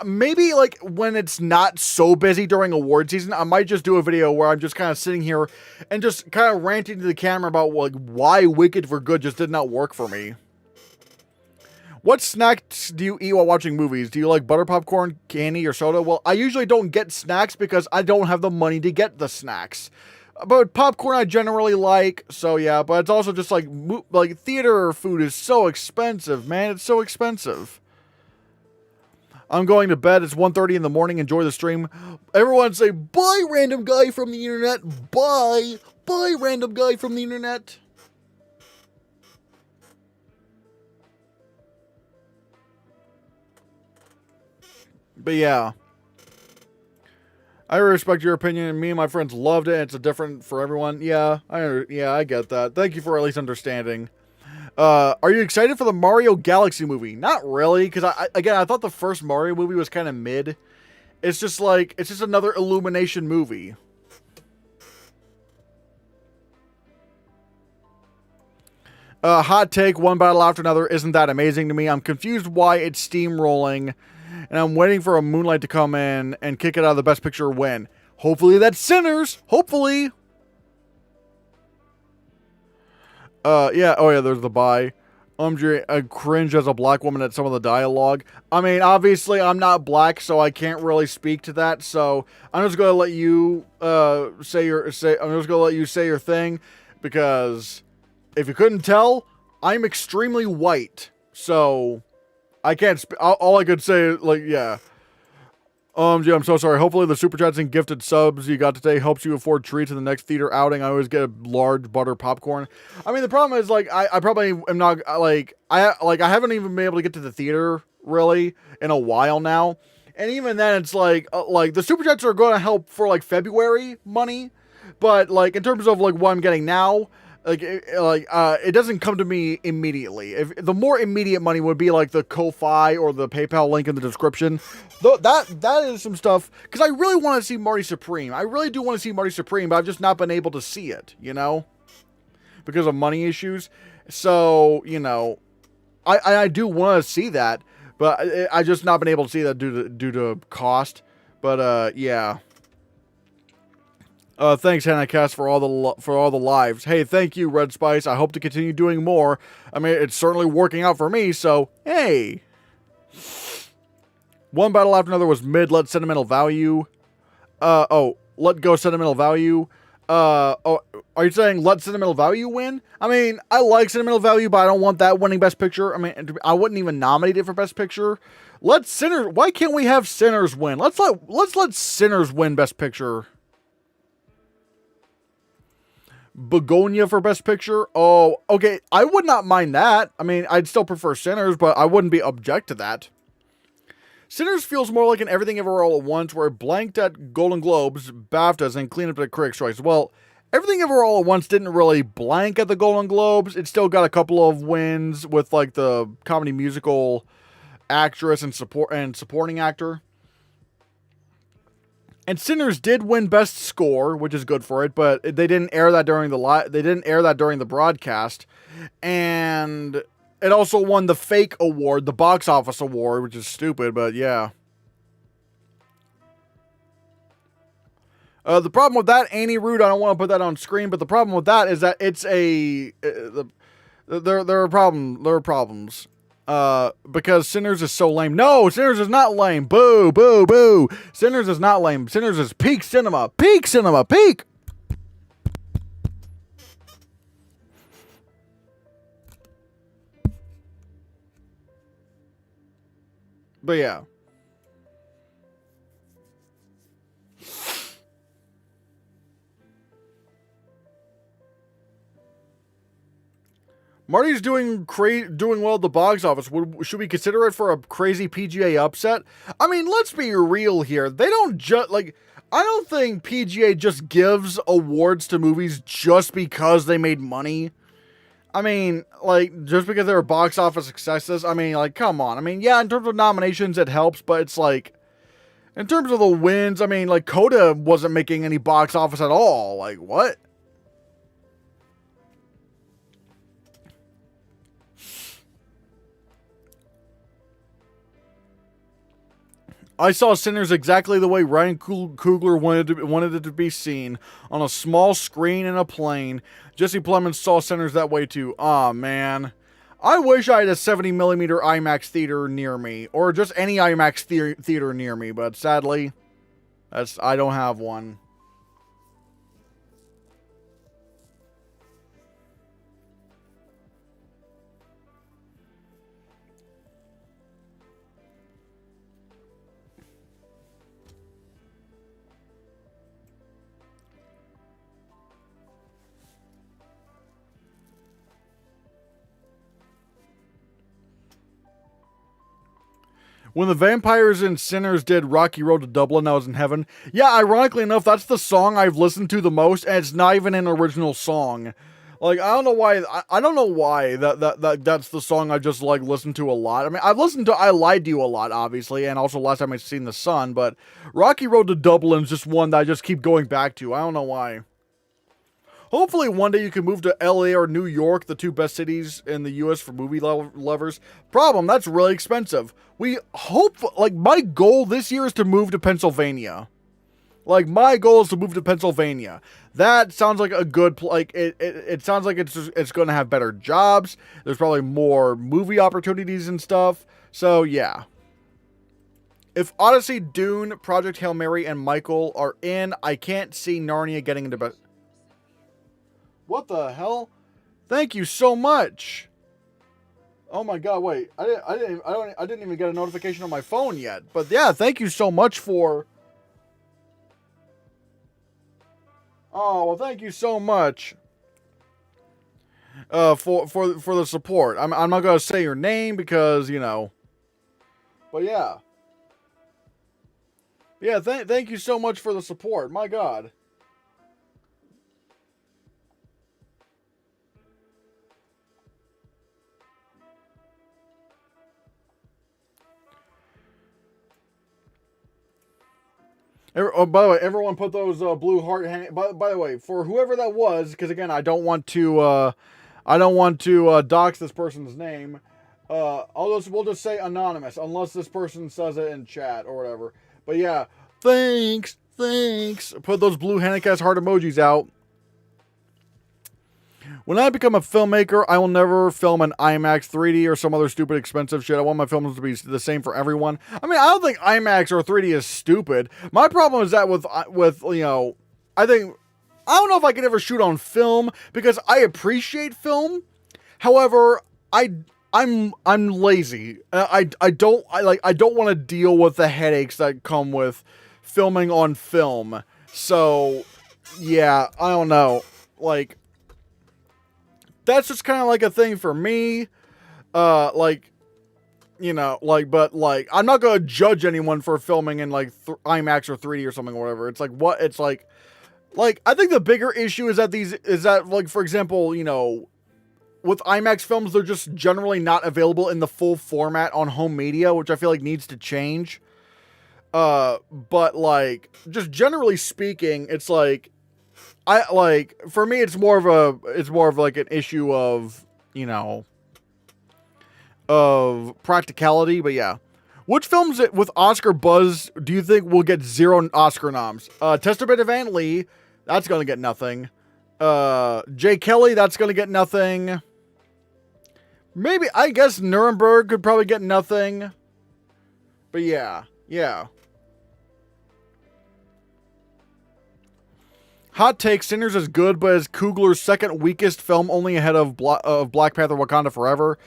Maybe like when it's not so busy during award season, I might just do a video where I'm just kind of sitting here and just kind of ranting to the camera about like why Wicked for Good just did not work for me. What snacks do you eat while watching movies? Do you like butter popcorn, candy, or soda? Well, I usually don't get snacks because I don't have the money to get the snacks. But popcorn I generally like, so yeah. But it's also just like theater food is so expensive, man. It's so expensive. I'm going to bed. It's 1:30 in the morning. Enjoy the stream. Everyone say, bye, random guy from the internet. Bye. Bye, random guy from the internet. But yeah. I respect your opinion. Me and my friends loved it. It's a different for everyone. Yeah, I get that. Thank you for at least understanding. Are you excited for the Mario Galaxy movie? Not really, because I thought the first Mario movie was kind of mid. It's just another Illumination movie. Hot take, one battle after another isn't that amazing to me. I'm confused why it's steamrolling, and I'm waiting for a Moonlight to come in and kick it out of the Best Picture win. Hopefully that's Sinners. Hopefully. Yeah. Oh, yeah, there's the bye. I cringe as a black woman at some of the dialogue. I mean, obviously, I'm not black, so I can't really speak to that. So I'm just gonna let you say your thing, because if you couldn't tell, I'm extremely white. So I can't. All I could say is yeah. Gee, I'm so sorry. Hopefully the super chats and gifted subs you got today helps you afford treats in the next theater outing. I always get a large butter popcorn. I mean, the problem is I probably am not I haven't even been able to get to the theater really in a while now, and even then it's like the super chats are going to help for February money, but in terms of what I'm getting now. It doesn't come to me immediately. If the more immediate money would be the Ko-Fi or the PayPal link in the description, that is some stuff, because I really want to see Marty Supreme. I really do want to see Marty Supreme, but I've just not been able to see it, because of money issues. So, I do want to see that, but I just not been able to see that due to cost. But yeah. Thanks, Hannahcast, for all the lives. Hey, thank you, Red Spice. I hope to continue doing more. I mean, it's certainly working out for me, so hey. One battle after another was mid. Let sentimental value. Let go sentimental value. Are you saying let sentimental value win? I mean, I like sentimental value, but I don't want that winning Best Picture. I mean, I wouldn't even nominate it for Best Picture. Why can't we have Sinners win? Let's let Sinners win Best Picture. Begonia for Best Picture? Oh, okay. I would not mind that. I mean, I'd still prefer Sinners, but I wouldn't be object to that. Sinners feels more like an Everything Everywhere All at Once, where it blanked at Golden Globes, BAFTAs, and cleaned up at Critics' Choice. Well, Everything Everywhere All at Once didn't really blank at the Golden Globes. It still got a couple of wins with the comedy musical actress and supporting actor. And Sinners did win Best Score, which is good for it, but they didn't air that during the broadcast. And it also won the fake award, the box office award, which is stupid, but yeah. The problem with that, Annie Rude, I don't want to put that on screen, but the problem with that is that it's there are problems. Because Sinners is so lame. No, Sinners is not lame. Boo, boo, boo. Sinners is not lame. Sinners is peak cinema. Peak cinema. Peak. But yeah. Marty's doing well at the box office. Should we consider it for a crazy PGA upset? I mean, let's be real here. They don't I don't think PGA just gives awards to movies just because they made money. I mean, just because they were box office successes. I mean, come on. I mean, yeah, in terms of nominations, it helps, but it's in terms of the wins, I mean, Coda wasn't making any box office at all. What? I saw Sinners exactly the way Ryan Coogler wanted it to be seen, on a small screen in a plane. Jesse Plemons saw Sinners that way too. Aw, man. I wish I had a 70mm IMAX theater near me, or just any IMAX theater near me, but sadly, I don't have one. When the Vampires and Sinners did Rocky Road to Dublin, I was in heaven. Yeah, ironically enough, that's the song I've listened to the most, and it's not even an original song. Like, I don't know why. I don't know why that's the song I just like listen to a lot. I mean, I've listened to "I Lied to You" a lot, obviously, and also last time I seen "The Sun." But "Rocky Road to Dublin" is just one that I just keep going back to. I don't know why. Hopefully, one day you can move to LA or New York, the two best cities in the U.S. for movie lovers. Problem: that's really expensive. We hope, like, my goal this year is to move to Pennsylvania. Like, my goal is to move to Pennsylvania. That sounds like a good, it sounds like it's going to have better jobs. There's probably more movie opportunities and stuff. So, yeah. If Odyssey, Dune, Project Hail Mary, and Michael are in, I can't see Narnia getting into best. What the hell? Thank you so much. Oh my god, wait. I didn't even get a notification on my phone yet. But yeah, thank you so much for... Oh, well, thank you so much for the support. I'm not gonna say your name because, you know. But yeah. Yeah, thank you so much for the support. My god. Oh, by the way, everyone put those blue heart. By the way, for whoever that was, because again, I don't want to dox this person's name. We'll just say anonymous, unless this person says it in chat or whatever. But yeah, thanks. Put those blue Hannahcast heart emojis out. When I become a filmmaker, I will never film in IMAX 3D or some other stupid expensive shit. I want my films to be the same for everyone. I mean, I don't think IMAX or 3D is stupid. My problem is that with you know, I don't know if I could ever shoot on film because I appreciate film. However, I'm lazy. I don't want to deal with the headaches that come with filming on film. So, yeah, I don't know. Like, that's just kind of like a thing for me. Like, you know, like, but like, I'm not going to judge anyone for filming in like IMAX or 3D or something or whatever. It's like, what? It's like, I think the bigger issue is that like, for example, you know, with IMAX films, they're just generally not available in the full format on home media, which I feel like needs to change. But like, just generally speaking, it's like, for me, it's more of like an issue of, you know, of practicality. But yeah, which films with Oscar buzz do you think will get 0 Oscar noms? Testament of Aunt Lee, that's gonna get nothing. Jay Kelly, that's gonna get nothing. Maybe, I guess Nuremberg could probably get nothing. But yeah. Hot take, Sinners is good, but is Coogler's second weakest film, only ahead of Black Panther Wakanda Forever.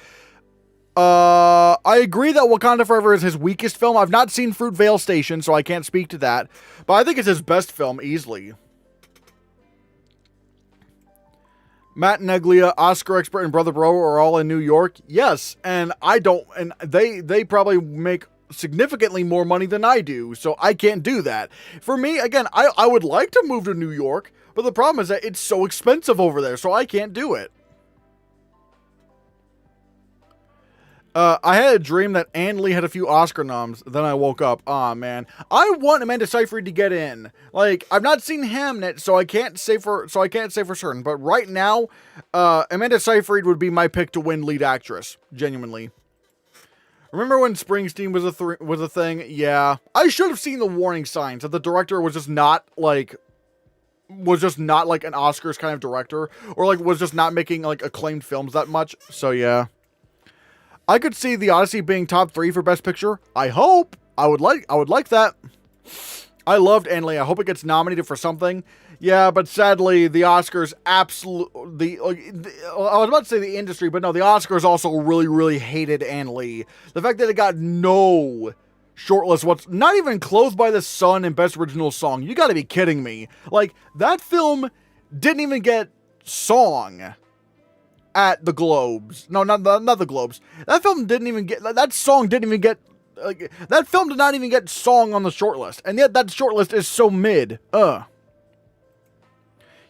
I agree that Wakanda Forever is his weakest film. I've not seen Fruitvale Station, so I can't speak to that. But I think it's his best film, easily. Matt Neglia, Oscar expert, and Brother Bro are all in New York. Yes, and they probably make significantly more money than I do, so I can't do that. For me, again, I would like to move to New York, but the problem is that it's so expensive over there, so I can't do it. I had a dream that Ann Lee had a few Oscar noms, then I woke up. Aw, man. I want Amanda Seyfried to get in. Like, I've not seen Hamnet, so I can't say for certain, but right now, Amanda Seyfried would be my pick to win lead actress, genuinely. Remember when Springsteen was a thing? Yeah. I should have seen the warning signs that the director was just not like an Oscars kind of director, or like was just not making like acclaimed films that much. So yeah. I could see The Odyssey being top 3 for Best Picture. I hope. I would like that. I loved Ann Lee. I hope it gets nominated for something. Yeah, but sadly, the Oscars I was about to say the industry, but no, the Oscars also really, really hated Ann Lee. The fact that it got no shortlist, what's not even close by the Sun in Best Original Song. You gotta be kidding me. Like, that film didn't even get song at the Globes. No, not the Globes. That film didn't even get, that song didn't even get, like, that film did not even get song on the shortlist. And yet that shortlist is so mid.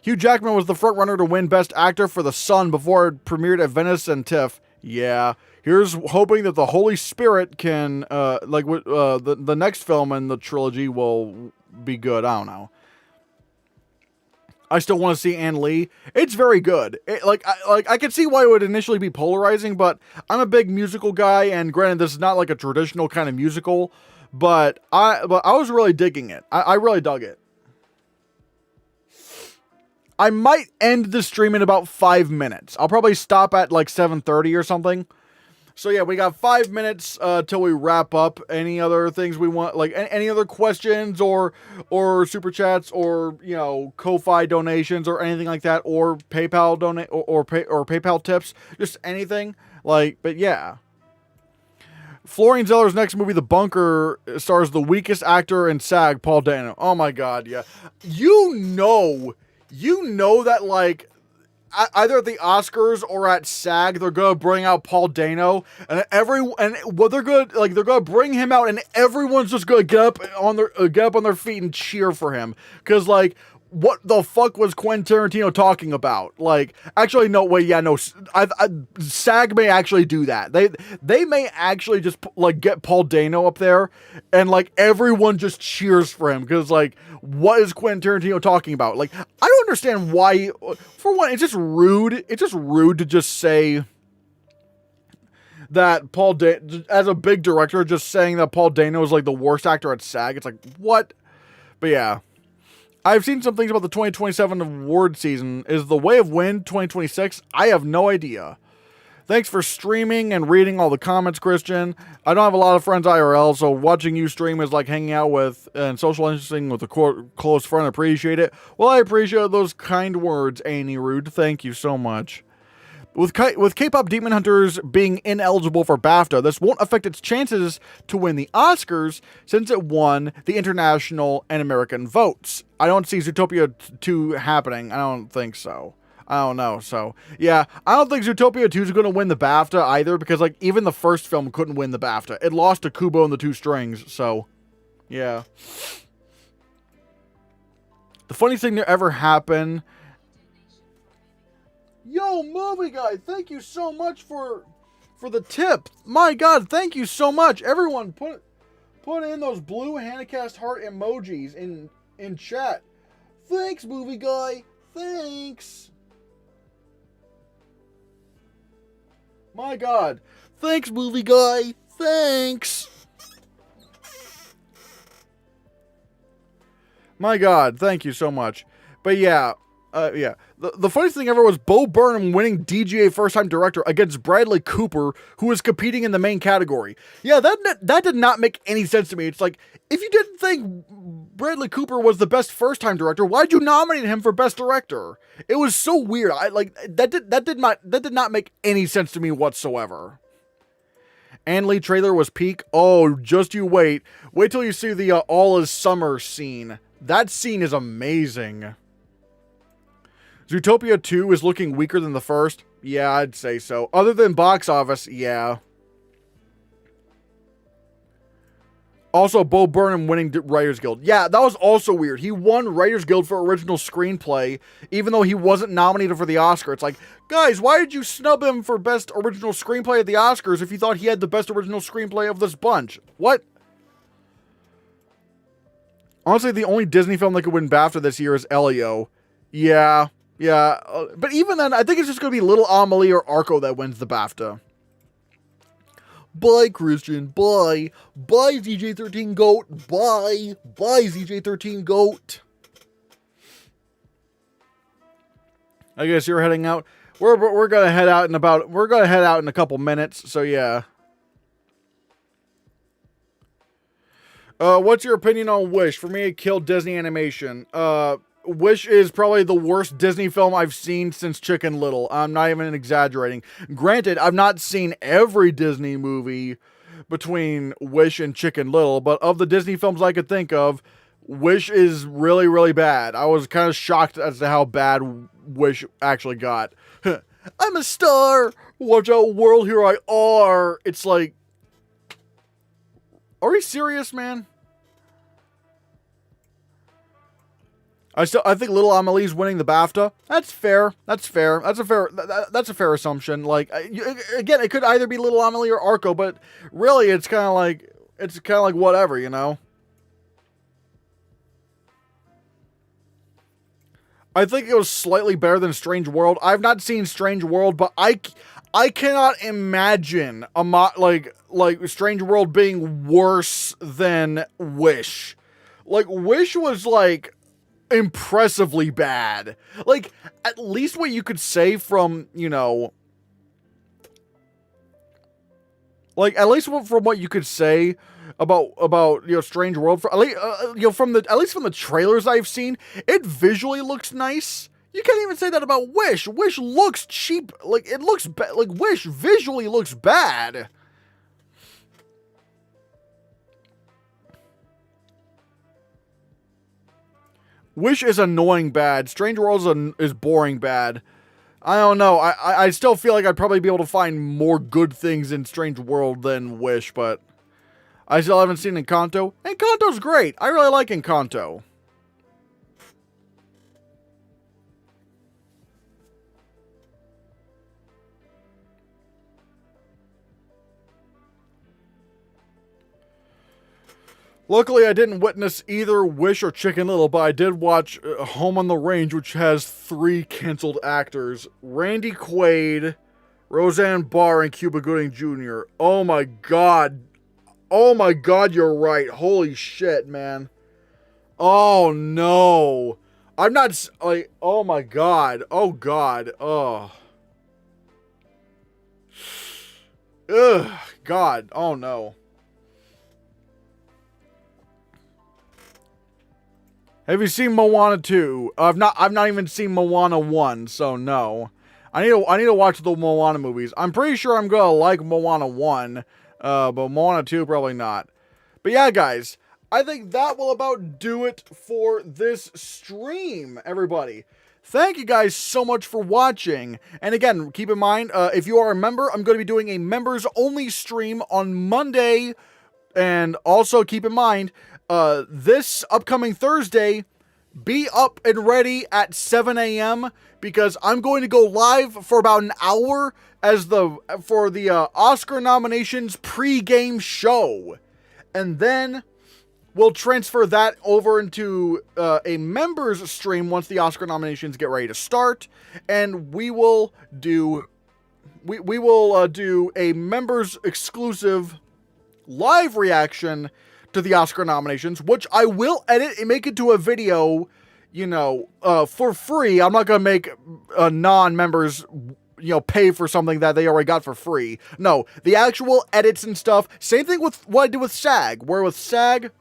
Hugh Jackman was the frontrunner to win Best Actor for The Sun before it premiered at Venice and TIFF. Yeah. Here's hoping that the Holy Spirit can, the next film in the trilogy will be good. I don't know. I still want to see Ann Lee. It's very good. I could see why it would initially be polarizing, but I'm a big musical guy, and granted, this is not like a traditional kind of musical, but I was really digging it. I really dug it. I might end the stream in about 5 minutes. I'll probably stop at like 7:30 or something. So yeah, we got 5 minutes till we wrap up. Any other things we want, like any other questions or super chats or, you know, Ko-Fi donations or anything like that, or PayPal or PayPal tips, just anything. But yeah. Florian Zeller's next movie, The Bunker, stars the weakest actor in SAG, Paul Dano. Oh my god, yeah. You know that, like, either at the Oscars or at SAG, they're gonna bring out Paul Dano, and they're gonna bring him out, and everyone's just gonna get up on their feet and cheer for him, because, like, what the fuck was Quentin Tarantino talking about? Like, actually, no, wait, yeah, no, SAG may actually do that. They may actually just, like, get Paul Dano up there, and, like, everyone just cheers for him, because, like, what is Quentin Tarantino talking about? Like, I don't understand why. For one, it's just rude. It's just rude to just say that as a big director, just saying that Paul Dano is, like, the worst actor at SAG. It's like, what? But yeah. I've seen some things about the 2027 award season. Is The Way of Wind 2026? I have no idea. Thanks for streaming and reading all the comments, Christian. I don't have a lot of friends IRL, so watching you stream is like hanging out with and social interesting with a close friend. Appreciate it. Well, I appreciate those kind words, Annie Rude. Thank you so much. With K-pop Demon Hunters being ineligible for BAFTA, this won't affect its chances to win the Oscars since it won the international and American votes. I don't see Zootopia 2 happening. I don't think so. I don't know. So, yeah, I don't think Zootopia 2 is going to win the BAFTA either, because, like, even the first film couldn't win the BAFTA. It lost to Kubo and the Two Strings, so, yeah. The funniest thing that ever happened... Yo, movie guy, thank you so much for the tip. My god, thank you so much. Everyone, put in those blue Hannahcast heart emojis in chat. Thanks, movie guy. Thanks. My god. Thanks, movie guy. Thanks. My god, thank you so much. But yeah, yeah. The funniest thing ever was Bo Burnham winning DGA First Time Director against Bradley Cooper, who was competing in the main category. Yeah, that did not make any sense to me. It's like, if you didn't think Bradley Cooper was the best First Time Director, why'd you nominate him for Best Director? It was so weird. That did not make any sense to me whatsoever. Ann Lee trailer was peak. Oh, just you wait. Wait till you see the All Is Summer scene. That scene is amazing. Zootopia 2 is looking weaker than the first. Yeah, I'd say so. Other than box office, yeah. Also, Bo Burnham winning Writers Guild. Yeah, that was also weird. He won Writers Guild for original screenplay, even though he wasn't nominated for the Oscar. It's like, guys, why did you snub him for best original screenplay at the Oscars if you thought he had the best original screenplay of this bunch? What? Honestly, the only Disney film that could win BAFTA this year is Elio. Yeah. Yeah, but even then, I think it's just going to be Little Amelie or Arco that wins the BAFTA. Bye, Christian. Bye. Bye, ZJ13 Goat. Bye. Bye, ZJ13 Goat. I guess you're heading out. We're going to head out in a couple minutes, so yeah. What's your opinion on Wish? For me, it killed Disney animation. Wish is probably the worst Disney film I've seen since Chicken Little. I'm not even exaggerating. Granted, I've not seen every Disney movie between Wish and Chicken Little, but of the Disney films I could think of, Wish is really, really bad. I was kind of shocked as to how bad Wish actually got. I'm a star! Watch out, world, here I are! It's like... Are we serious, man? I think Little Amelie's winning the BAFTA. That's fair. That's fair. That's a fair assumption. Like again, it could either be Little Amelie or Arco, but really, it's kind of like whatever, you know. I think it was slightly better than Strange World. I've not seen Strange World, but I cannot imagine like Strange World being worse than Wish. Like Wish was like impressively bad. Like at least what you could say from, you know, like at least from what you could say about you know Strange World, for, you know, from at least from the trailers I've seen, it visually looks nice. You can't even say that about Wish. Wish looks cheap. Like it looks like Wish visually looks bad. Wish is annoying bad. Strange World is boring bad. I don't know. I still feel like I'd probably be able to find more good things in Strange World than Wish, but I still haven't seen Encanto. Encanto's great. I really like Encanto. Luckily, I didn't witness either Wish or Chicken Little, but I did watch Home on the Range, which has 3 canceled actors. Randy Quaid, Roseanne Barr, and Cuba Gooding Jr. Oh my god. Oh my god, you're right. Holy shit, man. Oh no. I'm not, like, oh my god. Oh god. Oh. Ugh. God. Oh no. Have you seen Moana 2? I've not even seen Moana 1, so no. I need to watch the Moana movies. I'm pretty sure I'm gonna like Moana 1, but Moana 2 probably not. But yeah, guys, I think that will about do it for this stream, everybody. Thank you guys so much for watching. And again, keep in mind, if you are a member, I'm going to be doing a members-only stream on Monday. And also keep in mind, this upcoming Thursday, be up and ready at 7 a.m. because I'm going to go live for about an hour for the Oscar nominations pre-game show. And then we'll transfer that over into a members stream once the Oscar nominations get ready to start. And we will do a members exclusive live reaction to the Oscar nominations, which I will edit and make into a video, you know, for free. I'm not going to make non-members, you know, pay for something that they already got for free. No, the actual edits and stuff. Same thing with what I did with SAG, where with SAG,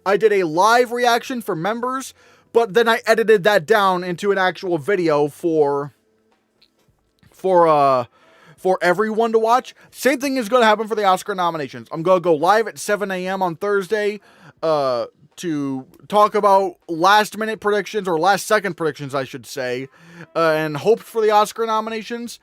I did a live reaction for members, but then I edited that down into an actual video for everyone to watch. Same thing is going to happen for the Oscar nominations. I'm going to go live at 7 a.m. on Thursday to talk about last-minute predictions, or last-second predictions, I should say, and hopes for the Oscar nominations.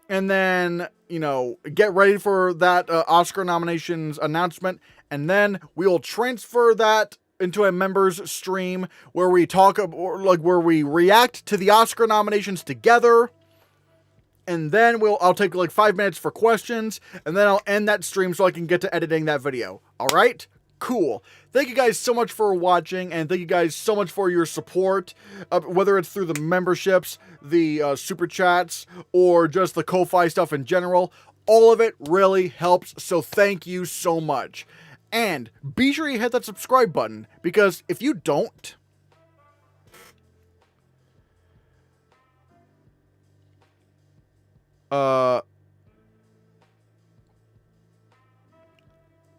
And then, you know, get ready for that Oscar nominations announcement. And then we will transfer that into a members stream where we talk, or like where we react to the Oscar nominations together. And then I'll take like 5 minutes for questions, and then I'll end that stream so I can get to editing that video. All right? Cool. Thank you guys so much for watching, and thank you guys so much for your support, whether it's through the memberships, the super chats, or just the Ko-Fi stuff in general. All of it really helps, so thank you so much. And be sure you hit that subscribe button, because if you don't,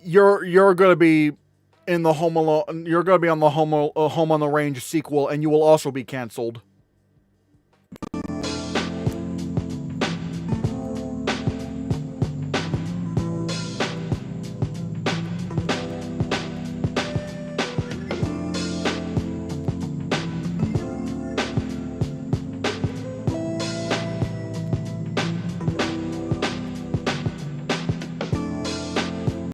you're gonna be in the Home Alone. You're gonna be on the Home on the Range sequel, and you will also be canceled.